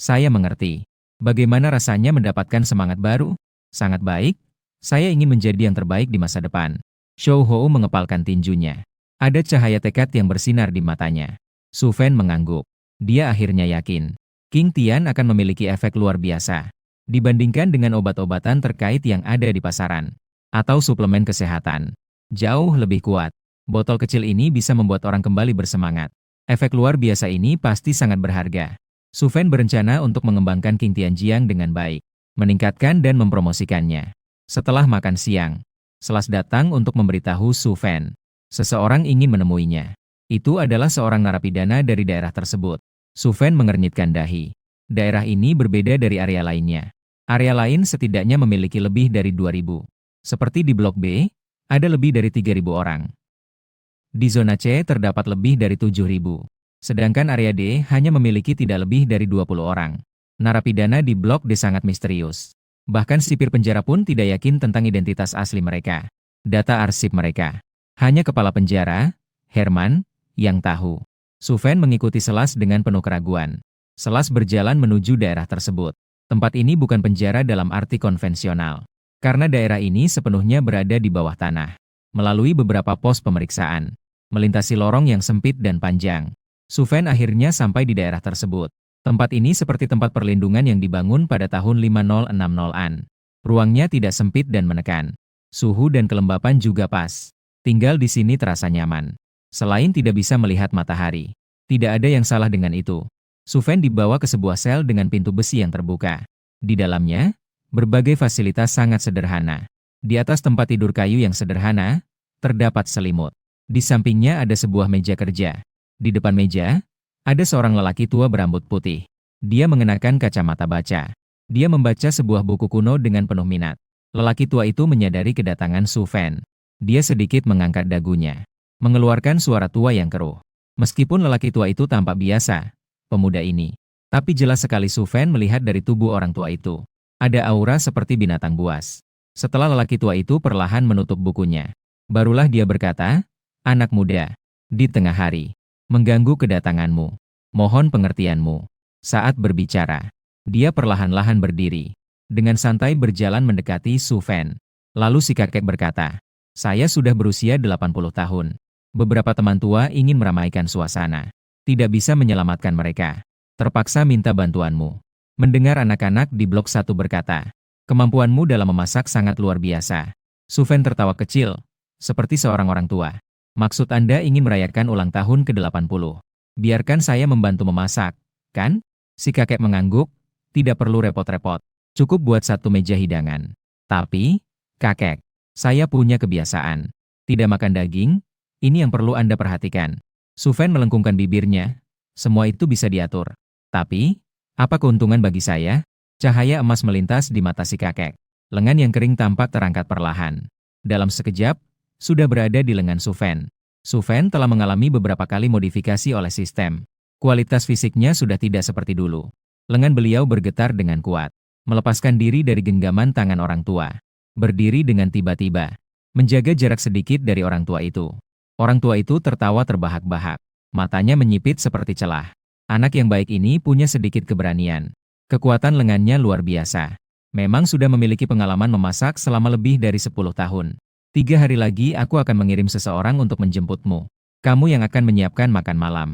Saya mengerti. Bagaimana rasanya mendapatkan semangat baru? Sangat baik. Saya ingin menjadi yang terbaik di masa depan. Shouho mengepalkan tinjunya. Ada cahaya tekad yang bersinar di matanya. Sufen mengangguk. Dia akhirnya yakin King Tian akan memiliki efek luar biasa dibandingkan dengan obat-obatan terkait yang ada di pasaran. atau suplemen kesehatan. Jauh lebih kuat. Botol kecil ini bisa membuat orang kembali bersemangat. Efek luar biasa ini pasti sangat berharga. Su Fan berencana untuk mengembangkan King Tianjiang dengan baik, meningkatkan dan mempromosikannya. Setelah makan siang, Selas datang untuk memberitahu Su Fan. Seseorang ingin menemuinya. Itu adalah seorang narapidana dari daerah tersebut. Su Fan mengernyitkan dahi. Daerah ini berbeda dari area lainnya. Area lain setidaknya memiliki lebih dari 2.000. Seperti di Blok B, ada lebih dari 3.000 orang. Di zona C terdapat lebih dari 7.000. Sedangkan area D hanya memiliki tidak lebih dari 20 orang. Narapidana di Blok D sangat misterius. Bahkan sipir penjara pun tidak yakin tentang identitas asli mereka. Data arsip mereka. Hanya kepala penjara, Herman, yang tahu. Su Fan mengikuti Selas dengan penuh keraguan. Selas berjalan menuju daerah tersebut. Tempat ini bukan penjara dalam arti konvensional. Karena daerah ini sepenuhnya berada di bawah tanah. Melalui beberapa pos pemeriksaan, melintasi lorong yang sempit dan panjang, Su Fan akhirnya sampai di daerah tersebut. Tempat ini seperti tempat perlindungan yang dibangun pada tahun 5060-an. Ruangnya tidak sempit dan menekan. Suhu dan kelembapan juga pas. Tinggal di sini terasa nyaman. Selain tidak bisa melihat matahari, tidak ada yang salah dengan itu. Su Fan dibawa ke sebuah sel dengan pintu besi yang terbuka. Di dalamnya, berbagai fasilitas sangat sederhana. Di atas tempat tidur kayu yang sederhana, terdapat selimut. Di sampingnya ada sebuah meja kerja. Di depan meja, ada seorang lelaki tua berambut putih. Dia mengenakan kacamata baca. Dia membaca sebuah buku kuno dengan penuh minat. Lelaki tua itu menyadari kedatangan Su Fan. Dia sedikit mengangkat dagunya, mengeluarkan suara tua yang keruh. Meskipun lelaki tua itu tampak biasa, pemuda ini, tapi jelas sekali Su Fan melihat dari tubuh orang tua itu. Ada aura seperti binatang buas. Setelah lelaki tua itu perlahan menutup bukunya, barulah dia berkata, "Anak muda, di tengah hari, mengganggu kedatanganmu. Mohon pengertianmu." Saat berbicara, dia perlahan-lahan berdiri, dengan santai berjalan mendekati Su Fan. Lalu si kakek berkata, "Saya sudah berusia 80 tahun. Beberapa teman tua ingin meramaikan suasana. Tidak bisa menyelamatkan mereka. Terpaksa minta bantuanmu." Mendengar anak-anak di Blok 1 berkata, "Kemampuanmu dalam memasak sangat luar biasa." Su Fan tertawa kecil, seperti seorang orang tua. "Maksud Anda ingin merayakan ulang tahun ke-80. Biarkan saya membantu memasak, kan?" Si kakek mengangguk, "Tidak perlu repot-repot. Cukup buat satu meja hidangan. Tapi, kakek, saya punya kebiasaan. Tidak makan daging, ini yang perlu Anda perhatikan." Su Fan melengkungkan bibirnya. Semua itu bisa diatur. Tapi, apa keuntungan bagi saya? Cahaya emas melintas di mata si kakek. Lengan yang kering tampak terangkat perlahan. Dalam sekejap, sudah berada di lengan Su Fan. Su Fan telah mengalami beberapa kali modifikasi oleh sistem. Kualitas fisiknya sudah tidak seperti dulu. Lengan beliau bergetar dengan kuat, melepaskan diri dari genggaman tangan orang tua. Berdiri dengan tiba-tiba, menjaga jarak sedikit dari orang tua itu. Orang tua itu tertawa terbahak-bahak. Matanya menyipit seperti celah. Anak yang baik ini punya sedikit keberanian. Kekuatan lengannya luar biasa. Memang sudah memiliki pengalaman memasak selama lebih dari 10 tahun. 3 hari lagi aku akan mengirim seseorang untuk menjemputmu. Kamu yang akan menyiapkan makan malam.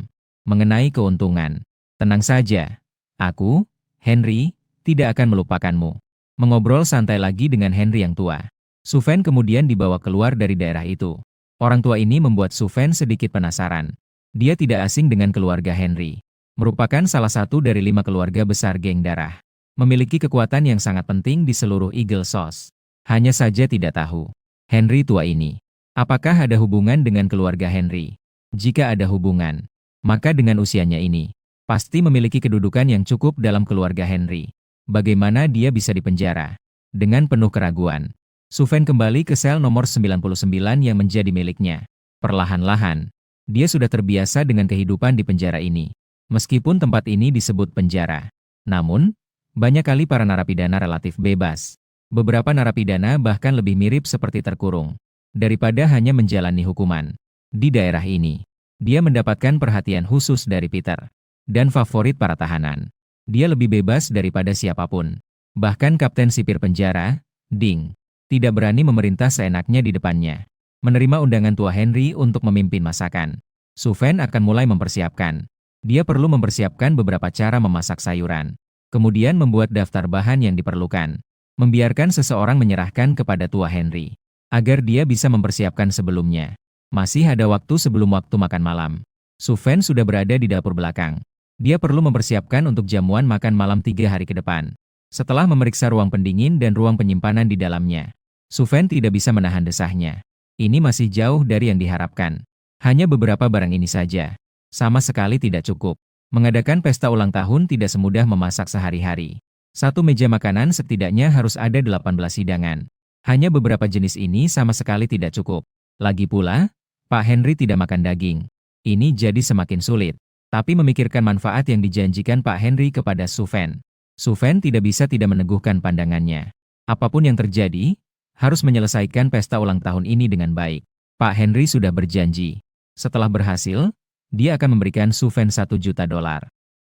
Mengenai keuntungan, tenang saja. Aku, Henry, tidak akan melupakanmu. Mengobrol santai lagi dengan Henry yang tua. Su Fan kemudian dibawa keluar dari daerah itu. Orang tua ini membuat Su Fan sedikit penasaran. Dia tidak asing dengan keluarga Henry. Merupakan salah satu dari 5 keluarga besar geng darah. Memiliki kekuatan yang sangat penting di seluruh Eagle Sauce. Hanya saja tidak tahu, Henry tua ini, apakah ada hubungan dengan keluarga Henry? Jika ada hubungan, maka dengan usianya ini, pasti memiliki kedudukan yang cukup dalam keluarga Henry. Bagaimana dia bisa dipenjara? Dengan penuh keraguan, Su Fan kembali ke sel nomor 99 yang menjadi miliknya. Perlahan-lahan, dia sudah terbiasa dengan kehidupan di penjara ini. Meskipun tempat ini disebut penjara, namun, banyak kali para narapidana relatif bebas. Beberapa narapidana bahkan lebih mirip seperti terkurung, daripada hanya menjalani hukuman. Di daerah ini, dia mendapatkan perhatian khusus dari Peter, dan favorit para tahanan. Dia lebih bebas daripada siapapun. Bahkan kapten sipir penjara, Ding, tidak berani memerintah seenaknya di depannya. Menerima undangan tua Henry untuk memimpin masakan, Su Fan akan mulai mempersiapkan. Dia perlu mempersiapkan beberapa cara memasak sayuran. Kemudian membuat daftar bahan yang diperlukan. Membiarkan seseorang menyerahkan kepada tua Henry. agar dia bisa mempersiapkan sebelumnya. Masih ada waktu sebelum waktu makan malam. Su Fen sudah berada di dapur belakang. Dia perlu mempersiapkan untuk jamuan makan malam 3 hari ke depan. Setelah memeriksa ruang pendingin dan ruang penyimpanan di dalamnya, Su Fen tidak bisa menahan desahnya. Ini masih jauh dari yang diharapkan. Hanya beberapa barang ini saja. Sama sekali tidak cukup. Mengadakan pesta ulang tahun tidak semudah memasak sehari-hari. Satu meja makanan setidaknya harus ada 18 hidangan. Hanya beberapa jenis ini sama sekali tidak cukup. Lagi pula, Pak Henry tidak makan daging. Ini jadi semakin sulit. Tapi memikirkan manfaat yang dijanjikan Pak Henry kepada Su Fen. Su Fen tidak bisa tidak meneguhkan pandangannya. Apapun yang terjadi, harus menyelesaikan pesta ulang tahun ini dengan baik. Pak Henry sudah berjanji. Setelah berhasil, dia akan memberikan Su Fen $1 juta.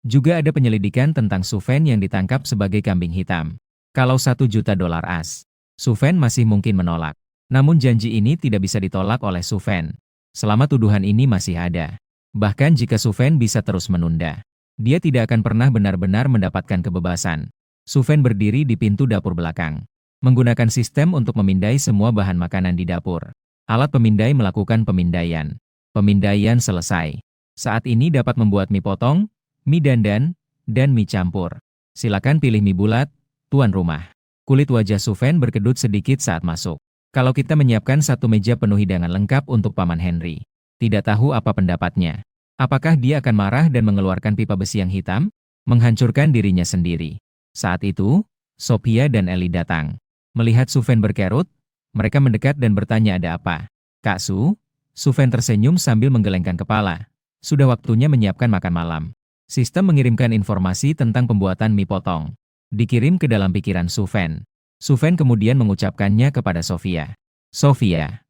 Juga ada penyelidikan tentang Su Fen yang ditangkap sebagai kambing hitam. Kalau $1 juta as, Su Fen masih mungkin menolak. Namun janji ini tidak bisa ditolak oleh Su Fen. Selama tuduhan ini masih ada. Bahkan jika Su Fen bisa terus menunda, dia tidak akan pernah benar-benar mendapatkan kebebasan. Su Fen berdiri di pintu dapur belakang, menggunakan sistem untuk memindai semua bahan makanan di dapur. Alat pemindai melakukan pemindaian. Pemindaian selesai. Saat ini dapat membuat mie potong, mie dandan, dan mie campur. Silakan pilih mie bulat, tuan rumah. Kulit wajah Su Fen berkedut sedikit saat masuk. Kalau kita menyiapkan satu meja penuh hidangan lengkap untuk Paman Henry. Tidak tahu apa pendapatnya. Apakah dia akan marah dan mengeluarkan pipa besi yang hitam? Menghancurkan dirinya sendiri. Saat itu, Sophia dan Ellie datang. Melihat Su Fen berkerut, mereka mendekat dan bertanya ada apa. Kak Su? Su Fen tersenyum sambil menggelengkan kepala. Sudah waktunya menyiapkan makan malam. Sistem mengirimkan informasi tentang pembuatan mie potong. Dikirim ke dalam pikiran Su Fen. Su Fen kemudian mengucapkannya kepada Sophia. Sophia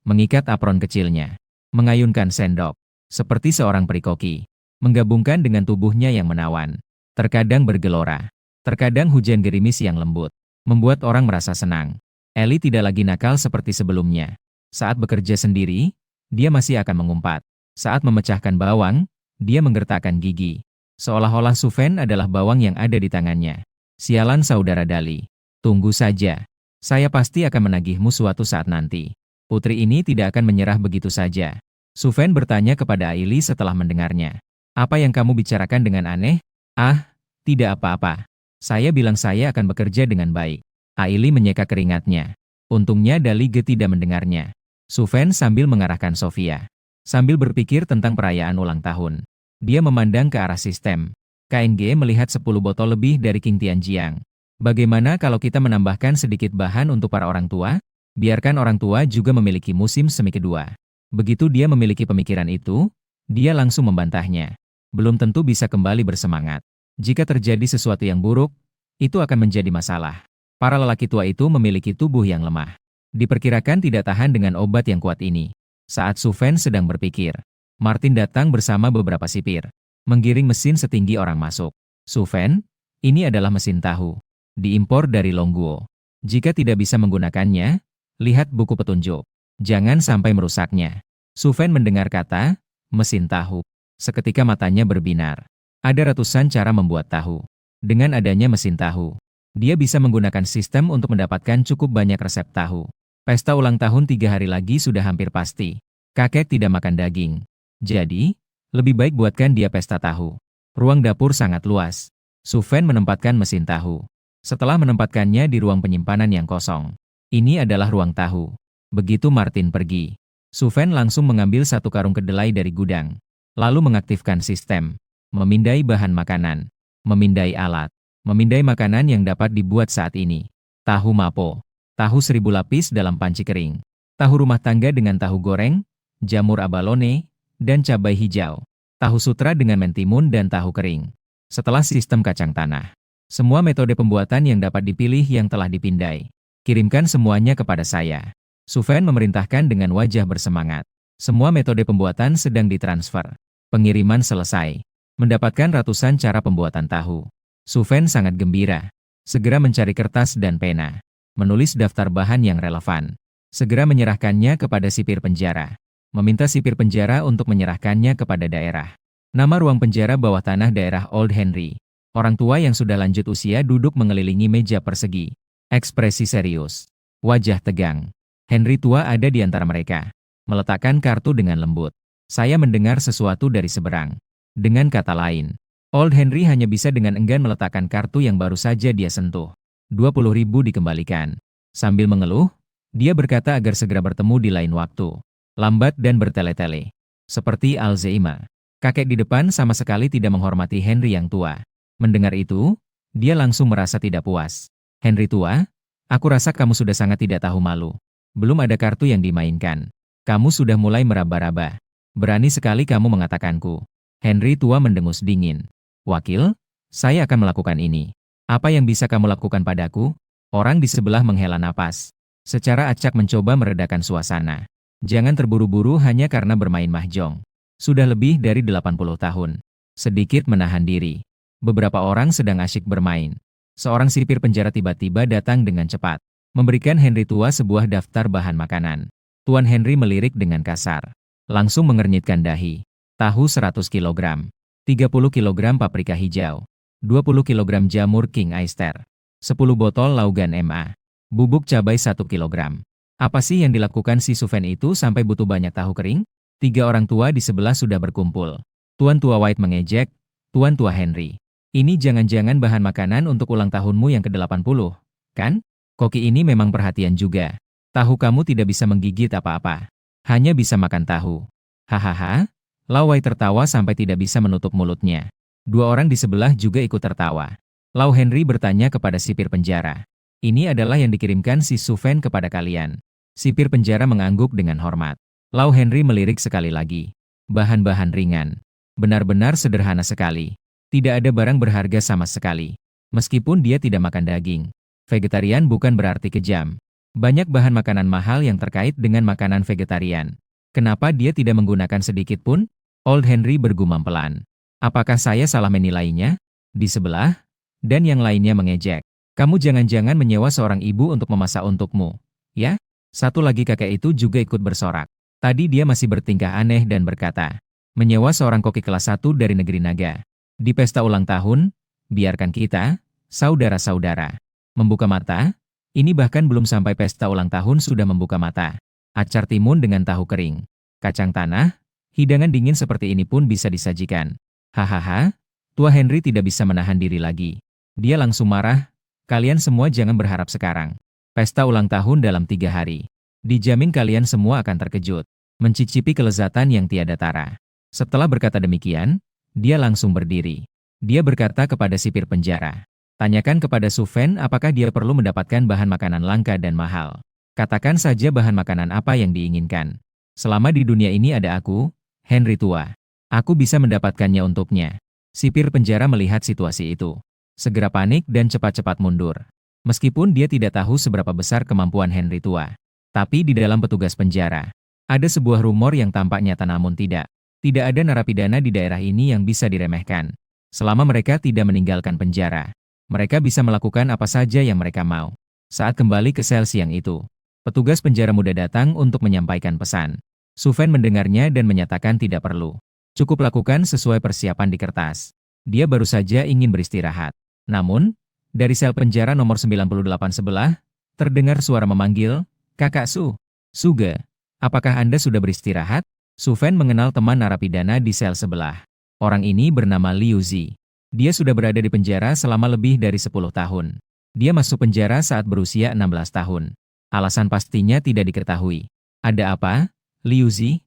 mengikat apron kecilnya. Mengayunkan sendok. Seperti seorang perikoki. Menggabungkan dengan tubuhnya yang menawan. Terkadang bergelora. Terkadang hujan gerimis yang lembut. Membuat orang merasa senang. Ellie tidak lagi nakal seperti sebelumnya. Saat bekerja sendiri, dia masih akan mengumpat. Saat memecahkan bawang, dia menggertakkan gigi. Seolah-olah Su Fen adalah bawang yang ada di tangannya. Sialan saudara Dali. Tunggu saja. Saya pasti akan menagihmu suatu saat nanti. Putri ini tidak akan menyerah begitu saja. Su Fen bertanya kepada Aili setelah mendengarnya. Apa yang kamu bicarakan dengan aneh? Ah, tidak apa-apa. Saya bilang saya akan bekerja dengan baik. Aili menyeka keringatnya. Untungnya Dali Ge tidak mendengarnya. Su Fen sambil mengarahkan Sophia. Sambil berpikir tentang perayaan ulang tahun. Dia memandang ke arah sistem. KNG melihat 10 botol lebih dari King Tianjiang. Bagaimana kalau kita menambahkan sedikit bahan untuk para orang tua? Biarkan orang tua juga memiliki musim semi kedua. Begitu dia memiliki pemikiran itu, dia langsung membantahnya. Belum tentu bisa kembali bersemangat. Jika terjadi sesuatu yang buruk, itu akan menjadi masalah. Para lelaki tua itu memiliki tubuh yang lemah. Diperkirakan tidak tahan dengan obat yang kuat ini. Saat Su Fen sedang berpikir, Martin datang bersama beberapa sipir. Menggiring mesin setinggi orang masuk. Su Fen, ini adalah mesin tahu. Diimpor dari Longguo. Jika tidak bisa menggunakannya, lihat buku petunjuk. Jangan sampai merusaknya. Su Fen mendengar kata, mesin tahu. Seketika matanya berbinar. Ada ratusan cara membuat tahu. Dengan adanya mesin tahu, dia bisa menggunakan sistem untuk mendapatkan cukup banyak resep tahu. Pesta ulang tahun 3 hari lagi sudah hampir pasti. Kakek tidak makan daging. Jadi, lebih baik buatkan dia pesta tahu. Ruang dapur sangat luas. Su Fen menempatkan mesin tahu. Setelah menempatkannya di ruang penyimpanan yang kosong. Ini adalah ruang tahu. Begitu Martin pergi, Su Fen langsung mengambil satu karung kedelai dari gudang. Lalu mengaktifkan sistem. Memindai bahan makanan. Memindai alat. Memindai makanan yang dapat dibuat saat ini. Tahu mapo. Tahu 1000 lapis dalam panci kering. Tahu rumah tangga dengan tahu goreng, jamur abalone, dan cabai hijau. Tahu sutra dengan mentimun dan tahu kering. Setelah sistem kacang tanah. Semua metode pembuatan yang dapat dipilih yang telah dipindai. Kirimkan semuanya kepada saya. Su Fen memerintahkan dengan wajah bersemangat. Semua metode pembuatan sedang ditransfer. Pengiriman selesai. Mendapatkan ratusan cara pembuatan tahu. Su Fen sangat gembira. Segera mencari kertas dan pena. Menulis daftar bahan yang relevan. Segera menyerahkannya kepada sipir penjara. Meminta sipir penjara untuk menyerahkannya kepada daerah. Nama ruang penjara bawah tanah daerah Old Henry. Orang tua yang sudah lanjut usia duduk mengelilingi meja persegi. Ekspresi serius. Wajah tegang. Henry tua ada di antara mereka. Meletakkan kartu dengan lembut. Saya mendengar sesuatu dari seberang. Dengan kata lain, Old Henry hanya bisa dengan enggan meletakkan kartu yang baru saja dia sentuh. 20.000 dikembalikan. Sambil mengeluh, dia berkata agar segera bertemu di lain waktu. Lambat dan bertele-tele. Seperti Alzheimer. Kakek di depan sama sekali tidak menghormati Henry yang tua. Mendengar itu, dia langsung merasa tidak puas. Henry tua, aku rasa kamu sudah sangat tidak tahu malu. Belum ada kartu yang dimainkan. Kamu sudah mulai meraba-raba. Berani sekali kamu mengatakanku. Henry tua mendengus dingin. Wakil, saya akan melakukan ini. Apa yang bisa kamu lakukan padaku? Orang di sebelah menghela napas. Secara acak mencoba meredakan suasana. Jangan terburu-buru hanya karena bermain mahjong. Sudah lebih dari 80 tahun. Sedikit menahan diri. Beberapa orang sedang asyik bermain. Seorang sipir penjara tiba-tiba datang dengan cepat. Memberikan Henry tua sebuah daftar bahan makanan. Tuan Henry melirik dengan kasar. Langsung mengernyitkan dahi. Tahu 100 kg. 30 kg paprika hijau. 20 kg jamur King Oyster. 10 botol Laugan MA. Bubuk cabai 1 kg. Apa sih yang dilakukan si Suven itu sampai butuh banyak tahu kering? 3 orang tua di sebelah sudah berkumpul. Tuan tua White mengejek, Tuan tua Henry. Ini jangan-jangan bahan makanan untuk ulang tahunmu yang ke-80, kan? Koki ini memang perhatian juga. Tahu kamu tidak bisa menggigit apa-apa. Hanya bisa makan tahu. Hahaha. Lau White tertawa sampai tidak bisa menutup mulutnya. 2 orang di sebelah juga ikut tertawa. Lau Henry bertanya kepada sipir penjara. Ini adalah yang dikirimkan si Suven kepada kalian. Sipir penjara mengangguk dengan hormat. Lau Henry melirik sekali lagi. Bahan-bahan ringan. Benar-benar sederhana sekali. Tidak ada barang berharga sama sekali. Meskipun dia tidak makan daging. Vegetarian bukan berarti kejam. Banyak bahan makanan mahal yang terkait dengan makanan vegetarian. Kenapa dia tidak menggunakan sedikit pun? Old Henry bergumam pelan. Apakah saya salah menilainya? Di sebelah, dan yang lainnya mengejek. Kamu jangan-jangan menyewa seorang ibu untuk memasak untukmu, ya? Satu lagi kakek itu juga ikut bersorak. Tadi dia masih bertingkah aneh dan berkata, menyewa seorang koki kelas 1 dari negeri naga. Di pesta ulang tahun, biarkan kita, saudara-saudara, membuka mata. Ini bahkan belum sampai pesta ulang tahun sudah membuka mata. Acar timun dengan tahu kering, kacang tanah, hidangan dingin seperti ini pun bisa disajikan. Hahaha, tua Henry tidak bisa menahan diri lagi. Dia langsung marah, kalian semua jangan berharap sekarang. Pesta ulang tahun dalam 3 hari. Dijamin kalian semua akan terkejut, mencicipi kelezatan yang tiada tara. Setelah berkata demikian, dia langsung berdiri. Dia berkata kepada sipir penjara, tanyakan kepada Suven apakah dia perlu mendapatkan bahan makanan langka dan mahal. Katakan saja bahan makanan apa yang diinginkan. Selama di dunia ini ada aku, Henry tua. Aku bisa mendapatkannya untuknya. Sipir penjara melihat situasi itu. Segera panik dan cepat-cepat mundur. Meskipun dia tidak tahu seberapa besar kemampuan Henry tua. Tapi di dalam petugas penjara, ada sebuah rumor yang tampak nyata namun tidak. Tidak ada narapidana di daerah ini yang bisa diremehkan. Selama mereka tidak meninggalkan penjara, mereka bisa melakukan apa saja yang mereka mau. Saat kembali ke sel siang itu, petugas penjara muda datang untuk menyampaikan pesan. Suven mendengarnya dan menyatakan tidak perlu. Cukup lakukan sesuai persiapan di kertas. Dia baru saja ingin beristirahat. Namun, dari sel penjara nomor 98 sebelah, terdengar suara memanggil, Kakak Su. Suge, apakah Anda sudah beristirahat? Suven mengenal teman narapidana di sel sebelah. Orang ini bernama Liu Zi. Dia sudah berada di penjara selama lebih dari 10 tahun. Dia masuk penjara saat berusia 16 tahun. Alasan pastinya tidak diketahui. Ada apa, Liu Zi?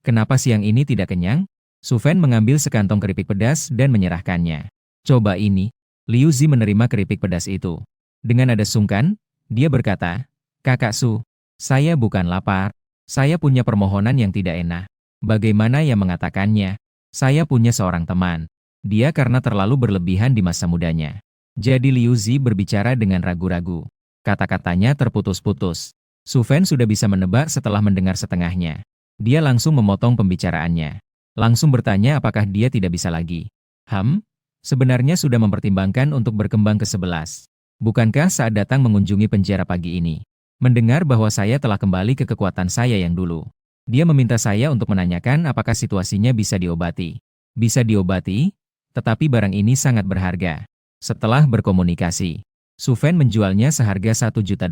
Kenapa siang ini tidak kenyang? Suven mengambil sekantong keripik pedas dan menyerahkannya. Coba ini. Liu Zi menerima keripik pedas itu. Dengan nada sungkan, dia berkata, Kakak Su, saya bukan lapar. Saya punya permohonan yang tidak enak. Bagaimana yang mengatakannya? Saya punya seorang teman. Dia karena terlalu berlebihan di masa mudanya. Jadi Liu Zi berbicara dengan ragu-ragu. Kata-katanya terputus-putus. Suven sudah bisa menebak setelah mendengar setengahnya. Dia langsung memotong pembicaraannya. Langsung bertanya apakah dia tidak bisa lagi. Sebenarnya sudah mempertimbangkan untuk berkembang ke 11. Bukankah saat datang mengunjungi penjara pagi ini, mendengar bahwa saya telah kembali ke kekuatan saya yang dulu. Dia meminta saya untuk menanyakan apakah situasinya bisa diobati. Bisa diobati, tetapi barang ini sangat berharga. Setelah berkomunikasi, Suven menjualnya seharga $1 juta.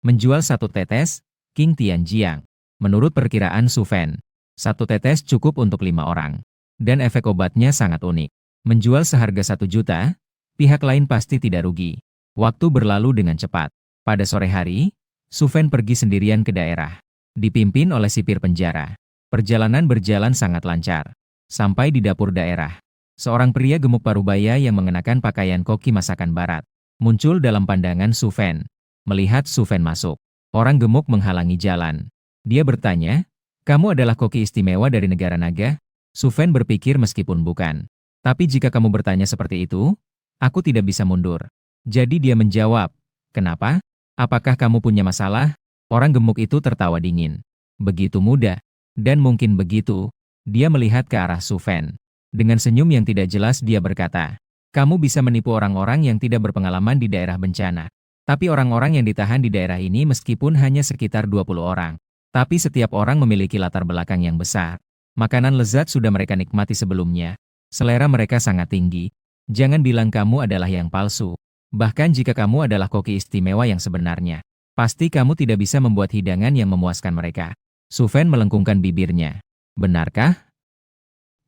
Menjual satu tetes, King Tianjiang. Menurut perkiraan Su Fan, satu tetes cukup untuk 5 orang. Dan efek obatnya sangat unik. Menjual seharga 1 juta, pihak lain pasti tidak rugi. Waktu berlalu dengan cepat. Pada sore hari, Su Fan pergi sendirian ke daerah. Dipimpin oleh sipir penjara. Perjalanan berjalan sangat lancar. Sampai di dapur daerah. Seorang pria gemuk parubaya yang mengenakan pakaian koki masakan barat muncul dalam pandangan Su Fan. Melihat Su Fan masuk, orang gemuk menghalangi jalan. Dia bertanya, "Kamu adalah koki istimewa dari negara naga?" Su Fan berpikir meskipun bukan. "Tapi jika kamu bertanya seperti itu, aku tidak bisa mundur." Jadi dia menjawab, "Kenapa? Apakah kamu punya masalah?" Orang gemuk itu tertawa dingin. "Begitu mudah." Dan mungkin begitu, dia melihat ke arah Su Fan. Dengan senyum yang tidak jelas dia berkata, "Kamu bisa menipu orang-orang yang tidak berpengalaman di daerah bencana. Tapi orang-orang yang ditahan di daerah ini meskipun hanya sekitar 20 orang. Tapi setiap orang memiliki latar belakang yang besar. Makanan lezat sudah mereka nikmati sebelumnya. Selera mereka sangat tinggi. Jangan bilang kamu adalah yang palsu. Bahkan jika kamu adalah koki istimewa yang sebenarnya, pasti kamu tidak bisa membuat hidangan yang memuaskan mereka." Su Fan melengkungkan bibirnya. "Benarkah?"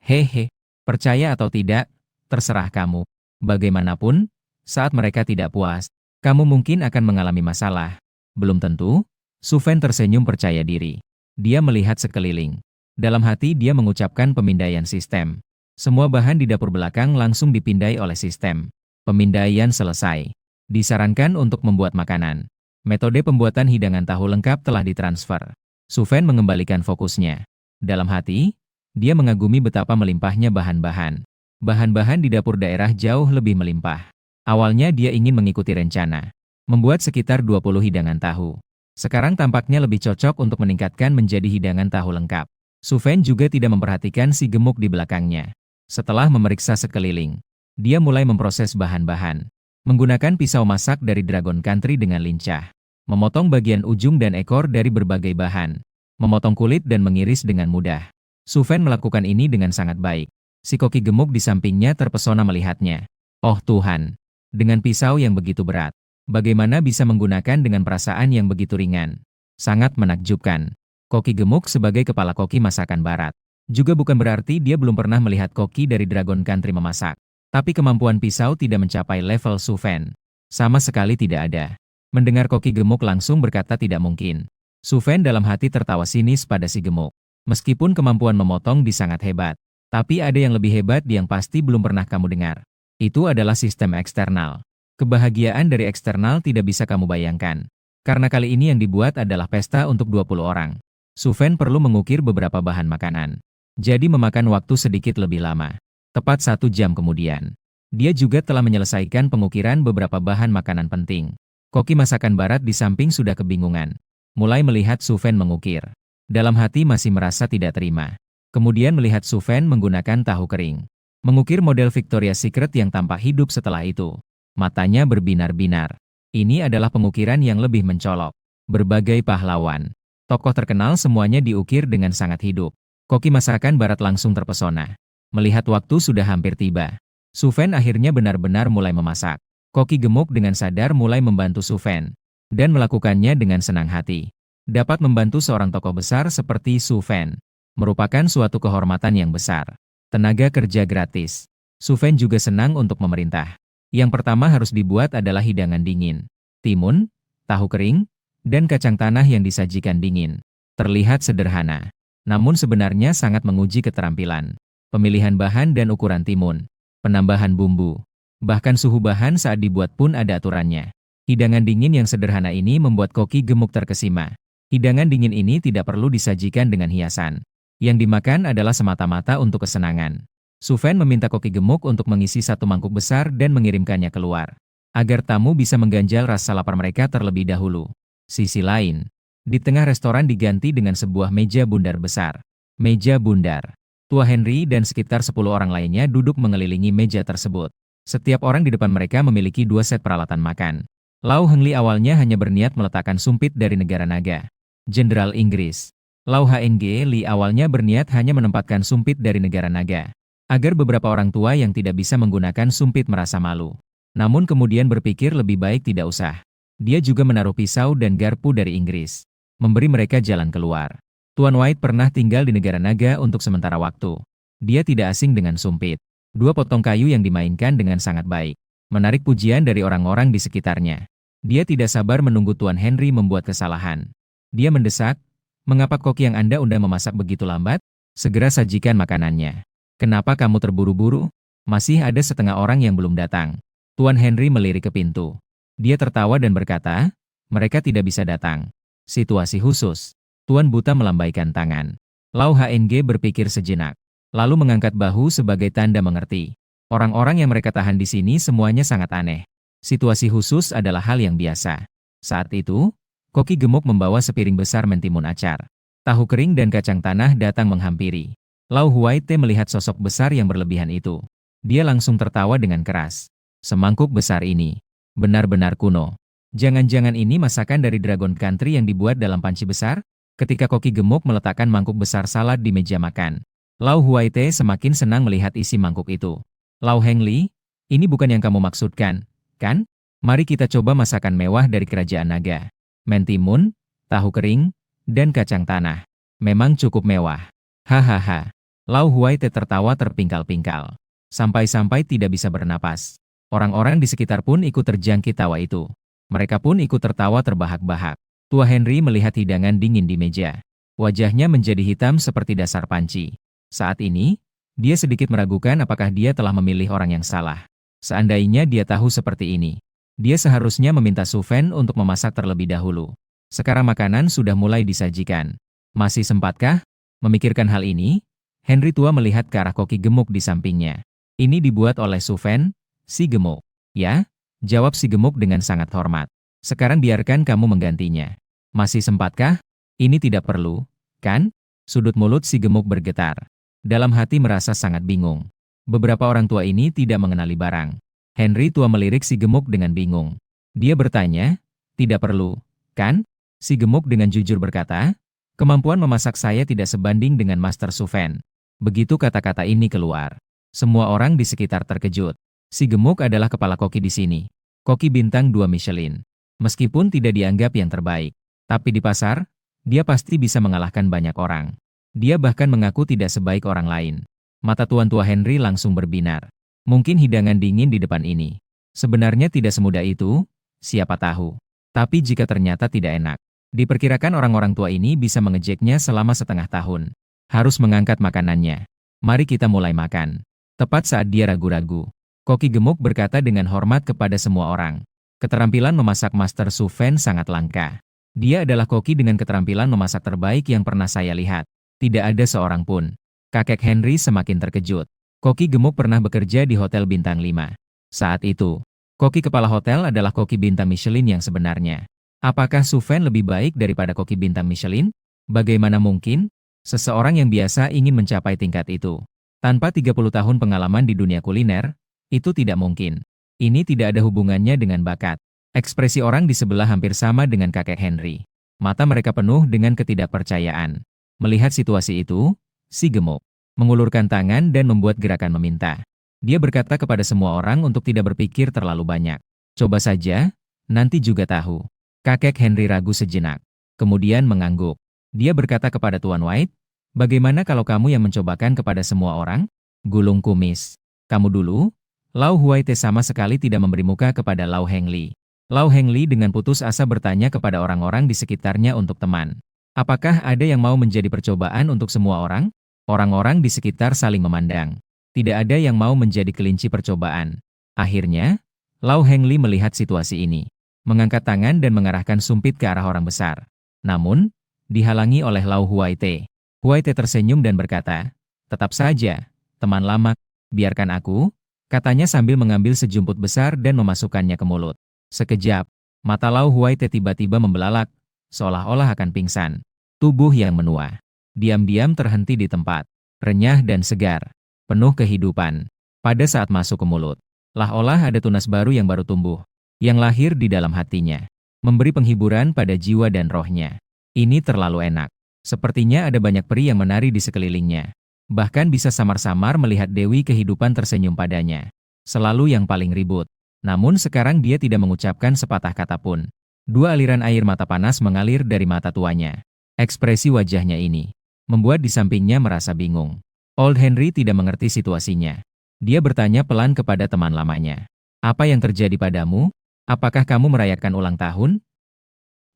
"Hehe, percaya atau tidak, terserah kamu. Bagaimanapun, saat mereka tidak puas, kamu mungkin akan mengalami masalah." "Belum tentu." Su Fan tersenyum percaya diri. Dia melihat sekeliling. Dalam hati dia mengucapkan pemindaian sistem. Semua bahan di dapur belakang langsung dipindai oleh sistem. Pemindaian selesai. Disarankan untuk membuat makanan. Metode pembuatan hidangan tahu lengkap telah ditransfer. Su Fan mengembalikan fokusnya. Dalam hati, dia mengagumi betapa melimpahnya bahan-bahan. Bahan-bahan di dapur daerah jauh lebih melimpah. Awalnya dia ingin mengikuti rencana, membuat sekitar 20 hidangan tahu. Sekarang tampaknya lebih cocok untuk meningkatkan menjadi hidangan tahu lengkap. Su Fan juga tidak memperhatikan si gemuk di belakangnya. Setelah memeriksa sekeliling, dia mulai memproses bahan-bahan. Menggunakan pisau masak dari Dragon Country dengan lincah. Memotong bagian ujung dan ekor dari berbagai bahan. Memotong kulit dan mengiris dengan mudah. Su Fan melakukan ini dengan sangat baik. Si koki gemuk di sampingnya terpesona melihatnya. "Oh Tuhan! Dengan pisau yang begitu berat, bagaimana bisa menggunakan dengan perasaan yang begitu ringan?" Sangat menakjubkan. Koki gemuk sebagai kepala koki masakan barat. Juga bukan berarti dia belum pernah melihat koki dari Dragon Country memasak. Tapi kemampuan pisau tidak mencapai level Su Fan. Sama sekali tidak ada. Mendengar koki gemuk langsung berkata tidak mungkin. Su Fan dalam hati tertawa sinis pada si gemuk. Meskipun kemampuan memotong sangat hebat, tapi ada yang lebih hebat yang pasti belum pernah kamu dengar. Itu adalah sistem eksternal. Kebahagiaan dari eksternal tidak bisa kamu bayangkan. Karena kali ini yang dibuat adalah pesta untuk 20 orang. Su Fan perlu mengukir beberapa bahan makanan. Jadi memakan waktu sedikit lebih lama. Tepat 1 jam kemudian. Dia juga telah menyelesaikan pengukiran beberapa bahan makanan penting. Koki masakan barat di samping sudah kebingungan. Mulai melihat Su Fan mengukir. Dalam hati masih merasa tidak terima. Kemudian melihat Su Fan menggunakan tahu kering. Mengukir model Victoria's Secret yang tampak hidup setelah itu. Matanya berbinar-binar. Ini adalah pengukiran yang lebih mencolok. Berbagai pahlawan, tokoh terkenal semuanya diukir dengan sangat hidup. Koki masakan barat langsung terpesona. Melihat waktu sudah hampir tiba. Su Fan akhirnya benar-benar mulai memasak. Koki gemuk dengan sadar mulai membantu Su Fan. Dan melakukannya dengan senang hati. Dapat membantu seorang tokoh besar seperti Su Fan merupakan suatu kehormatan yang besar. Tenaga kerja gratis. Su Fan juga senang untuk memerintah. Yang pertama harus dibuat adalah hidangan dingin. Timun, tahu kering, dan kacang tanah yang disajikan dingin. Terlihat sederhana, namun sebenarnya sangat menguji keterampilan. Pemilihan bahan dan ukuran timun. Penambahan bumbu. Bahkan suhu bahan saat dibuat pun ada aturannya. Hidangan dingin yang sederhana ini membuat koki gemuk terkesima. Hidangan dingin ini tidak perlu disajikan dengan hiasan. Yang dimakan adalah semata-mata untuk kesenangan. Su Fan meminta koki gemuk untuk mengisi 1 mangkuk besar dan mengirimkannya keluar. Agar tamu bisa mengganjal rasa lapar mereka terlebih dahulu. Sisi lain, di tengah restoran diganti dengan sebuah meja bundar besar. Meja bundar. Tua Henry dan sekitar 10 orang lainnya duduk mengelilingi meja tersebut. Setiap orang di depan mereka memiliki 2 set peralatan makan. Lau Hengli awalnya hanya berniat meletakkan sumpit dari negara naga. Jenderal Inggris. Lau Hng Li awalnya berniat hanya menempatkan sumpit dari negara naga. Agar beberapa orang tua yang tidak bisa menggunakan sumpit merasa malu. Namun kemudian berpikir lebih baik tidak usah. Dia juga menaruh pisau dan garpu dari Inggris, memberi mereka jalan keluar. Tuan White pernah tinggal di negara naga untuk sementara waktu. Dia tidak asing dengan sumpit. Dua potong kayu yang dimainkan dengan sangat baik, menarik pujian dari orang-orang di sekitarnya. Dia tidak sabar menunggu Tuan Henry membuat kesalahan. Dia mendesak, "Mengapa koki yang Anda undang memasak begitu lambat? Segera sajikan makanannya. Kenapa kamu terburu-buru? Masih ada setengah orang yang belum datang." Tuan Henry melirik ke pintu. Dia tertawa dan berkata, "Mereka tidak bisa datang. Situasi khusus." Tuan Buta melambaikan tangan. Lau HNG berpikir sejenak, lalu mengangkat bahu sebagai tanda mengerti. Orang-orang yang mereka tahan di sini semuanya sangat aneh. Situasi khusus adalah hal yang biasa. Saat itu, koki gemuk membawa sepiring besar mentimun acar. Tahu kering dan kacang tanah datang menghampiri. Lau Huaite melihat sosok besar yang berlebihan itu. Dia langsung tertawa dengan keras. Semangkuk besar ini benar-benar kuno. Jangan-jangan ini masakan dari Dragon Country yang dibuat dalam panci besar? Ketika koki gemuk meletakkan mangkuk besar salad di meja makan, Lau Huaite semakin senang melihat isi mangkuk itu. "Lau Hengli, ini bukan yang kamu maksudkan, kan? Mari kita coba masakan mewah dari kerajaan naga. Mentimun, tahu kering, dan kacang tanah. Memang cukup mewah." Hahaha. Lau Huaite tertawa terpingkal-pingkal. Sampai-sampai tidak bisa bernapas. Orang-orang di sekitar pun ikut terjangkit tawa itu. Mereka pun ikut tertawa terbahak-bahak. Tua Henry melihat hidangan dingin di meja. Wajahnya menjadi hitam seperti dasar panci. Saat ini, dia sedikit meragukan apakah dia telah memilih orang yang salah. Seandainya dia tahu seperti ini, dia seharusnya meminta Suven untuk memasak terlebih dahulu. Sekarang makanan sudah mulai disajikan. Masih sempatkah memikirkan hal ini? Henry tua melihat ke arah koki gemuk di sampingnya. "Ini dibuat oleh Suven, si gemuk." "Ya," jawab si gemuk dengan sangat hormat. "Sekarang biarkan kamu menggantinya." "Masih sempatkah? Ini tidak perlu, kan?" Sudut mulut si gemuk bergetar. Dalam hati merasa sangat bingung. Beberapa orang tua ini tidak mengenali barang. Henry tua melirik si gemuk dengan bingung. Dia bertanya, "Tidak perlu, kan?" Si gemuk dengan jujur berkata, "Kemampuan memasak saya tidak sebanding dengan Master Suven." Begitu kata-kata ini keluar, semua orang di sekitar terkejut. Si gemuk adalah kepala koki di sini. Koki bintang 2 Michelin. Meskipun tidak dianggap yang terbaik, tapi di pasar, dia pasti bisa mengalahkan banyak orang. Dia bahkan mengaku tidak sebaik orang lain. Mata Tuan Tua Henry langsung berbinar. Mungkin hidangan dingin di depan ini sebenarnya tidak semudah itu, siapa tahu. Tapi jika ternyata tidak enak, diperkirakan orang-orang tua ini bisa mengejeknya selama setengah tahun. Harus mengangkat makanannya. "Mari kita mulai makan." Tepat saat dia ragu-ragu, koki gemuk berkata dengan hormat kepada semua orang, "Keterampilan memasak Master Suven sangat langka. Dia adalah koki dengan keterampilan memasak terbaik yang pernah saya lihat. Tidak ada seorang pun." Kakek Henry semakin terkejut. Koki gemuk pernah bekerja di Hotel Bintang 5. Saat itu, koki kepala hotel adalah koki bintang Michelin yang sebenarnya. Apakah Suven lebih baik daripada koki bintang Michelin? Bagaimana mungkin? Seseorang yang biasa ingin mencapai tingkat itu, tanpa 30 tahun pengalaman di dunia kuliner, itu tidak mungkin. Ini tidak ada hubungannya dengan bakat. Ekspresi orang di sebelah hampir sama dengan kakek Henry. Mata mereka penuh dengan ketidakpercayaan. Melihat situasi itu, si gemuk mengulurkan tangan dan membuat gerakan meminta. Dia berkata kepada semua orang untuk tidak berpikir terlalu banyak. "Coba saja, nanti juga tahu." Kakek Henry ragu sejenak, kemudian mengangguk. Dia berkata kepada Tuan White, "Bagaimana kalau kamu yang mencobakan kepada semua orang?" Gulung kumis. "Kamu dulu?" Lau Huaite sama sekali tidak memberi muka kepada Lau Hengli. Lau Hengli dengan putus asa bertanya kepada orang-orang di sekitarnya untuk teman. "Apakah ada yang mau menjadi percobaan untuk semua orang?" Orang-orang di sekitar saling memandang. Tidak ada yang mau menjadi kelinci percobaan. Akhirnya, Lau Hengli melihat situasi ini, mengangkat tangan dan mengarahkan sumpit ke arah orang besar. Namun, dihalangi oleh Lau Huaite. Huaite tersenyum dan berkata, "Tetap saja, teman lama, biarkan aku," katanya sambil mengambil sejumput besar dan memasukkannya ke mulut. Sekejap, mata Lau Huaite tiba-tiba membelalak, seolah-olah akan pingsan. Tubuh yang menua diam-diam terhenti di tempat, renyah dan segar, penuh kehidupan. Pada saat masuk ke mulut, olah ada tunas baru yang baru tumbuh, yang lahir di dalam hatinya, memberi penghiburan pada jiwa dan rohnya. Ini terlalu enak. Sepertinya ada banyak peri yang menari di sekelilingnya. Bahkan bisa samar-samar melihat Dewi kehidupan tersenyum padanya. Selalu yang paling ribut. Namun sekarang dia tidak mengucapkan sepatah kata pun. Dua aliran air mata panas mengalir dari mata tuanya. Ekspresi wajahnya ini membuat di sampingnya merasa bingung. Old Henry tidak mengerti situasinya. Dia bertanya pelan kepada teman lamanya. Apa yang terjadi padamu? Apakah kamu merayakan ulang tahun?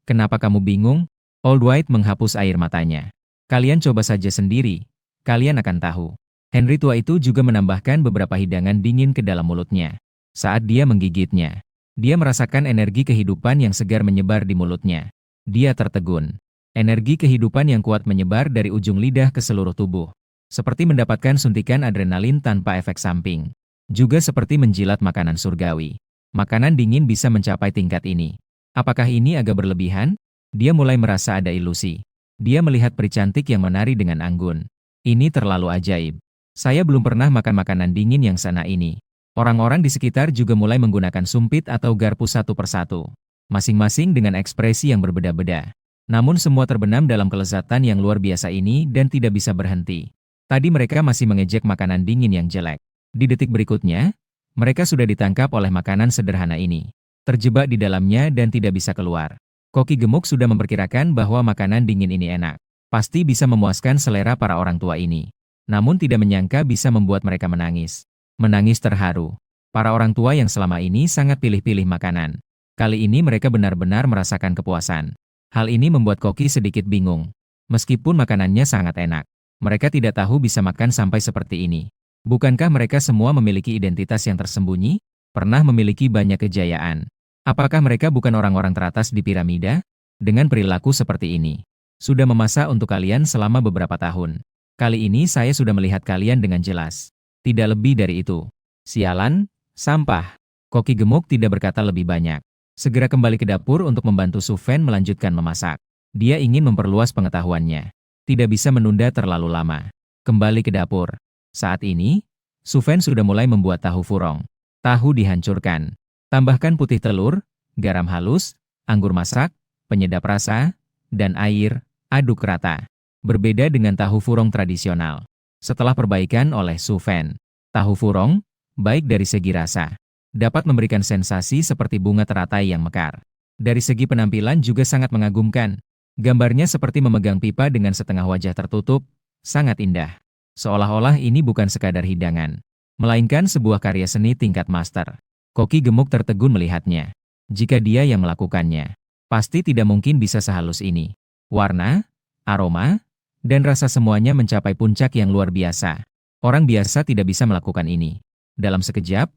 Kenapa kamu bingung? Old White menghapus air matanya. Kalian coba saja sendiri. Kalian akan tahu. Henry tua itu juga menambahkan beberapa hidangan dingin ke dalam mulutnya. Saat dia menggigitnya, dia merasakan energi kehidupan yang segar menyebar di mulutnya. Dia tertegun. Energi kehidupan yang kuat menyebar dari ujung lidah ke seluruh tubuh. Seperti mendapatkan suntikan adrenalin tanpa efek samping. Juga seperti menjilat makanan surgawi. Makanan dingin bisa mencapai tingkat ini. Apakah ini agak berlebihan? Dia mulai merasa ada ilusi. Dia melihat peri cantik yang menari dengan anggun. Ini terlalu ajaib. Saya belum pernah makan makanan dingin yang sana ini. Orang-orang di sekitar juga mulai menggunakan sumpit atau garpu satu persatu. Masing-masing dengan ekspresi yang berbeda-beda. Namun semua terbenam dalam kelezatan yang luar biasa ini dan tidak bisa berhenti. Tadi mereka masih mengejek makanan dingin yang jelek. Di detik berikutnya, mereka sudah ditangkap oleh makanan sederhana ini. Terjebak di dalamnya dan tidak bisa keluar. Koki gemuk sudah memperkirakan bahwa makanan dingin ini enak. Pasti bisa memuaskan selera para orang tua ini. Namun tidak menyangka bisa membuat mereka menangis. Menangis terharu. Para orang tua yang selama ini sangat pilih-pilih makanan. Kali ini mereka benar-benar merasakan kepuasan. Hal ini membuat Koki sedikit bingung. Meskipun makanannya sangat enak, mereka tidak tahu bisa makan sampai seperti ini. Bukankah mereka semua memiliki identitas yang tersembunyi? Pernah memiliki banyak kejayaan. Apakah mereka bukan orang-orang teratas di piramida? Dengan perilaku seperti ini, sudah memasak untuk kalian selama beberapa tahun. Kali ini saya sudah melihat kalian dengan jelas. Tidak lebih dari itu. Sialan, sampah. Koki gemuk tidak berkata lebih banyak. Segera kembali ke dapur untuk membantu Su Fen melanjutkan memasak. Dia ingin memperluas pengetahuannya. Tidak bisa menunda terlalu lama. Kembali ke dapur. Saat ini, Su Fen sudah mulai membuat tahu furong. Tahu dihancurkan. Tambahkan putih telur, garam halus, anggur masak, penyedap rasa, dan air, aduk rata. Berbeda dengan tahu furong tradisional. Setelah perbaikan oleh Su Fen, tahu furong, baik dari segi rasa, dapat memberikan sensasi seperti bunga teratai yang mekar. Dari segi penampilan juga sangat mengagumkan. Gambarnya seperti memegang pipa dengan setengah wajah tertutup, sangat indah. Seolah-olah ini bukan sekadar hidangan, melainkan sebuah karya seni tingkat master. Koki gemuk tertegun melihatnya. Jika dia yang melakukannya, pasti tidak mungkin bisa sehalus ini. Warna, aroma, dan rasa semuanya mencapai puncak yang luar biasa. Orang biasa tidak bisa melakukan ini. Dalam sekejap,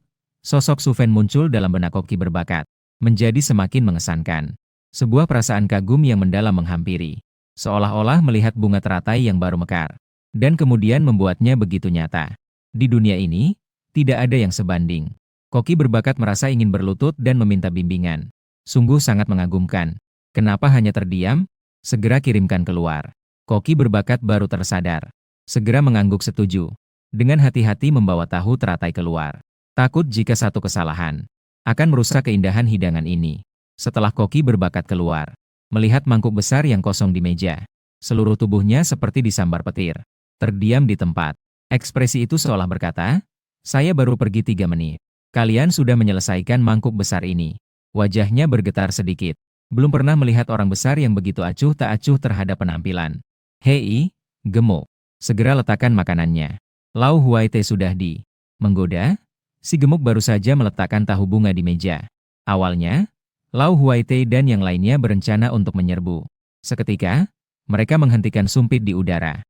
sosok Su Fen muncul dalam benak Koki berbakat, menjadi semakin mengesankan. Sebuah perasaan kagum yang mendalam menghampiri, seolah-olah melihat bunga teratai yang baru mekar, dan kemudian membuatnya begitu nyata. Di dunia ini, tidak ada yang sebanding. Koki berbakat merasa ingin berlutut dan meminta bimbingan. Sungguh sangat mengagumkan. Kenapa hanya terdiam? Segera kirimkan keluar. Koki berbakat baru tersadar. Segera mengangguk setuju. Dengan hati-hati membawa tahu teratai keluar. Takut jika satu kesalahan akan merusak keindahan hidangan ini. Setelah Koki berbakat keluar, melihat mangkuk besar yang kosong di meja, seluruh tubuhnya seperti disambar petir. Terdiam di tempat. Ekspresi itu seolah berkata, saya baru pergi 3 menit. Kalian sudah menyelesaikan mangkuk besar ini. Wajahnya bergetar sedikit. Belum pernah melihat orang besar yang begitu acuh tak acuh terhadap penampilan. Hei, gemuk. Segera letakkan makanannya. Lau Huaite sudah menggoda. Si gemuk baru saja meletakkan tahu bunga di meja. Awalnya, Lau Huaite dan yang lainnya berencana untuk menyerbu. Seketika, mereka menghentikan sumpit di udara.